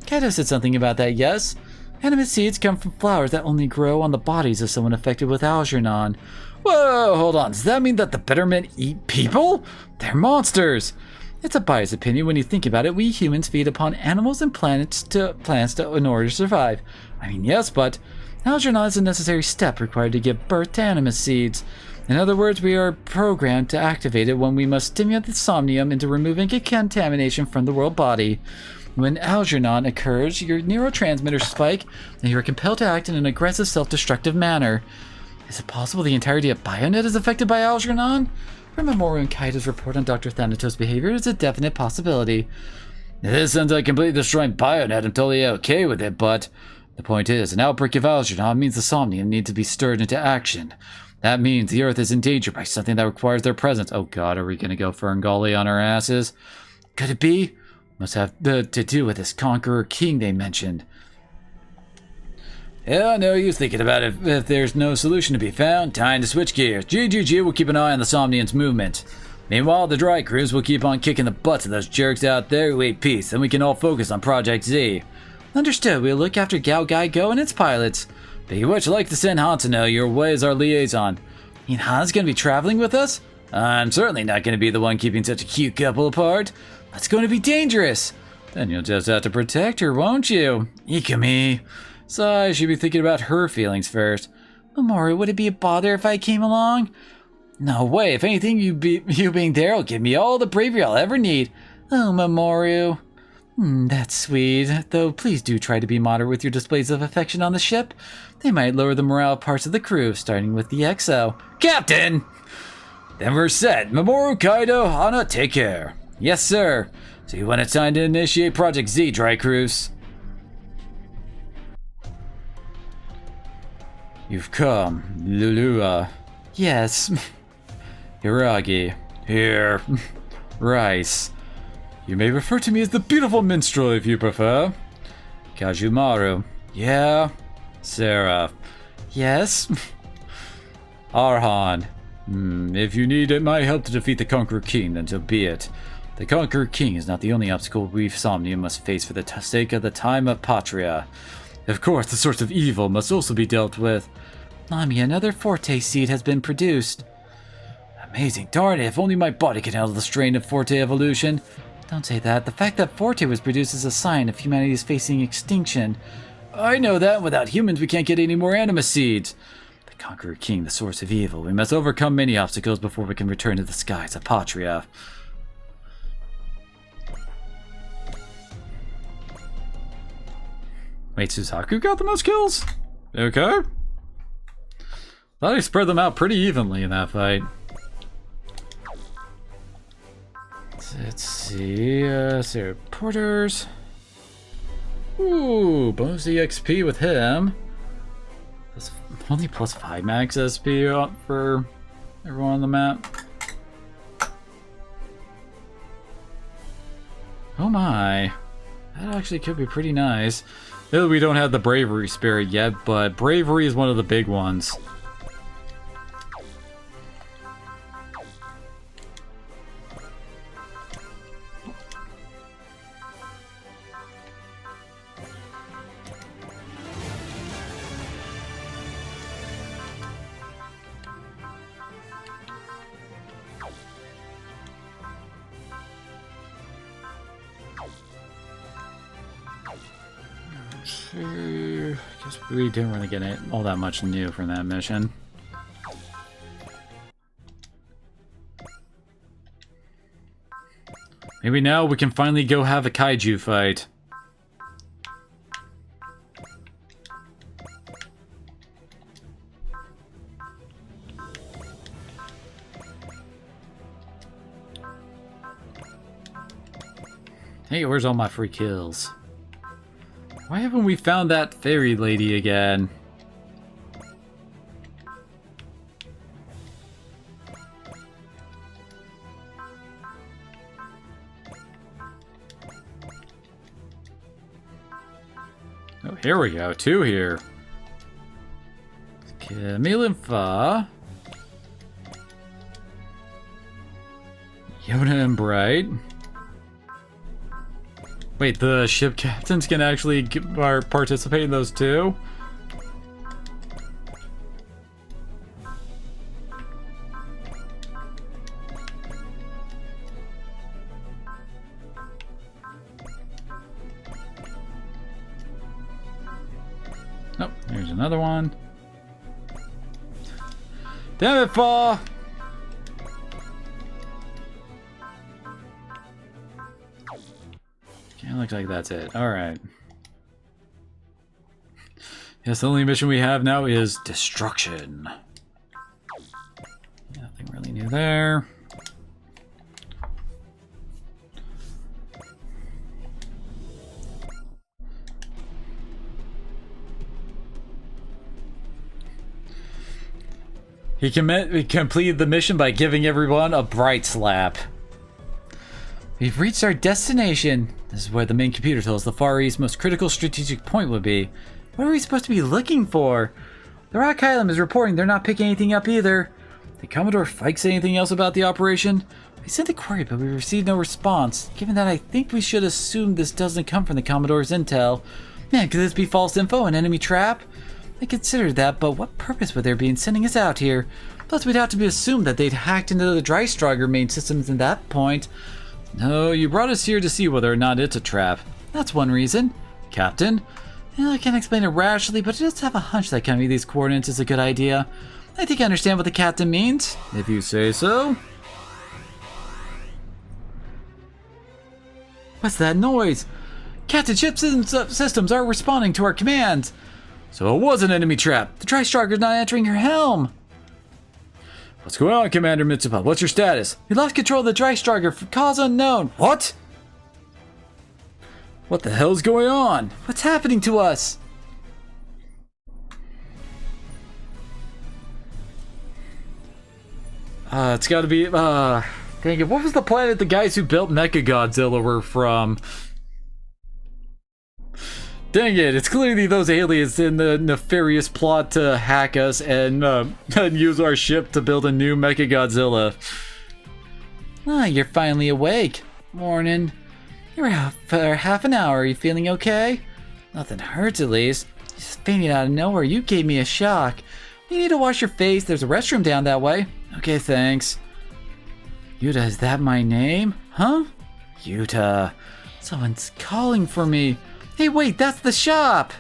KAIJU said something about that, yes? Animate seeds come from flowers that only grow on the bodies of someone affected with Algernon. Whoa, hold on. Does that mean that the Bettermen eat people? They're monsters. It's a biased opinion when you think about it. We humans feed upon animals and plants in order to survive. I mean, yes, but Algernon is a necessary step required to give birth to animus seeds. In other words, we are programmed to activate it when we must stimulate the somnium into removing a contamination from the world body. When Algernon occurs, your neurotransmitters spike, and you are compelled to act in an aggressive, self-destructive manner. Is it possible the entirety of Bionet is affected by Algernon? From Mamoru and KAIJU's report on Dr. Thanatos' behavior, it's a definite possibility. This sounds like completely destroying Bionet. I'm totally okay with it, but the point is, an outbreak of Algernon means the Somnium needs to be stirred into action. That means the Earth is in danger by something that requires their presence. Oh god, are we gonna go Ferngully on our asses? Could it be? Must have to do with this Conqueror King they mentioned. Yeah, no use thinking about it. If there's no solution to be found, time to switch gears. GGG will keep an eye on the Somnian's movement. Meanwhile, the Dry Crews will keep on kicking the butts of those jerks out there who ate peace, and we can all focus on Project Z. Understood. We'll look after KAIJU and its pilots. Speaking of which, I'd like to send Hansano your way as our liaison. You mean Han's gonna be traveling with us? I'm certainly not going to be the one keeping such a cute couple apart. That's going to be dangerous. Then you'll just have to protect her, won't you? Ikumi. So I should be thinking about her feelings first. Mamoru, would it be a bother if I came along? No way. If anything, you being there will give me all the bravery I'll ever need. Oh, Mamoru. That's sweet. Though please do try to be moderate with your displays of affection on the ship. They might lower the morale of parts of the crew, starting with the XO. Captain! Then we're set. Mamoru, Kaido, Hana, take care. Yes, sir. So you when it's time to initiate Project Z, Dry Crews. You've come, Lulua. Yes. Hiragi. Here. Rice. You may refer to me as the beautiful minstrel if you prefer. Kajumaru. Yeah. Sarah. Yes. Arhan. If you need my help to defeat the Conqueror King, then so be it. The Conqueror King is not the only obstacle we Somnium must face for the sake of the time of Patria. Of course, the source of evil must also be dealt with. Nami, another Forte seed has been produced. Amazing. Darn it, if only my body could handle the strain of Forte evolution. Don't say that. The fact that Forte was produced is a sign of humanity is facing extinction. I know that. Without humans, we can't get any more Anima seeds. The Conqueror King, the source of evil. We must overcome many obstacles before we can return to the skies of Patria. Wait, Suzaku got the most kills? Okay. Thought I spread them out pretty evenly in that fight. Let's see, so Porters. Ooh, bonus EXP with him. That's only plus 5 max SP for everyone on the map. Oh my. That actually could be pretty nice. Though we don't have the bravery spirit yet, but bravery is one of the big ones. Guess we didn't really get all that much new from that mission. Maybe now we can finally go have a kaiju fight. Hey, where's all my free kills? Why haven't we found that fairy lady again? Oh, here we go. 2 here. Camille and Fa. Yoda and Bright. Wait, the ship captains can actually participate in those too? There's another one. Damn it, Fall! Okay, looks like that's it. Alright. Yes, the only mission we have now is destruction. Nothing really new there. He completed the mission by giving everyone a bright slap. We've reached our destination. This is where the main computer tells the Far East's most critical strategic point would be. What are we supposed to be looking for? The Rock Island is reporting they're not picking anything up either. Did Commodore Fike say anything else about the operation? We sent a query, but we received no response. Given that, I think we should assume this doesn't come from the Commodore's intel. Man, could this be false info, an enemy trap? I considered that, but what purpose would there be in sending us out here? Plus, we'd have to be assumed that they'd hacked into the Drystrager main systems at that point. No, you brought us here to see whether or not it's a trap. That's one reason. Captain? I can't explain it rationally, but I just have a hunch that coming to these coordinates is a good idea. I think I understand what the captain means, if you say so. What's that noise? Captain, ship systems are responding to our commands. So it was an enemy trap. The Drystrager's not entering your helm. What's going on, Commander Mitsupa? What's your status? We lost control of the Drystrager for cause unknown. What? What the hell's going on? What's happening to us? It's gotta be, dang it, what was the planet the guys who built Mechagodzilla were from? Dang it, it's clearly those aliens in the nefarious plot to hack us and use our ship to build a new Mechagodzilla. You're finally awake. Morning. You were out for half an hour. Are you feeling okay? Nothing hurts, at least. Just fainting out of nowhere. You gave me a shock. You need to wash your face. There's a restroom down that way. Okay, thanks. Yuta, is that my name? Huh? Yuta. Someone's calling for me. Hey, wait, that's the shop!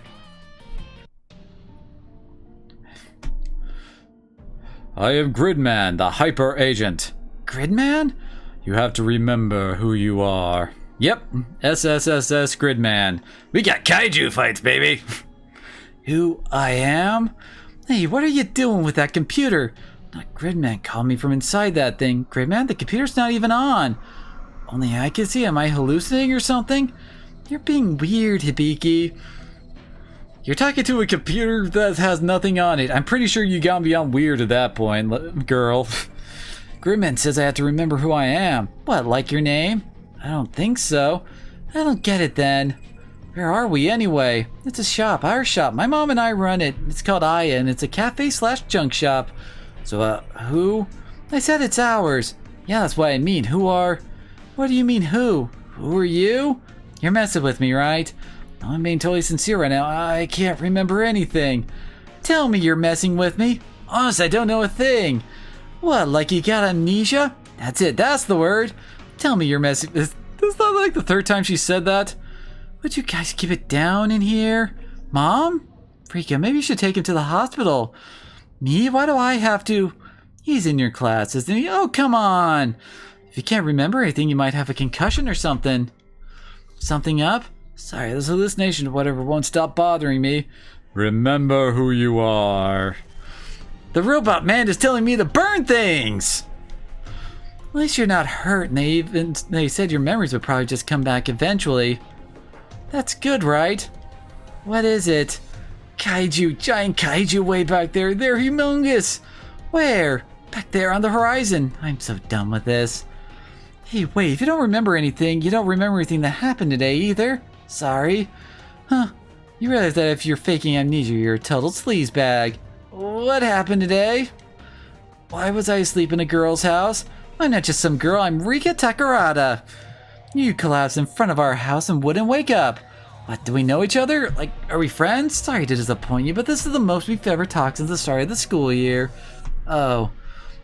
I am Gridman, the Hyper Agent. Gridman? You have to remember who you are. Yep, SSSS Gridman. We got kaiju fights, baby! Who I am? Hey, what are you doing with that computer? Not Gridman called me from inside that thing. Gridman, the computer's not even on. Only I can see. Am I hallucinating or something? You're being weird, Hibiki. You're talking to a computer that has nothing on it. I'm pretty sure you got beyond weird at that point, girl. Gridman says I have to remember who I am. What, like your name? I don't think so. I don't get it then. Where are we anyway? It's a shop, our shop. My mom and I run it. It's called Aya, and it's a cafe/junk shop. So, who? I said it's ours. Yeah, that's what I mean. Who are? What do you mean, who? Who are you? You're messing with me, right? I'm being totally sincere right now. I can't remember anything. Tell me you're messing with me. Honest, I don't know a thing. What, like you got amnesia? That's it, that's the word. Tell me you're messing... Is not like the third time she said that? Would you guys keep it down in here? Mom? Rika, maybe you should take him to the hospital. Me? Why do I have to? He's in your class, isn't he? Oh, come on. If you can't remember anything, you might have a concussion or something. Something up? Sorry, this hallucination or whatever won't stop bothering me. Remember who you are. The robot man is telling me to burn things! At least you're not hurt, and they said your memories would probably just come back eventually. That's good, right? What is it? Kaiju, giant kaiju way back there. They're humongous. Where? Back there on the horizon. I'm so done with this. Hey, wait, if you don't remember anything, you don't remember anything that happened today either. Sorry. Huh. You realize that if you're faking amnesia, you're a total sleazebag. What happened today? Why was I asleep in a girl's house? I'm not just some girl, I'm Rika Takarada. You collapsed in front of our house and wouldn't wake up. What, do we know each other? Like, are we friends? Sorry to disappoint you, but this is the most we've ever talked since the start of the school year. Oh.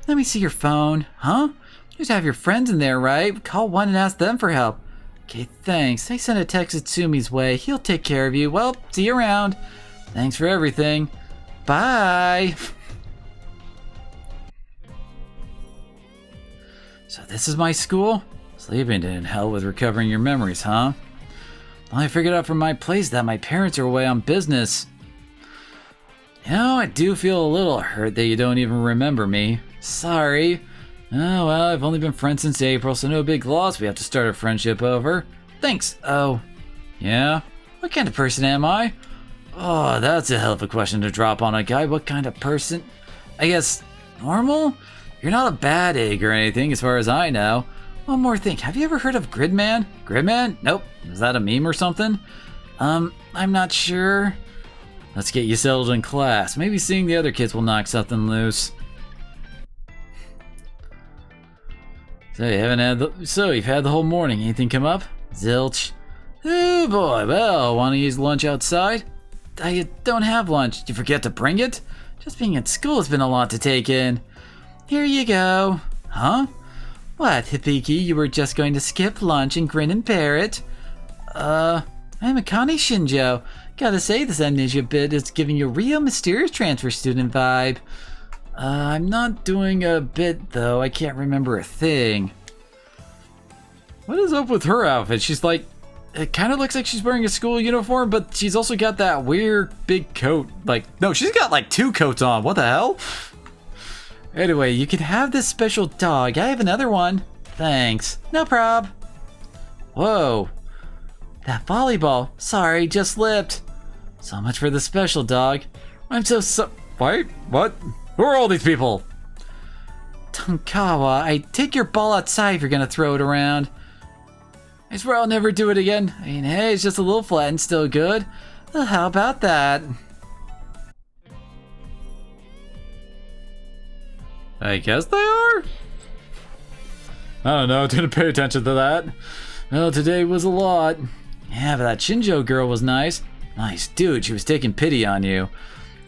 Let me see your phone. Huh? You just have your friends in there, right? Call one and ask them for help. Okay, thanks. I sent a text to Tsumi's way. He'll take care of you. Well, see you around. Thanks for everything. Bye. So this is my school? Sleeping didn't help with recovering your memories, huh? Well, I figured out from my place that my parents are away on business. You know, I do feel a little hurt that you don't even remember me. Sorry. Oh, well, I've only been friends since April, so no big loss we have to start a friendship over. Thanks. Oh. Yeah? What kind of person am I? Oh, that's a hell of a question to drop on a guy. What kind of person? I guess, normal? You're not a bad egg or anything, as far as I know. One more thing. Have you ever heard of Gridman? Gridman? Nope. Is that a meme or something? I'm not sure. Let's get you settled in class. Maybe seeing the other kids will knock something loose. So you've had the whole morning. Anything come up? Zilch. Oh boy. Well, want to use lunch outside? I don't have lunch. Did you forget to bring it? Just being at school has been a lot to take in. Here you go. Huh? What, Hibiki? You were just going to skip lunch and grin and bear it? I'm Akane Shinjo. Gotta say, this amnesia bit is giving you a real mysterious transfer student vibe. I'm not doing a bit, though. I can't remember a thing. What is up with her outfit? She's like... It kind of looks like she's wearing a school uniform, but she's also got that weird big coat. Like, no, she's got like 2 coats on. What the hell? Anyway, you can have this special dog. I have another one. Thanks. No prob. Whoa. That volleyball. Sorry, just slipped. So much for the special dog. I'm so Wait, what? Who are all these people? Tonkawa, I take your ball outside if you're gonna throw it around. I swear I'll never do it again. I mean, hey, it's just a little flat and still good. Well, how about that? I guess they are? I don't know, didn't pay attention to that. Well, today was a lot. Yeah, but that Shinjo girl was nice. Nice dude, she was taking pity on you.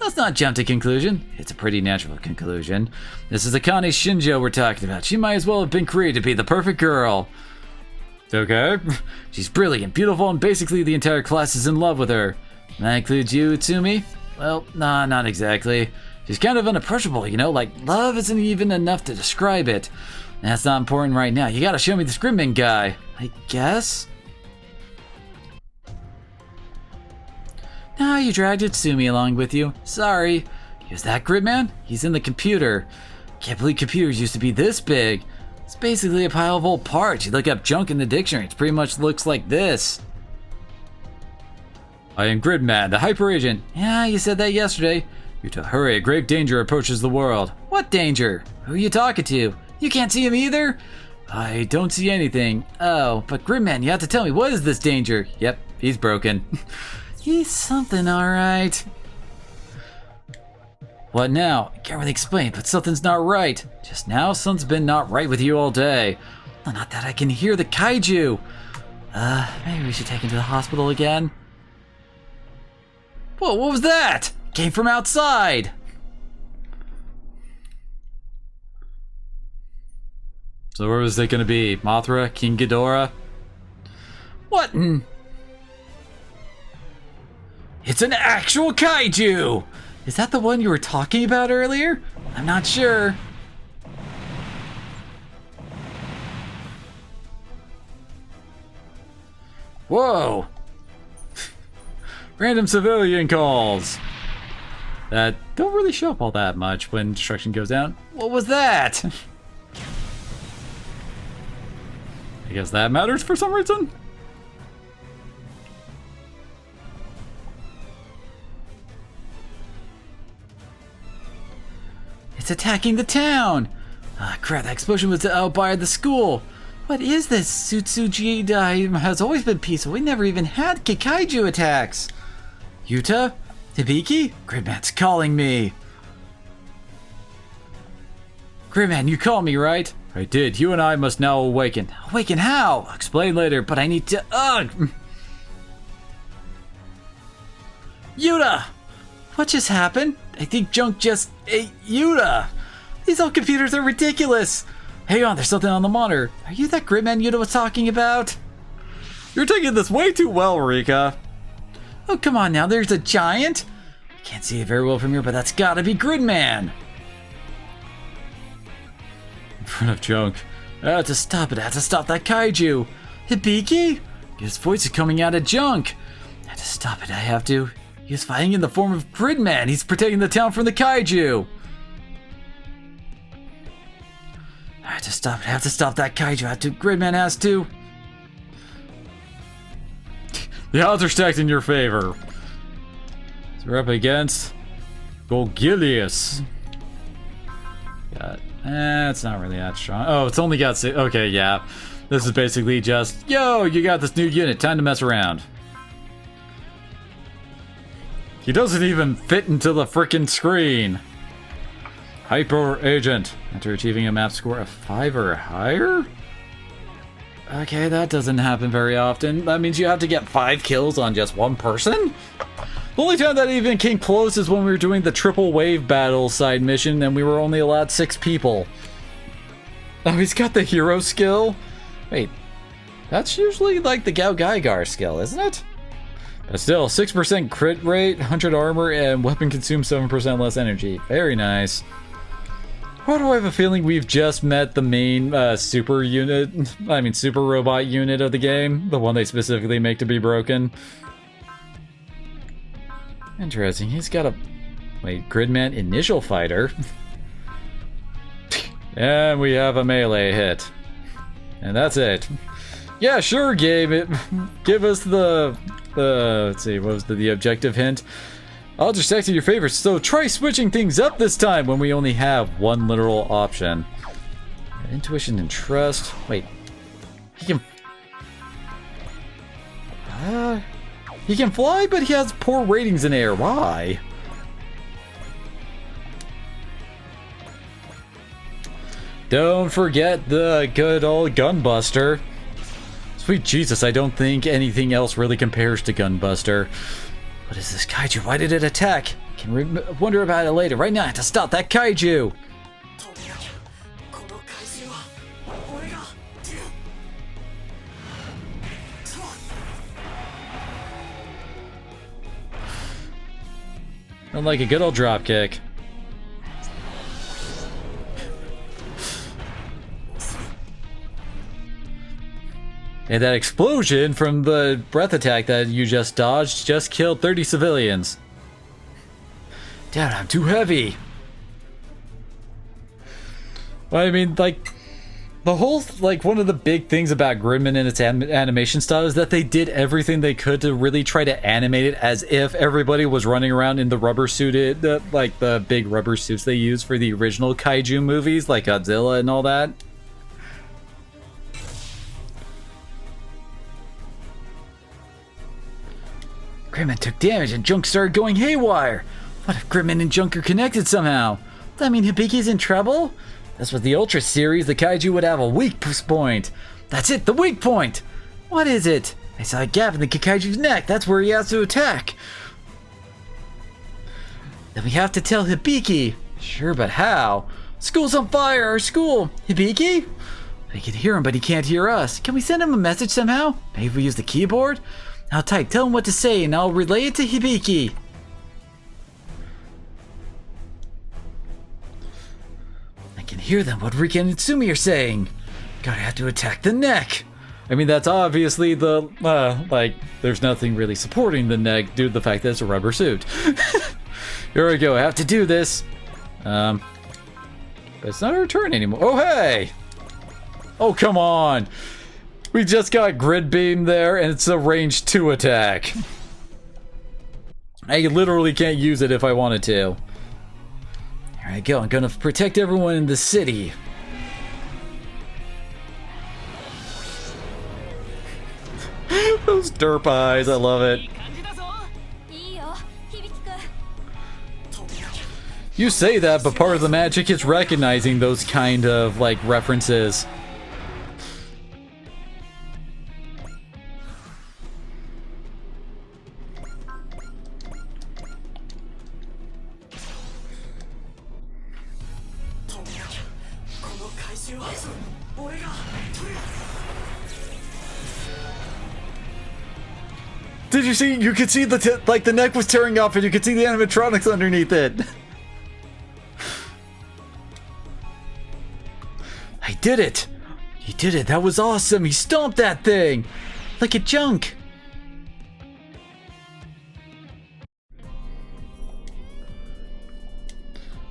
Let's not jump to conclusion. It's a pretty natural conclusion. This is Akane Shinjo we're talking about. She might as well have been created to be the perfect girl. Okay. She's brilliant, beautiful, and basically the entire class is in love with her. That includes you, Utsumi? Well, nah, not exactly. She's kind of unapproachable, you know, like love isn't even enough to describe it. That's not important right now. You gotta show me this Gridman guy. I guess? Now you dragged Utsumi along with you. Sorry. Is that Gridman? He's in the computer. Can't believe computers used to be this big. It's basically a pile of old parts. You look up junk in the dictionary, it pretty much looks like this. I am Gridman, the hyper agent. Yeah, you said that yesterday. Yuta, hurry, a grave danger approaches the world. What danger? Who are you talking to? You can't see him either? I don't see anything. Oh, but Gridman, you have to tell me, what is this danger? Yep, he's broken. He's something, alright. What now? I can't really explain, but something's not right. Just now, something's been not right with you all day. Well, not that I can hear the kaiju. Maybe we should take him to the hospital again. Whoa, what was that? Came from outside. So where was it gonna be? Mothra? King Ghidorah? What in... It's an actual kaiju! Is that the one you were talking about earlier? I'm not sure. Whoa! Random civilian calls. That don't really show up all that much when destruction goes down. What was that? I guess that matters for some reason. It's attacking the town! Ah, crap, that explosion was out by the school! What is this? Sutsuji has always been peaceful. We never even had KAIJU attacks! Yuta? Hibiki? Gridman's calling me! Gridman, you called me, right? I did. You and I must now awaken. Awaken how? I'll explain later, but I need to... Ugh! Yuta! What just happened? I think junk just ate Yuta. These old computers are ridiculous. Hang on, there's something on the monitor. Are you that Gridman Yuta was talking about? You're taking this way too well, Rika. Oh, come on now, there's a giant. Can't see it very well from here, but that's gotta be Gridman! In front of Junk. I have to stop it. I have to stop that kaiju. Hibiki? His voice is coming out of Junk. I have to stop it. I have to. He is fighting in the form of Gridman. He's protecting the town from the kaiju. I have to stop it. I have to stop that kaiju. I have to. Gridman has to. The odds are stacked in your favor. So we're up against Golgilius. It's not really that strong. Oh, it's only got 6. Okay, yeah. This is basically just, yo, you got this new unit. Time to mess around. He doesn't even fit into the frickin' screen. Hyper Agent. After achieving a map score of 5 or higher? Okay, that doesn't happen very often. That means you have to get 5 kills on just one person? The only time that even came close is when we were doing the triple wave battle side mission and we were only allowed 6 people. Oh, he's got the hero skill? Wait, that's usually like the Gao Gaigar skill, isn't it? But still, 6% crit rate, 100 armor, and weapon consumes 7% less energy. Very nice. Why do I have a feeling we've just met the main super robot unit of the game? The one they specifically make to be broken. Interesting, he's got a... Wait, Gridman initial fighter? And we have a melee hit. And that's it. Yeah, sure, game. Give us the let's see, what was the objective hint? I'll just activate your favorites, so try switching things up this time when we only have one literal option. Intuition and trust. Wait. He can fly, but he has poor ratings in air. Why? Don't forget the good old Gunbuster. Sweet Jesus, I don't think anything else really compares to Gunbuster. What is this kaiju? Why did it attack? Can wonder about it later. Right now, I have to stop that kaiju. Don't like a good old drop kick. And that explosion from the breath attack that you just dodged just killed 30 civilians. Dad, I'm too heavy. Well, I mean, like, the whole, like, one of the big things about Gridman and its animation style is that they did everything they could to really try to animate it as if everybody was running around in the rubber suited, like the big rubber suits they used for the original kaiju movies, like Godzilla and all that. Gridman took damage and Junk started going haywire. What if Gridman and Junk are connected somehow? Does that mean Hibiki's in trouble? That's what the Ultra series, the kaiju would have a weak point. That's it, the weak point! What is it? I saw a gap in the kaiju's neck. That's where he has to attack. Then we have to tell Hibiki. Sure, but how? School's on fire, our school. Hibiki? We can hear him, but he can't hear us. Can we send him a message somehow? Maybe we use the keyboard? I'll type, tell him what to say, and I'll relay it to Hibiki. I can hear them, what Rika and Itsumi are saying. Gotta have to attack the neck. I mean, that's obviously the, like, there's nothing really supporting the neck due to the fact that it's a rubber suit. Here we go, I have to do this. But it's not our turn anymore. Oh, hey! Oh, come on! We just got Grid Beam there, and it's a range 2 attack. I literally can't use it if I wanted to. Here I go, I'm gonna protect everyone in the city. Those derp eyes, I love it. You say that, but part of the magic is recognizing those kind of, like, references. did you see? You could see like the neck was tearing off and you could see the animatronics underneath it. I did it! He did it! That was awesome! He stomped that thing! Like a junk!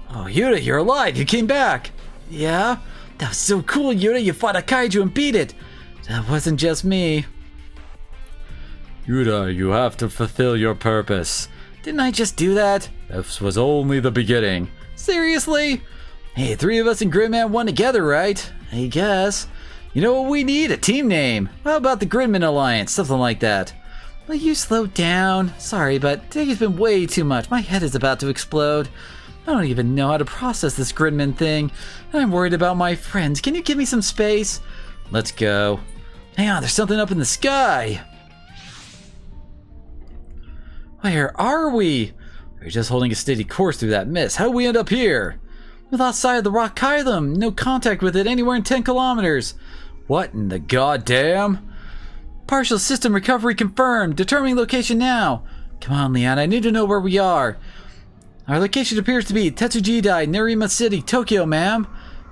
Oh, Yuta, you're alive! You came back! Yeah? That was so cool, Yuta! You fought a kaiju and beat it! That wasn't just me. Yuta, you have to fulfill your purpose. Didn't I just do that? This was only the beginning. Seriously? Hey, 3 of us and Gridman won together, right? I guess. You know what we need? A team name. How about the Gridman Alliance? Something like that. Will you slow down? Sorry, but today's been way too much. My head is about to explode. I don't even know how to process this Gridman thing. And I'm worried about my friends. Can you give me some space? Let's go. Hang on, there's something up in the sky. Where are we? We're just holding a steady course through that mist. How'd we end up here? We lost sight of the rock Kylum. No contact with it anywhere in 10 kilometers. What in the goddamn? Partial system recovery confirmed. Determining location now. Come on, Leon. I need to know where we are. Our location appears to be Tetsujidai, Nerima City, Tokyo, ma'am.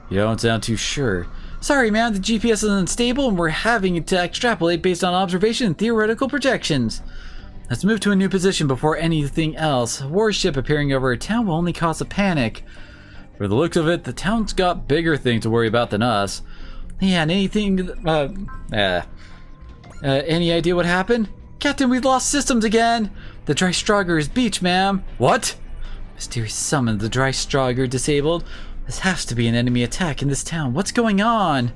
You don't sound too sure. Sorry, ma'am. The GPS is unstable and we're having to extrapolate based on observation and theoretical projections. Let's move to a new position before anything else. A warship appearing over a town will only cause a panic. For the looks of it, the town's got bigger things to worry about than us. Yeah, and anything... any idea what happened? Captain, we've lost systems again! The Drystrager is beached, ma'am. What? Mysterious summon, the Drystrager disabled. This has to be an enemy attack in this town. What's going on?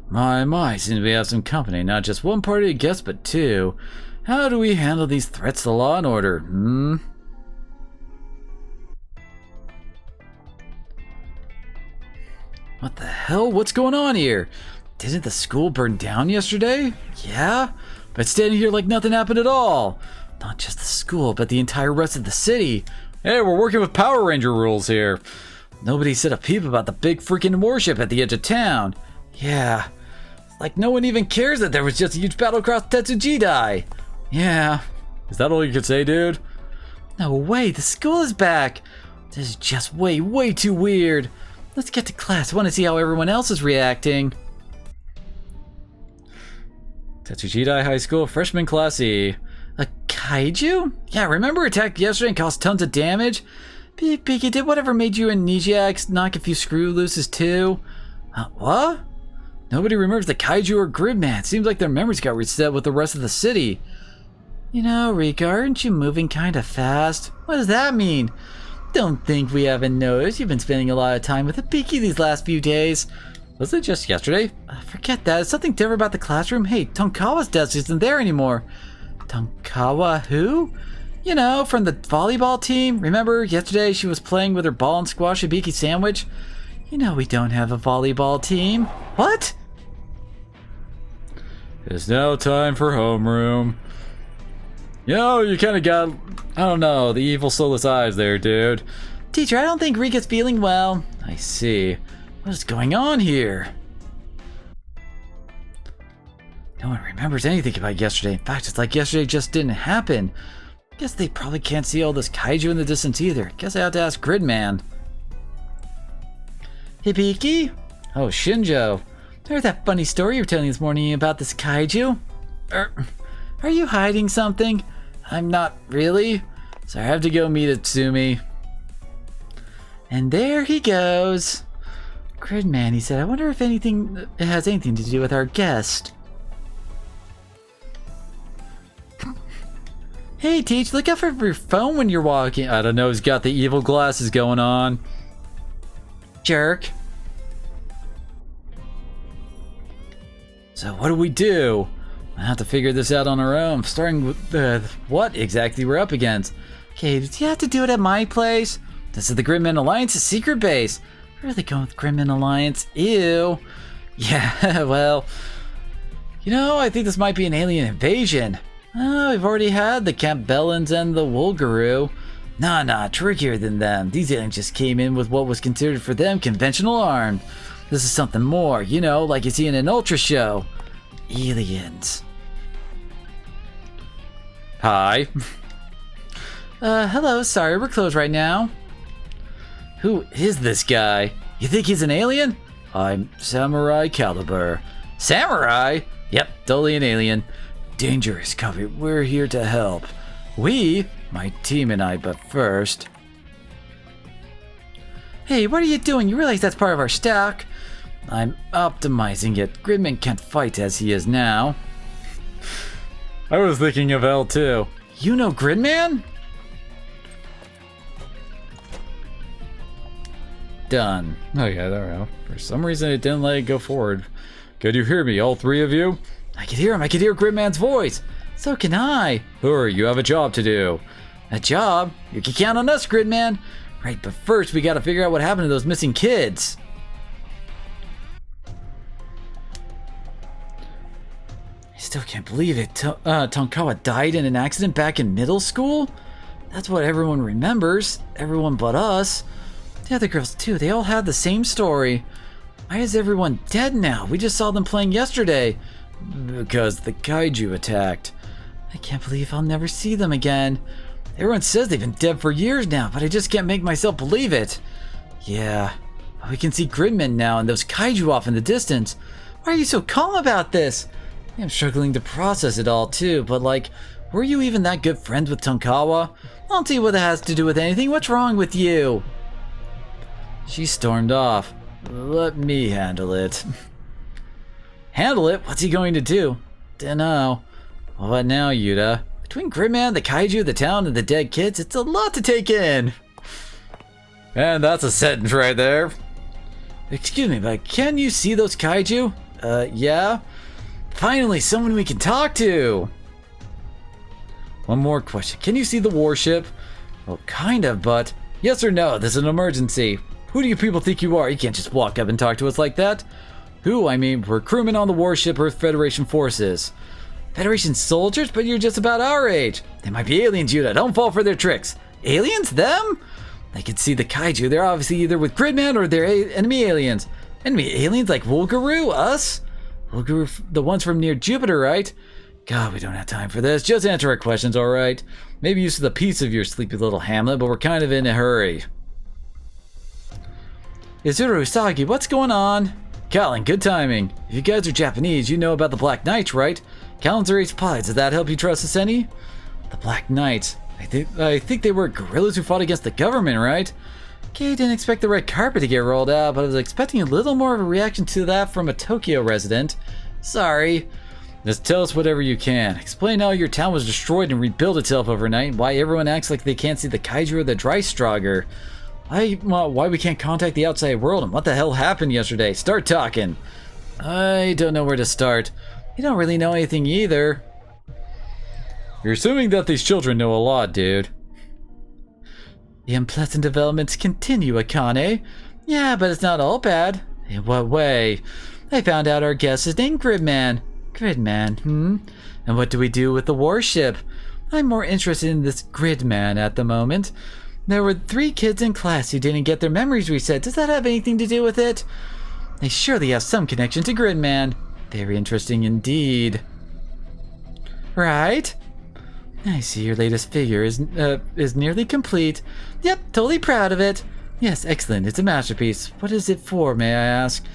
My, seems we have some company. Not just one party of guests, but 2. How do we handle these threats to law and order? What the hell? What's going on here? Didn't the school burn down yesterday? Yeah? But standing here like nothing happened at all. Not just the school, but the entire rest of the city. Hey, we're working with Power Ranger rules here. Nobody said a peep about the big freaking warship at the edge of town. Yeah. Like no one even cares that there was just a huge battle across Tetsujidai. Yeah. Is that all you could say, dude? No way, the school is back. This is just way too weird. Let's get to class. I want to see how everyone else is reacting. Tetsujidai High School, freshman class E. A kaiju? Yeah, remember attacked yesterday and caused tons of damage? Pika, did whatever made you amnesiacs knock a few screw looses too? What? Nobody remembers the kaiju or Gridman. Seems like their memories got reset with the rest of the city. You know, Rika, aren't you moving kinda fast? What does that mean? Don't think we haven't noticed. You've been spending a lot of time with a Piki these last few days. Was it just yesterday? Forget that. It's something different about the classroom. Hey, Tonkawa's desk isn't there anymore. Tonkawa who? You know, from the volleyball team. Remember yesterday she was playing with her ball and squash hibiki sandwich? You know we don't have a volleyball team. What? It's now time for homeroom. You know, you kind of got, I don't know, the evil soulless eyes there, dude. Teacher, I don't think Rika's feeling well. I see. What is going on here? No one remembers anything about yesterday. In fact, it's like yesterday just didn't happen. Guess they probably can't see all this kaiju in the distance either. Guess I have to ask Gridman. Hibiki? Oh, Shinjo. Heard that funny story you were telling this morning about this kaiju? Are you hiding something? I'm not really. So I have to go meet Atsumi. And there he goes. Gridman, he said, I wonder if it has anything to do with our guest. Hey, Teach, look out for your phone when you're walking. I don't know, he's got the evil glasses going on. Jerk. So what do we do? I have to figure this out on our own, starting with what exactly we're up against. Okay, do you have to do it at my place? This is the Gridman Alliance's secret base. Really going with Gridman Alliance? Ew. Yeah, well, you know, I think this might be an alien invasion. Oh, we've already had the Campbellans and the Wolgaroo. Nah, trickier than them. These aliens just came in with what was considered for them conventional arms. This is something more, you know, like you see in an Ultra show. Aliens. Hi. Hello, sorry, we're closed right now. Who is this guy? You think he's an alien? I'm Samurai Caliber. Samurai? Yep, totally an alien. Dangerous copy, we're here to help. We? My team and I, but first... Hey, what are you doing? You realize that's part of our stack? I'm optimizing it. Gridman can't fight as he is now. I was thinking of L2. You know Gridman? Done. Oh yeah, there we go. For some reason it didn't let it go forward. Could you hear me, all three of you? I could hear him. I could hear Gridman's voice. So can I. Hurry, you have a job to do. A job? You can count on us, Gridman. Right, but first we gotta figure out what happened to those missing kids. I still can't believe it. Tonkawa died in an accident back in middle school? That's what everyone remembers. Everyone but us. The other girls too, they all had the same story. Why is everyone dead now? We just saw them playing yesterday. Because the kaiju attacked. I can't believe I'll never see them again. Everyone says they've been dead for years now, but I just can't make myself believe it. Yeah, we can see Gridman now and those kaiju off in the distance. Why are you so calm about this? I'm struggling to process it all too, but like, were you even that good friends with Tonkawa? I don't see what it has to do with anything. What's wrong with you? She stormed off. Let me handle it. Handle it? What's he going to do? Dunno. What now, Yuta? Between Gridman, the kaiju, the town, and the dead kids, it's a lot to take in. And that's a sentence right there. Excuse me, but can you see those kaiju? Yeah? Finally, someone we can talk to! One more question. Can you see the warship? Well, kind of, but... Yes or no, this is an emergency. Who do you people think you are? You can't just walk up and talk to us like that. Who? I mean, we're crewmen on the warship Earth Federation forces. Federation soldiers? But you're just about our age. They might be aliens, Yuta. Don't fall for their tricks. Aliens? Them? I can see the kaiju. They're obviously either with Gridman or they're enemy aliens. Enemy aliens like Wolgaroo? Us? Wolgaroo, the ones from near Jupiter, right? God, we don't have time for this. Just answer our questions, alright? Maybe use the piece of your sleepy little hamlet, but we're kind of in a hurry. Izuru Usagi, what's going on? Callan, good timing. If you guys are Japanese, you know about the Black Knights, right? Callan's are spies. Does that help you trust us any? The Black Knights. I think they were guerrillas who fought against the government, right? Okay, didn't expect the red carpet to get rolled out, but I was expecting a little more of a reaction to that from a Tokyo resident. Sorry. Just tell us whatever you can. Explain how your town was destroyed and rebuilt itself overnight, why everyone acts like they can't see the kaiju or the Dreistrager. Why we can't contact the outside world, and what the hell happened yesterday. Start talking. I don't know where to start. You don't really know anything either. You're assuming that these children know a lot, dude. The unpleasant developments continue, Akane. Yeah, but it's not all bad. In what way? I found out our guest is named Gridman. Gridman, And what do we do with the warship? I'm more interested in this Gridman at the moment. There were 3 kids in class who didn't get their memories reset. Does that have anything to do with it? They surely have some connection to Gridman. Very interesting indeed. Right? I see your latest figure is nearly complete. Yep, totally proud of it. Yes, excellent. It's a masterpiece. What is it for, may I ask?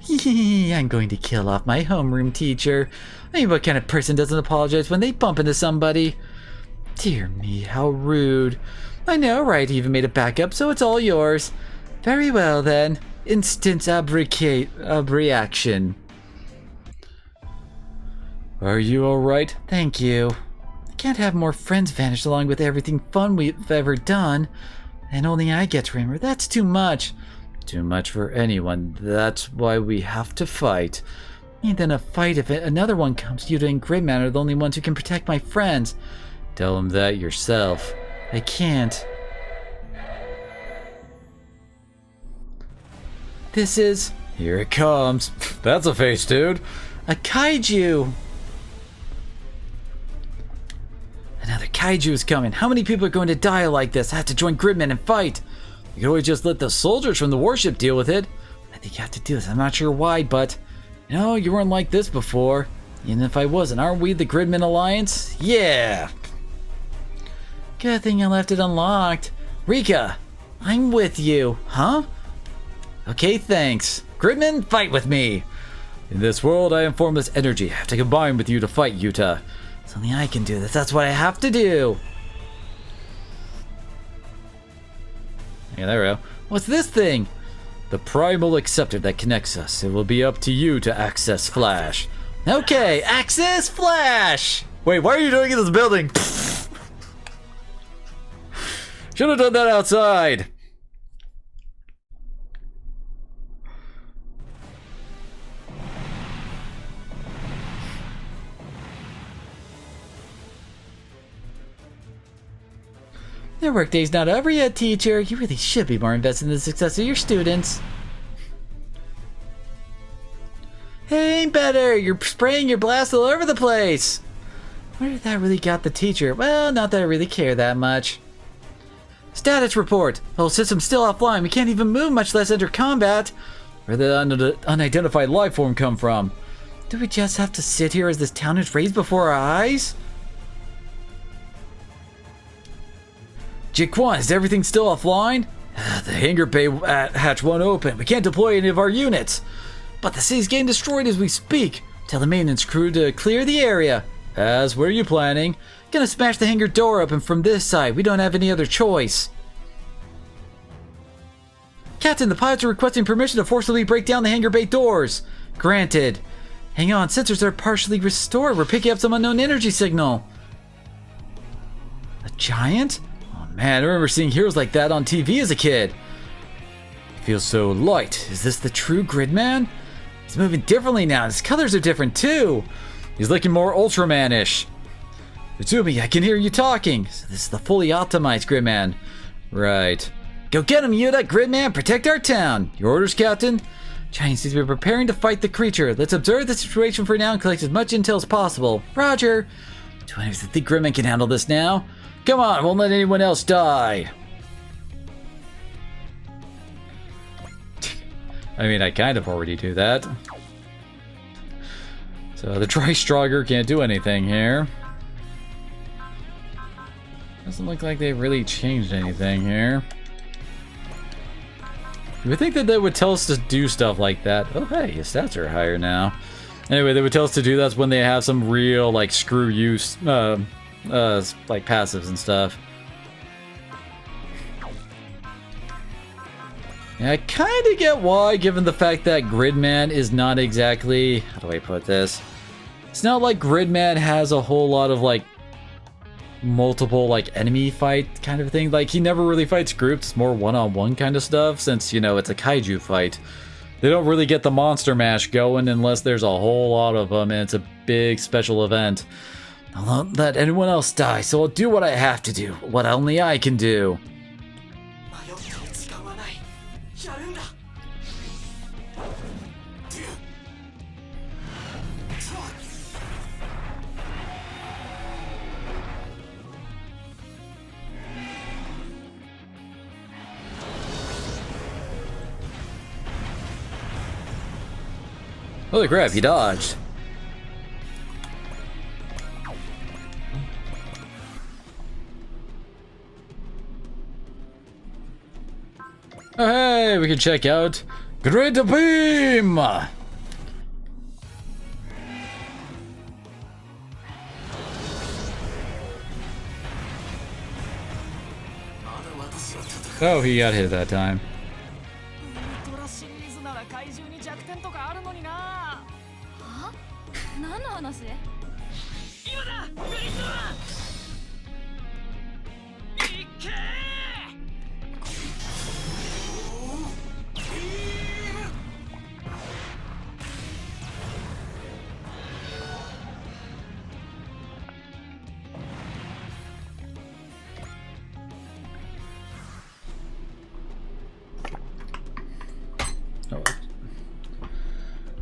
I'm going to kill off my homeroom teacher. I mean, what kind of person doesn't apologize when they bump into somebody? Dear me, how rude. I know, right? He even made a backup, so it's all yours. Very well, then. Instant reaction. Are you alright? Thank you. I can't have more friends vanish along with everything fun we've ever done. And only I get to remember. That's too much. Too much for anyone. That's why we have to fight. Ain't then a fight if another one comes. Yuta and Gridman are the only ones who can protect my friends. Tell them that yourself. I can't. This is... Here it comes. That's a face, dude. A kaiju. Another kaiju is coming. How many people are going to die like this? I have to join Gridman and fight. You could always just let the soldiers from the warship deal with it. think you have to do this. I'm not sure why, but you know, you weren't like this before. Even if I wasn't, aren't we the Gridman Alliance? Yeah! Good thing I left it unlocked. Rika, I'm with you. Huh? Okay, thanks. Gridman, fight with me! In this world, I am formless energy. I have to combine with you to fight Yuta. It's only I can do this. That's what I have to do. Yeah, there we go. What's this thing? The primal acceptor that connects us. It will be up to you to access Flash. Okay, access Flash! Wait, why are you doing it in this building? Should have done that outside. Their workday's not over yet, teacher. You really should be more invested in the success of your students. Hey, ain't better. You're spraying your blast all over the place. Where did that really got the teacher? Well, not that I really care that much. Status report. Whole system's still offline. We can't even move, much less enter combat. Where did the unidentified life form come from? Do we just have to sit here as this town is razed before our eyes? Jiquan, is everything still offline? The hangar bay hatch won't open. We can't deploy any of our units. But the city's getting destroyed as we speak. Tell the maintenance crew to clear the area. As, what are you planning? Gonna smash the hangar door open from this side. We don't have any other choice. Captain, the pilots are requesting permission to forcibly break down the hangar bay doors. Granted. Hang on, sensors are partially restored. We're picking up some unknown energy signal. A giant? Man, I remember seeing heroes like that on TV as a kid. It feels so light. Is this the true Gridman? He's moving differently now. His colors are different too. He's looking more Ultraman-ish. Izumi, I can hear you talking. So this is the fully optimized Gridman. Right. Go get him, Yuta. Gridman, protect our town. Your orders, Captain? Giant seems to be preparing to fight the creature. Let's observe the situation for now and collect as much intel as possible. Roger. Do I think Gridman can handle this now? Come on, won't let anyone else die. I mean, I kind of already do that. So the Tri-Strogger can't do anything here. Doesn't look like they've really changed anything here. You would think that they would tell us to do stuff like that. Oh, hey, his stats are higher now. Anyway, they would tell us to do that when they have some real, like, screw you, like passives and stuff. Yeah, I kind of get why, given the fact that Gridman is not exactly... How do I put this? It's not like Gridman has a whole lot of, like, multiple, like, enemy fight kind of thing. Like, he never really fights groups. It's more one-on-one kind of stuff, since, you know, it's a kaiju fight. They don't really get the monster mash going unless there's a whole lot of them, and it's a big special event. I won't let anyone else die, so I'll do what I have to do. What only I can do. Holy crap, he dodged. Oh, hey, we can check out Grid Beam! Oh, he got hit that time.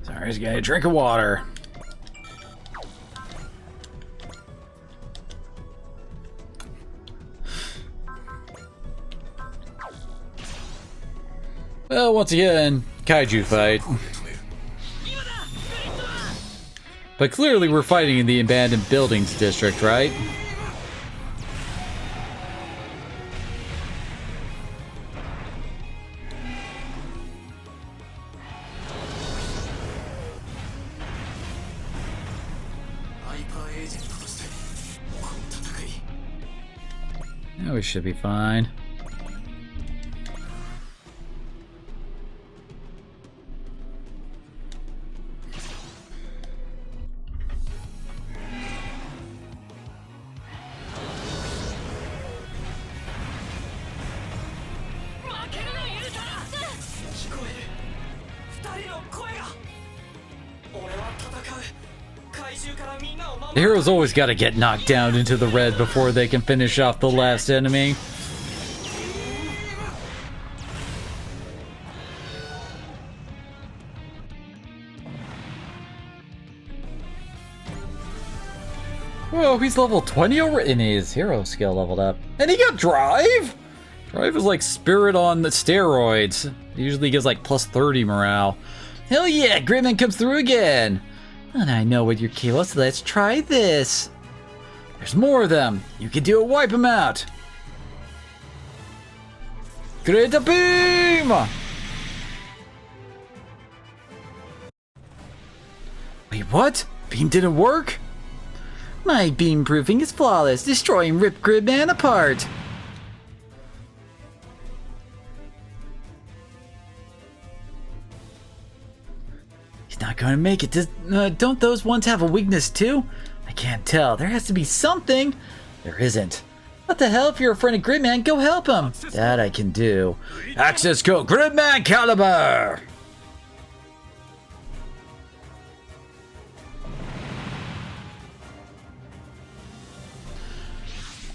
Sorry, he's getting a drink of water. Well, once again, kaiju fight. But clearly we're fighting in the abandoned buildings district, right? Yeah, we should be fine. The heroes always gotta get knocked down into the red before they can finish off the last enemy. Whoa, he's level 20 already, and his hero skill leveled up. And he got Drive? Drive is like Spirit on the steroids. It usually gives like plus 30 morale. Hell yeah, Gridman comes through again. And I know what you're capable of, so let's try this. There's more of them. You can do a wipe 'em out. Great beam! Wait, what? Beam didn't work? My beam proofing is flawless, destroying Rip Gridman apart. He's not going to make it. Don't those ones have a weakness too? I can't tell. There has to be something. There isn't. What the hell? If you're a friend of Gridman, go help him. That I can do. Access code Gridman Caliber.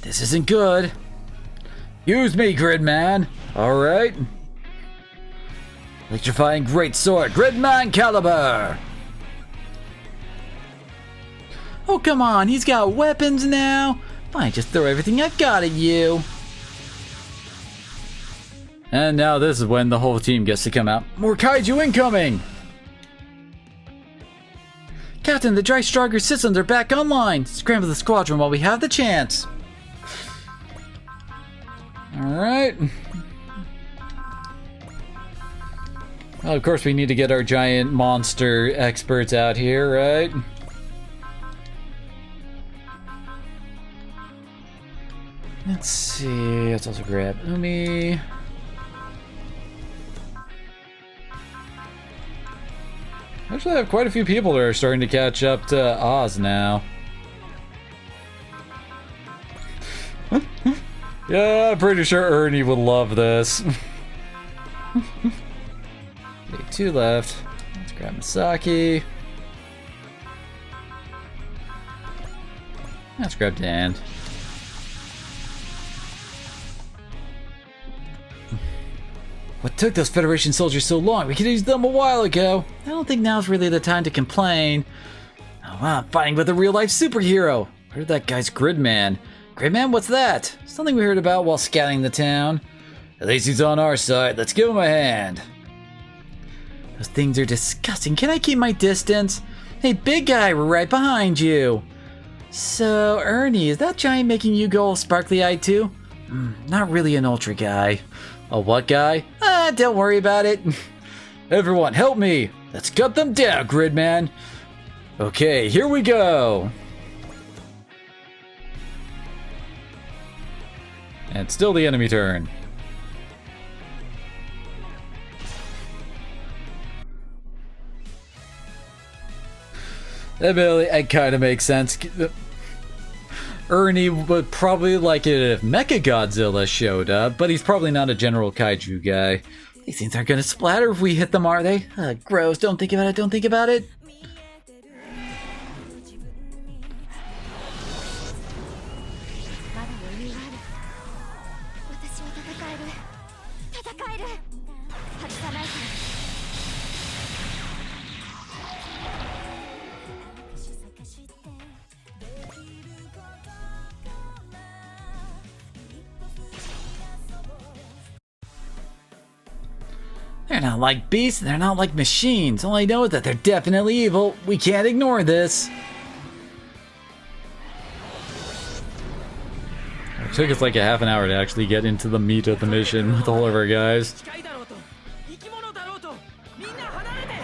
This isn't good. Use me, Gridman. Alright. Electrifying great sword, Gridman Caliber. Oh, come on. He's got weapons now. Fine, just throw everything I've got at you. And now this is when the whole team gets to come out. More kaiju incoming! Captain, the Dry Striker systems are back online. Scramble the squadron while we have the chance. Alright. Well, of course we need to get our giant monster experts out here, right? Let's see, let's also grab Umi. Actually, I have quite a few people that are starting to catch up to Oz now. Yeah, I'm pretty sure Ernie would love this. Okay, 2 left. Let's grab Misaki. Let's grab Dan. What took those Federation soldiers so long? We could have used them a while ago. I don't think now's really the time to complain. Oh wow, I'm fighting with a real-life superhero. Where's that guy's Gridman? Gridman, what's that? Something we heard about while scouting the town. At least he's on our side. Let's give him a hand. Those things are disgusting. Can I keep my distance? Hey, big guy, we're right behind you. So, Ernie, is that giant making you go all sparkly-eyed too? Not really an ultra guy. A what guy? Don't worry about it. Everyone, help me. Let's cut them down, Gridman. Okay, here we go. And still the enemy turn. It kind of makes sense. Ernie would probably like it if Mechagodzilla showed up, but he's probably not a general kaiju guy. These things aren't gonna splatter if we hit them, are they? Gross, don't think about it, don't think about it. They're not like beasts, they're not like machines. All I know is that they're definitely evil. We can't ignore this. It took us like a half an hour to actually get into the meat of the mission with all of our guys. 機械だろうと生き物だろうとみんな離れて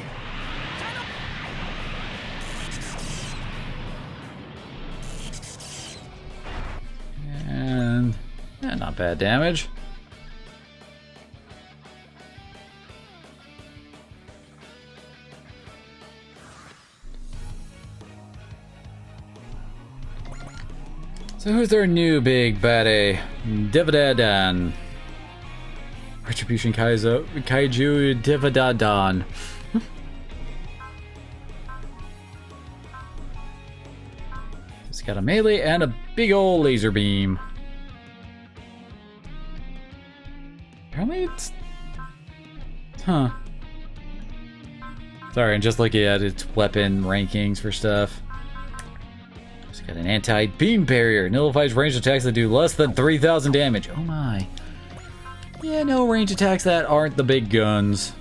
And yeah, not bad damage. So who's our new big baddie? Dividadan. Retribution Kaiju Dividadan. It's got a melee and a big old laser beam. Apparently it's... Huh. Sorry, I'm just looking at its weapon rankings for stuff. It's got an anti-beam barrier. Nullifies ranged attacks that do less than 3,000 damage. Oh my. Yeah, no range attacks that aren't the big guns.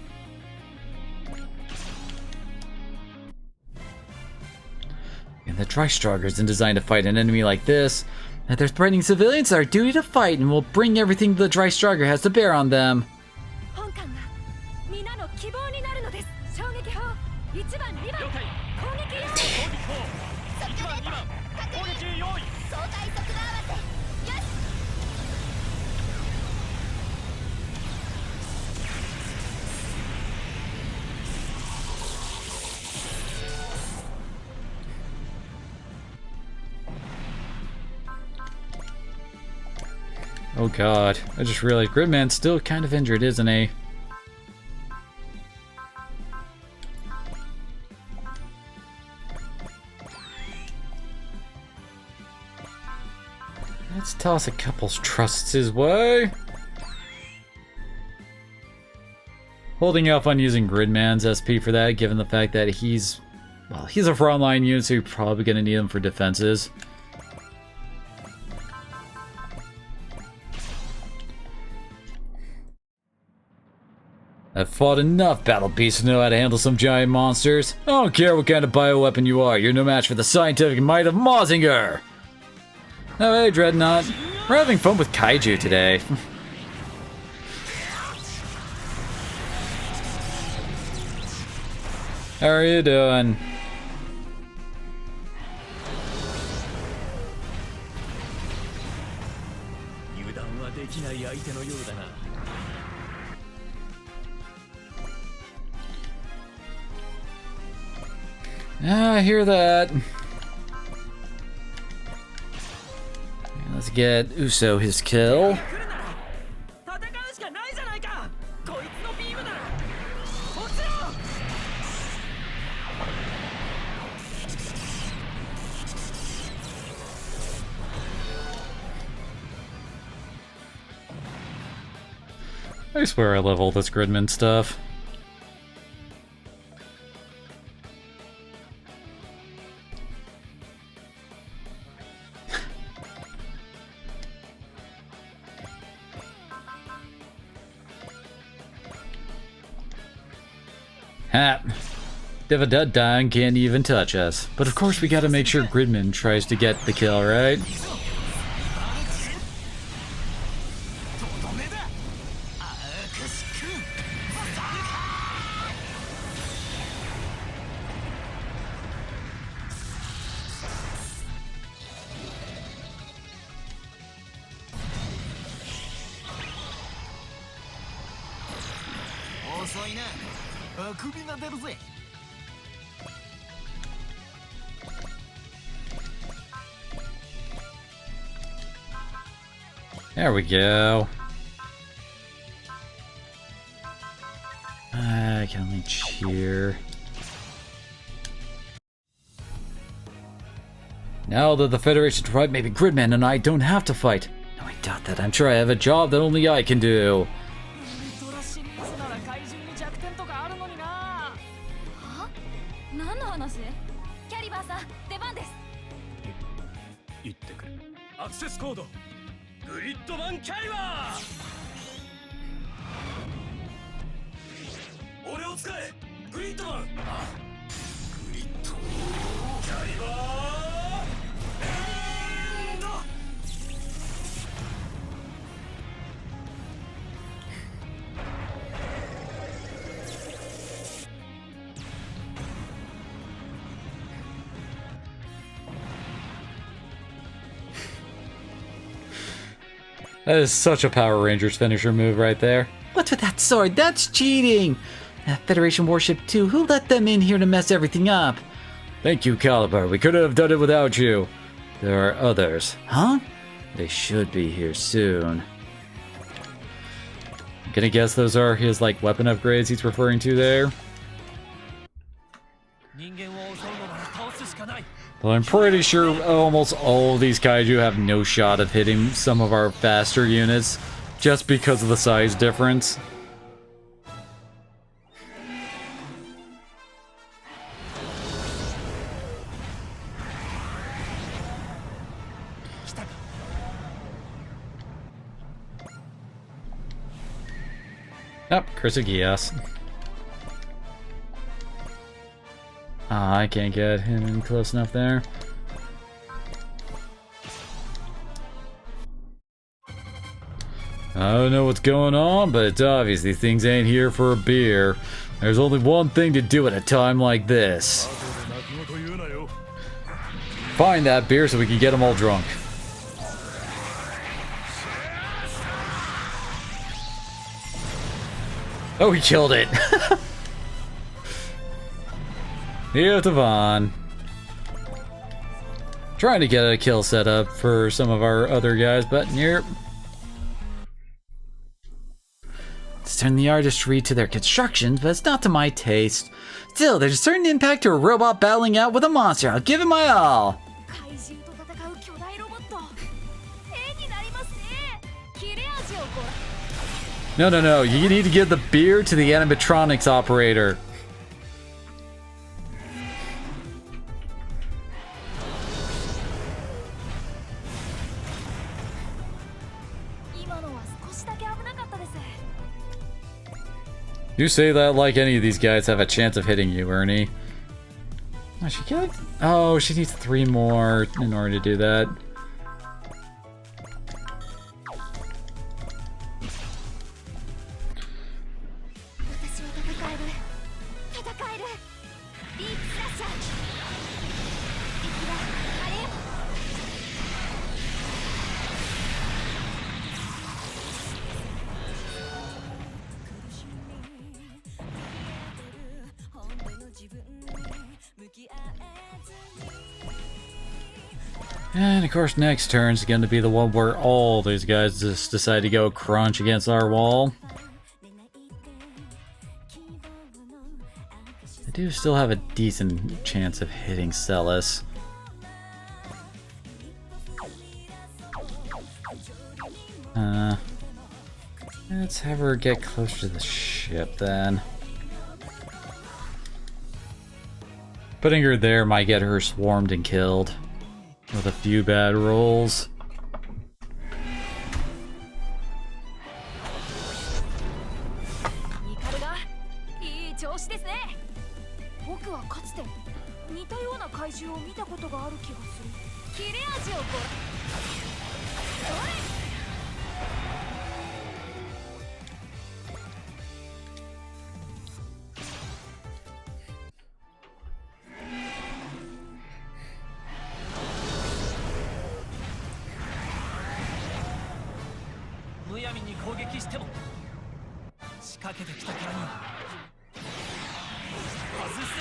And the Tri-Strugger isn't designed to fight an enemy like this. If they're threatening civilians, it's our duty to fight, and we'll bring everything the Tri-Strugger has to bear on them. 本艦が皆の希望になるのです。衝撃砲1番2番攻撃用意。1番2番攻撃用意 相対速度合わせ。よし。 Oh god, I just realized Gridman's still kind of injured, isn't he? Let's toss a couple trusts his way. Holding off on using Gridman's SP for that, given the fact that he's a frontline unit, so you're probably going to need him for defenses. I've fought enough battle beasts to know how to handle some giant monsters. I don't care what kind of bioweapon you are, you're no match for the scientific might of Mazinger! Oh hey, Dreadnought. We're having fun with Kaiju today. How are you doing? Yeah, I hear that. Let's get Uso his kill. 戦うしかないじゃないかこいつのビームなら落ちろ I swear I love all this Gridman stuff. Ha! Dividadan can't even touch us. But of course we gotta make sure Gridman tries to get the kill, right? There we go. I can only cheer. Now that the Federation's arrived, maybe Gridman and I don't have to fight. No, I doubt that. I'm sure I have a job that only I can do. トラシリーズなら怪獣に弱点とかあるのになは？何の話？キャリバーさん、出番です。行ってくるアクセスコードグリッドマンキャリバーリットマン。グリッドキャリバーエンド。That is such a Power Rangers finisher move right there. What's with that sword? That's cheating! That Federation warship too, who let them in here to mess everything up? Thank you, Caliber. We couldn't have done it without you. There are others. Huh? They should be here soon. I'm gonna guess those are his, like, weapon upgrades he's referring to there. 人間を襲うのなら倒すしかない。 But I'm pretty sure almost all of these kaiju have no shot of hitting some of our faster units, just because of the size difference. Yep, Chrysagias. Ah, I can't get him in close enough there. I don't know what's going on, but it's obvious these things ain't here for a beer. There's only one thing to do at a time like this. Find that beer so we can get them all drunk. Oh, he killed it! Here, Tavon. Trying to get a kill set up for some of our other guys, but nope. Let's turn the artistry to their constructions, but it's not to my taste. Still, there's a certain impact to a robot battling out with a monster. I'll give it my all. 怪獣と戦う巨大ロボット絵になりますね。切れ味をご覧。 No, you need to give the beer to the animatronics operator. 今のは少しだけ危なかったです。 You say that like any of these guys have a chance of hitting you, Ernie. Oh, she needs 3 more in order to do that. 私は戦える。戦える。ビーチスラッシャー。敵だ。あれよ。 And of course, next turn's going to be the one where all these guys just decide to go crunch against our wall. I do still have a decent chance of hitting Celis. Let's have her get closer to the ship then. Putting her there might get her swarmed and killed. With a few bad rolls. イカルがいい調子ですね。僕はかつて似たような怪獣を見たことがある気がする。切れ味をご覧。それ。 むやみに攻撃しても仕掛けてきたからには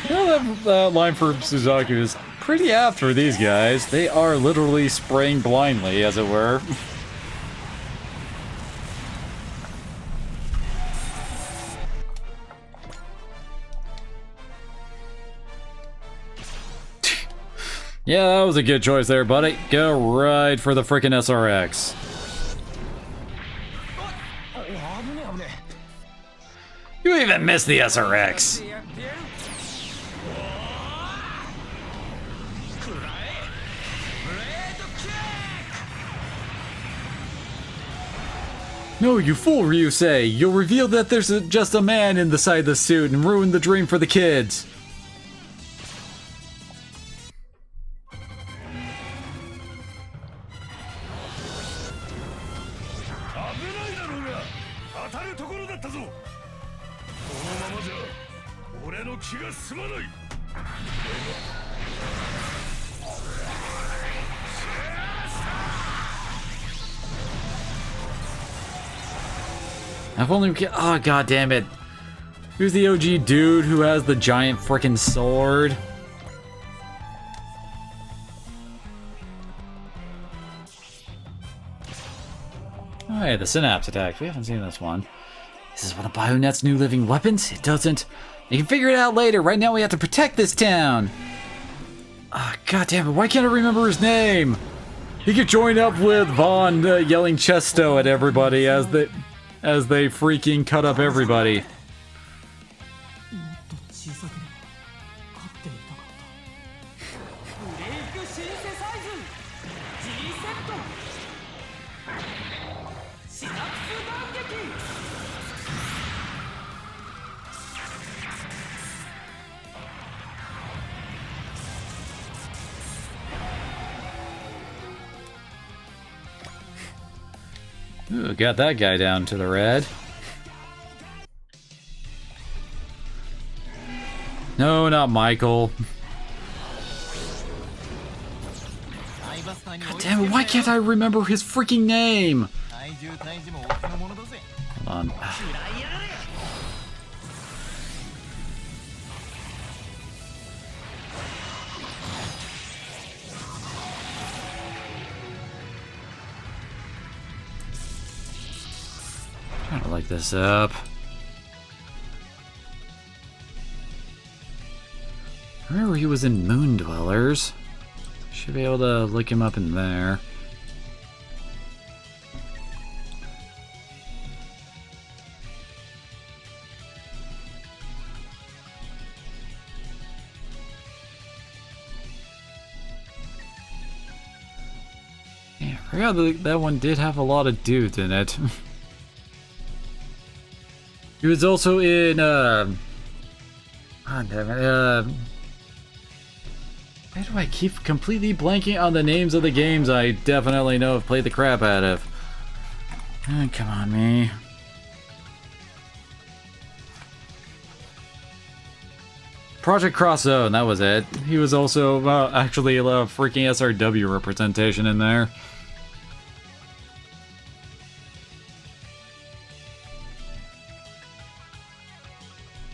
You know, that line for Suzaku is pretty apt for these guys. They are literally spraying blindly, as it were. Yeah, that was a good choice there, buddy. Go right for the frickin' SRX. You even missed the SRX. No, you fool, Ryusei! You'll reveal that there's just a man inside the suit and ruin the dream for the kids! I've only... Oh, god damn it. Who's the OG dude who has the giant frickin' sword? Oh, hey, the Synapse attack. We haven't seen this one. This is one of Bayonet's new living weapons? It doesn't. You can figure it out later. Right now we have to protect this town. Ah, god damn it. Why can't I remember his name? He could join up with Vaughn yelling Chesto at everybody as they freaking cut up everybody. Ooh, got that guy down to the red. No, not Michael. God damn it, why can't I remember his freaking name? Hold on. Trying to light this up. I remember he was in Moon Dwellers. Should be able to look him up in there. Yeah, I forgot that one did have a lot of dudes in it. He was also in, oh, damn it, why do I keep completely blanking on the names of the games I definitely know have played the crap out of? Oh, come on, me. Project Cross Zone, that was it. He was also, actually a freaking SRW representation in there.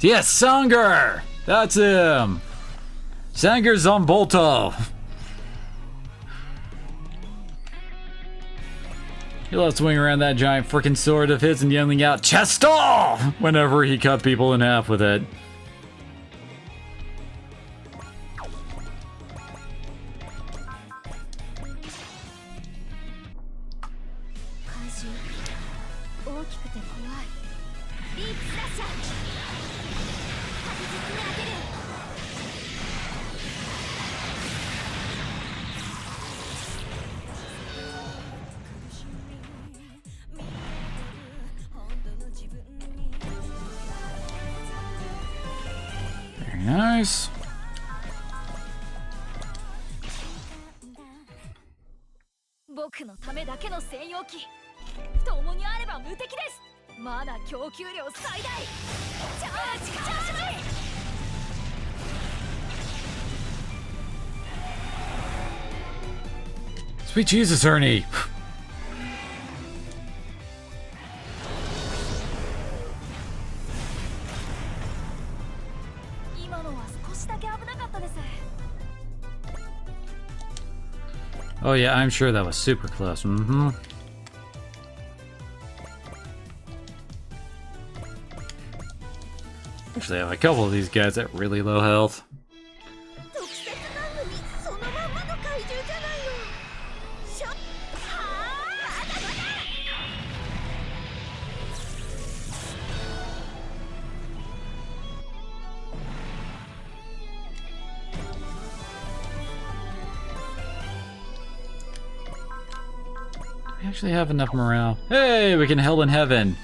Yes, Sanger! That's him! Sanger Zombolto! He loves swinging around that giant frickin' sword of his and yelling out Chesto! Whenever he cut people in half with it. Nice. Sweet Jesus, Ernie. Oh yeah, I'm sure that was super close. Mm-hmm. Actually, I have a couple of these guys at really low health. Actually have enough morale. Hey, we can hell in heaven.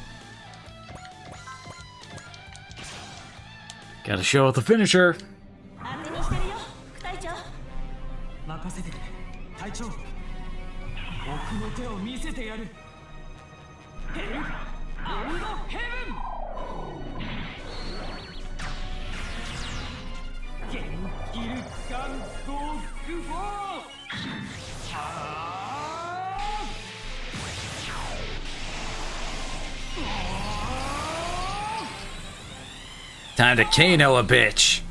Gotta show out the finisher. 当てにしてるよ隊長。任せてくれ隊長。奥の手を見せてやる。ヘルアンドヘブン。ゲンギルガンゴーグフォー。Time to Kano a bitch.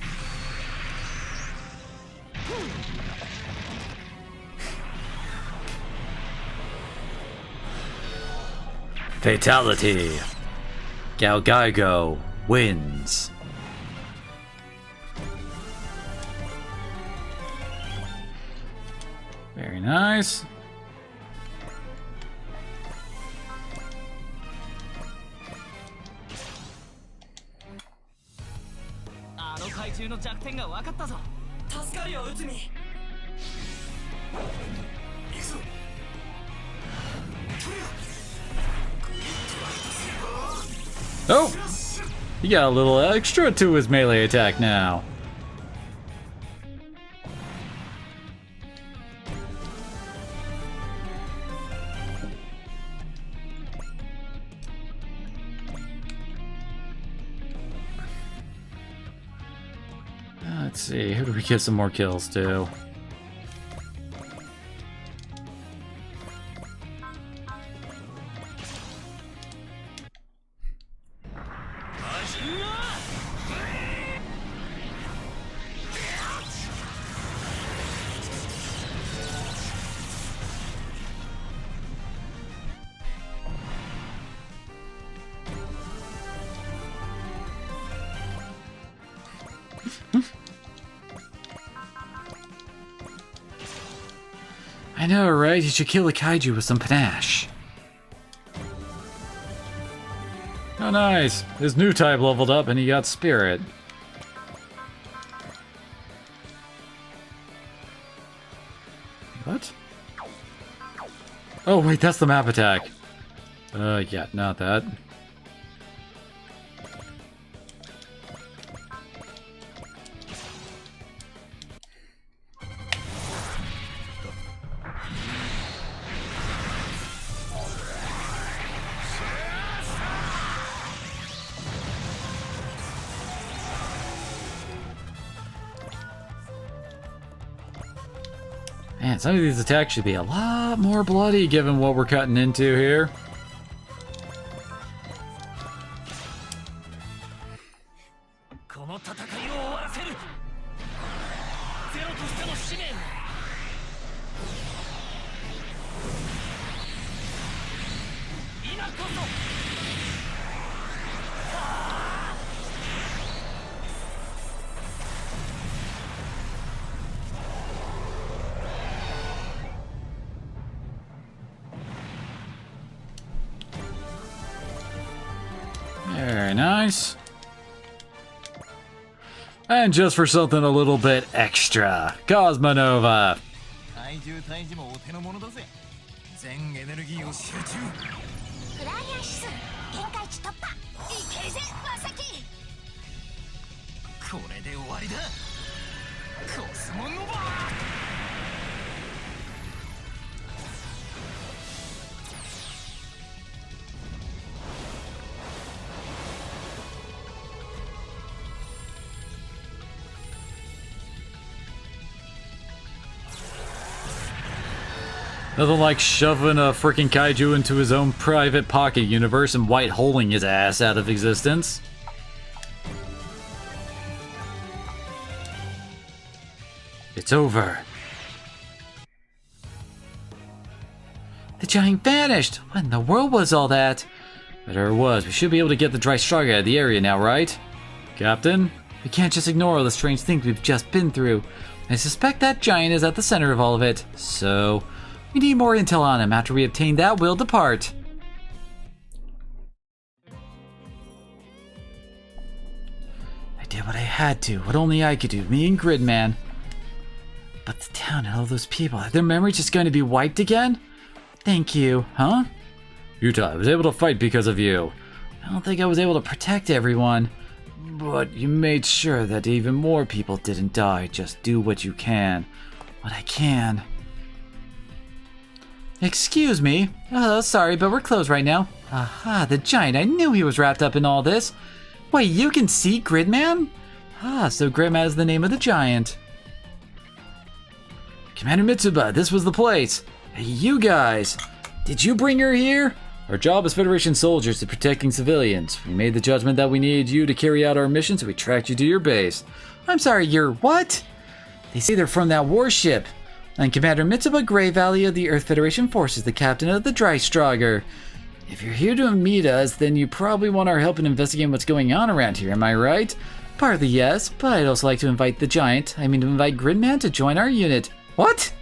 Fatality. KAIJU wins. Very nice. KAIJU の弱点が分かったぞ。助かるよ、内海。行くぞ。 Oh! He got a little extra to his melee attack now. Let's see, who do we get some more kills to? I know, right? You should kill a kaiju with some panache. Oh, nice. His new type leveled up and he got spirit. What? Oh, wait, that's the map attack. Yeah, not that. Man, some of these attacks should be a lot more bloody given what we're cutting into here. Very nice. And just for something a little bit extra, Cosmonova. 怪獣退治もお手の物だぜ。全エネルギーを集中。フライヤー指数限界値突破。いけるぜマサキ。これで終わりだ。コスモノバ。 Nothing like shoving a freaking kaiju into his own private pocket universe and white holing his ass out of existence. It's over. The giant vanished! What in the world was all that? Whatever it was, we should be able to get the dry strug out of the area now, right? Captain? We can't just ignore all the strange things we've just been through. I suspect that giant is at the center of all of it, so... we need more intel on him. After we obtain that, we'll depart. I did what I had to, what only I could do, me and Gridman. But the town and all those people, are their memories just going to be wiped again? Thank you. Huh? Yuta, I was able to fight because of you. I don't think I was able to protect everyone. But you made sure that even more people didn't die. Just do what you can. What I can. Excuse me. Oh, sorry, but we're closed right now. Aha, the giant. I knew he was wrapped up in all this. Wait, you can see Gridman? Ah, so Gridman is the name of the giant. Commander Mitsuba, this was the place. Hey, you guys. Did you bring her here? Our job as Federation soldiers is protecting civilians. We made the judgment that we needed you to carry out our mission, so we tracked you to your base. I'm sorry, you're what? They say they're from that warship. I'm Commander Mitsuba Grey Valley of the Earth Federation Forces, the captain of the Drystrager. If you're here to meet us, then you probably want our help in investigating what's going on around here, am I right? Partly yes, but I'd also like to invite the giant, to invite Gridman to join our unit. What?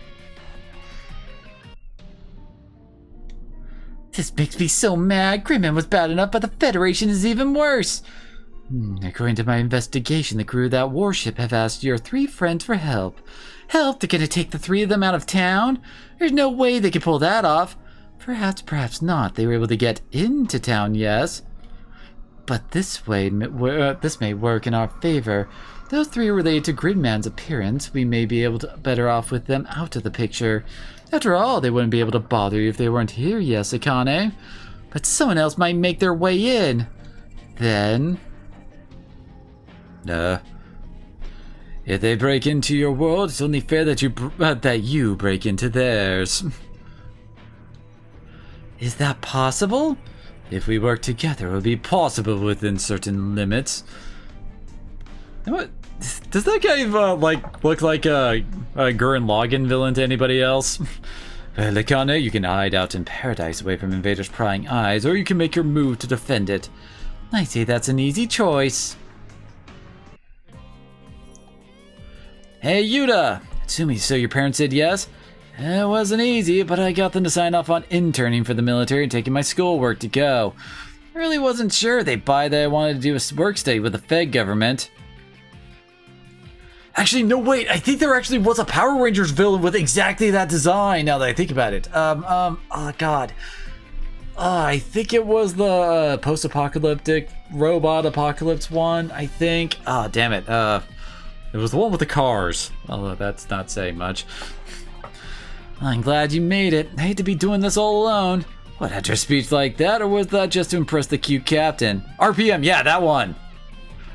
This makes me so mad. Gridman was bad enough, but the Federation is even worse. According to my investigation, the crew of that warship have asked your 3 friends for help. Help? They're gonna take the 3 of them out of town? There's no way they could pull that off. Perhaps not. They were able to get into town, yes. But this may work in our favor. Those 3 are related to Gridman's appearance. We may be able to better off with them out of the picture. After all, they wouldn't be able to bother you if they weren't here, yes, Akane. But someone else might make their way in. Then... if they break into your world, it's only fair that you break into theirs. Is that possible? If we work together, it will be possible within certain limits. What? Does that guy look like a Gurren Lagann villain to anybody else? Well, Akane, you can hide out in paradise away from invaders' prying eyes, or you can make your move to defend it. I say that's an easy choice. Hey, Yuta! Tsumi, so your parents said yes? It wasn't easy, but I got them to sign off on interning for the military and taking my schoolwork to go. I really wasn't sure they'd buy that I wanted to do a work study with the Fed government. Actually, no, wait, I think there actually was a Power Rangers villain with exactly that design, now that I think about it. Oh god. I think it was the post-apocalyptic robot apocalypse one, I think. Ah, damn it. It was the one with the cars. Although that's not saying much. I'm glad you made it. I hate to be doing this all alone. What, had your speech like that, or was that just to impress the cute captain? RPM, yeah, that one.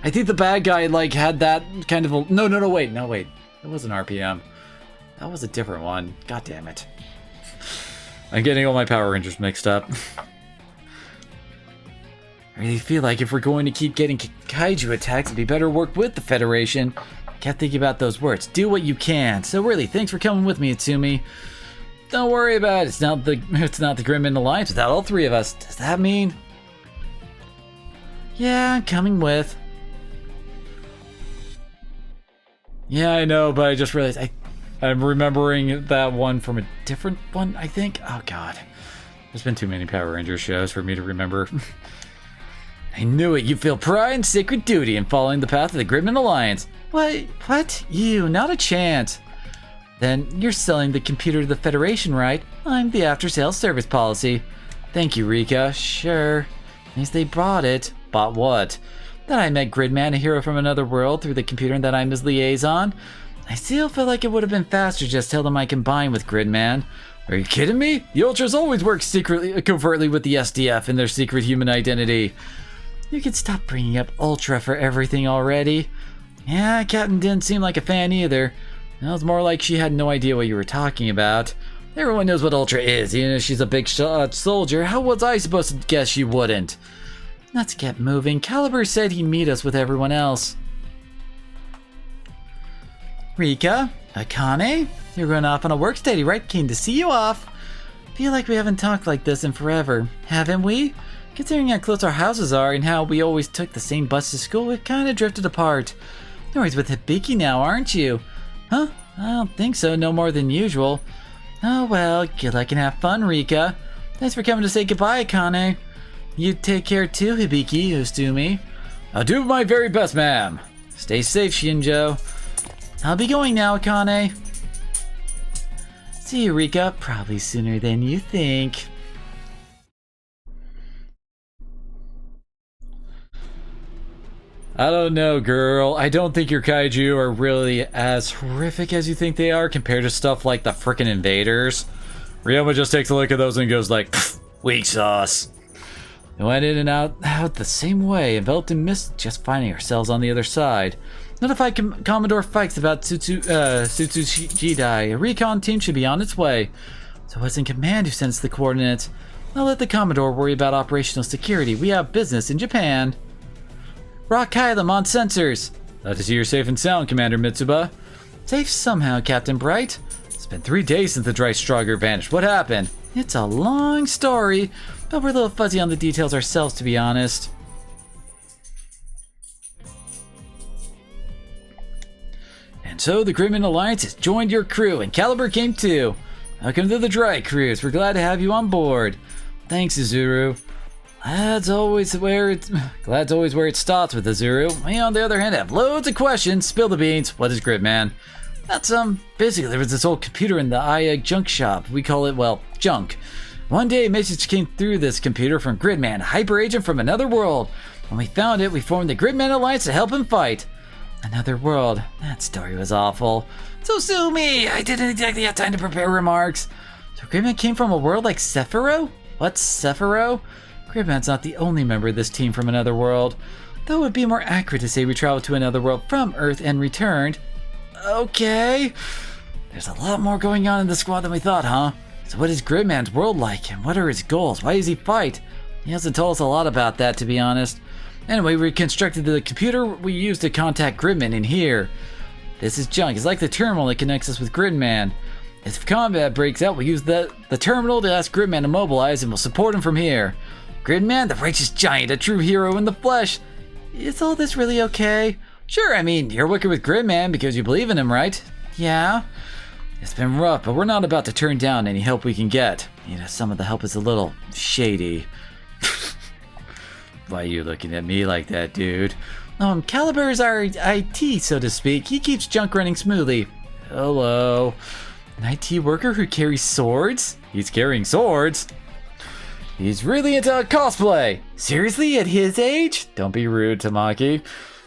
I think the bad guy, had that kind of a... No, wait. It wasn't RPM. That was a different one. God damn it. I'm getting all my Power Rangers mixed up. I really feel like if we're going to keep getting kaiju attacks, it'd be better to work with the Federation. Kept thinking about those words. Do what you can. So really, thanks for coming with me, Itsumi. Don't worry about it. It's not the Gridman Alliance without all 3 of us. Does that mean? Yeah, I'm coming with. Yeah, I know, but I just realized I'm remembering that one from a different one, I think. Oh god. There's been too many Power Rangers shows for me to remember. I knew it. You feel pride and sacred duty in following the path of the Gridman Alliance. What? You? Not a chance. Then you're selling the computer to the Federation, right? I'm the after-sales service policy. Thank you, Rika. Sure. At least they bought it. Bought what? That I met Gridman, a hero from another world, through the computer and that I'm his liaison. I still feel like it would have been faster just tell them I combine with Gridman. Are you kidding me? The Ultras always work covertly with the SDF in their secret human identity. You could stop bringing up Ultra for everything already. Yeah, Captain didn't seem like a fan either. It was more like she had no idea what you were talking about. Everyone knows what Ultra is, even if she's a big shot soldier. How was I supposed to guess she wouldn't? Let's get moving. Caliber said he'd meet us with everyone else. Rika, Akane, you're going off on a work study, right? Keen to see you off. Feel like we haven't talked like this in forever, haven't we? Considering how close our houses are and how we always took the same bus to school, we've kind of drifted apart. You're always with Hibiki now, aren't you? Huh? I don't think so, no more than usual. Oh well, good luck and have fun, Rika. Thanks for coming to say goodbye, Akane. You take care too, Hibiki, Ustumi. I'll do my very best, ma'am. Stay safe, Shinjo. I'll be going now, Akane. See you, Rika. Probably sooner than you think. I don't know, girl. I don't think your kaiju are really as horrific as you think they are compared to stuff like the frickin' invaders. Ryoma just takes a look at those and goes like, weak sauce. We went in and out the same way, enveloped in mist, just finding ourselves on the other side. Notify Commodore Fikes about Tsutsushidai. A recon team should be on its way. So what's in command who sends the coordinates? I'll let the Commodore worry about operational security. We have business in Japan. Rock Kylum on sensors. Glad to see you're safe and sound, Commander Mitsuba. Safe somehow, Captain Bright. It's been 3 days since the Drystrogger vanished. What happened? It's a long story, but we're a little fuzzy on the details ourselves, to be honest. And so the Gridman Alliance has joined your crew, and Caliber came too. Welcome to the Dry Cruise. We're glad to have you on board. Thanks, Izuru. Glad's always where it starts with Izuru. We, on the other hand, have loads of questions. Spill the beans. What is Gridman? That's basically there was this old computer in the junk shop. We call it, well, junk. One day a message came through this computer from Gridman, a hyper agent from another world. When we found it, we formed the Gridman Alliance to help him fight. Another world. That story was awful. So sue me! I didn't exactly have time to prepare remarks. So Gridman came from a world like Sephiroth? What's Sephiroth? Gridman's not the only member of this team from another world. Though it would be more accurate to say we traveled to another world from Earth and returned. Okay. There's a lot more going on in the squad than we thought, huh? So what is Gridman's world like, and what are his goals? Why does he fight? He hasn't told us a lot about that, to be honest. Anyway, we constructed the computer we used to contact Gridman in here. This is junk. It's like the terminal that connects us with Gridman. If combat breaks out, we'll use the terminal to ask Gridman to mobilize, and we'll support him from here. Gridman, the righteous giant, a true hero in the flesh. Is all this really okay? Sure, I mean, you're working with Gridman because you believe in him, right? Yeah. It's been rough, but we're not about to turn down any help we can get. You know, some of the help is a little shady. Why are you looking at me like that, dude? Caliber is our IT, so to speak. He keeps junk running smoothly. Hello. An IT worker who carries swords? He's carrying swords? He's really into cosplay. Seriously, at his age? Don't be rude, Tamaki.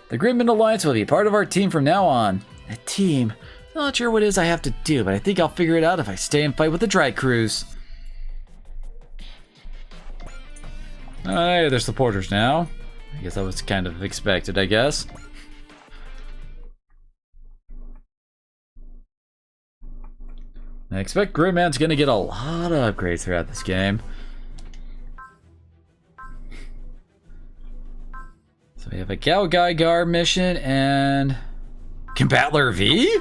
The Gridman Alliance will be part of our team from now on. A team? I'm not sure what it is I have to do, but I think I'll figure it out if I stay and fight with the Dry Cruise. Hey, they're supporters now. I guess that was kind of expected, I guess. I expect Gridman's gonna get a lot of upgrades throughout this game. So we have a Galgaigar mission and Combatler V?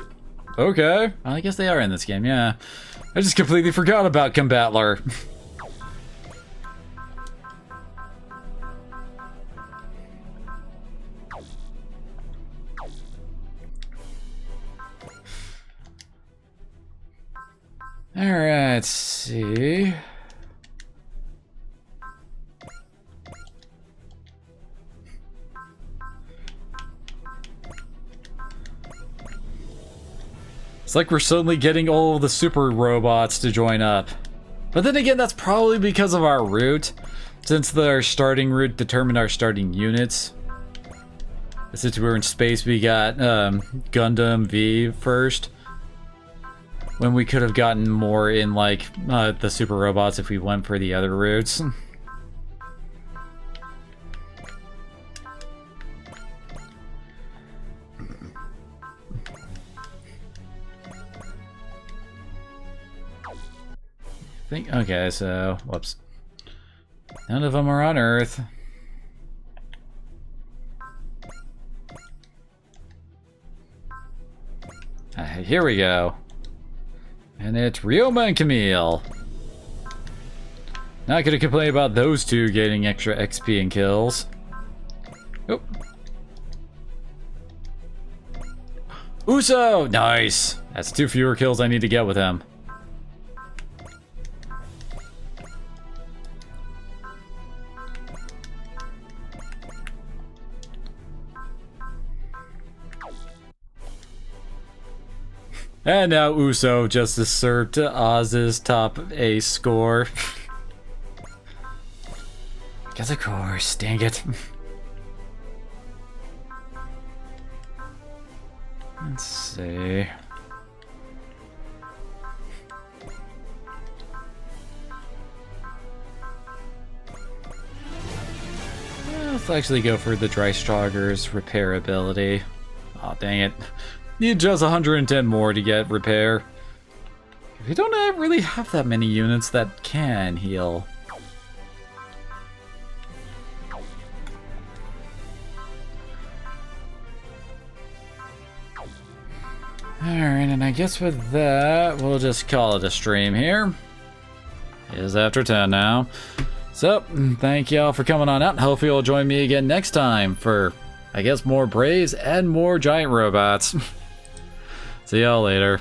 Okay. Well, I guess they are in this game, yeah. I just completely forgot about Combatler. Alright, let's see. It's like we're suddenly getting all of the super robots to join up. But then again, that's probably because of our route, since our starting route determined our starting units. Since we were in space, we got Gundam V first. When we could have gotten more in like the super robots if we went for the other routes. Okay, so whoops. None of them are on Earth. Here we go. And it's Ryoma and Camille. Not gonna complain about those two getting extra XP and kills. Oh. Uso! Nice! That's 2 fewer kills I need to get with him. And now Uso just usurped Oz's top A score. Because of course, dang it. Let's see. Let's actually go for the Drystrogger's repair ability. Oh dang it. Need just 110 more to get repair. We don't really have that many units that can heal. Alright, and I guess with that, we'll just call it a stream here. It is after 10 now. So, thank y'all for coming on out. Hopefully you'll join me again next time for, I guess, more Braves and more giant robots. See y'all later.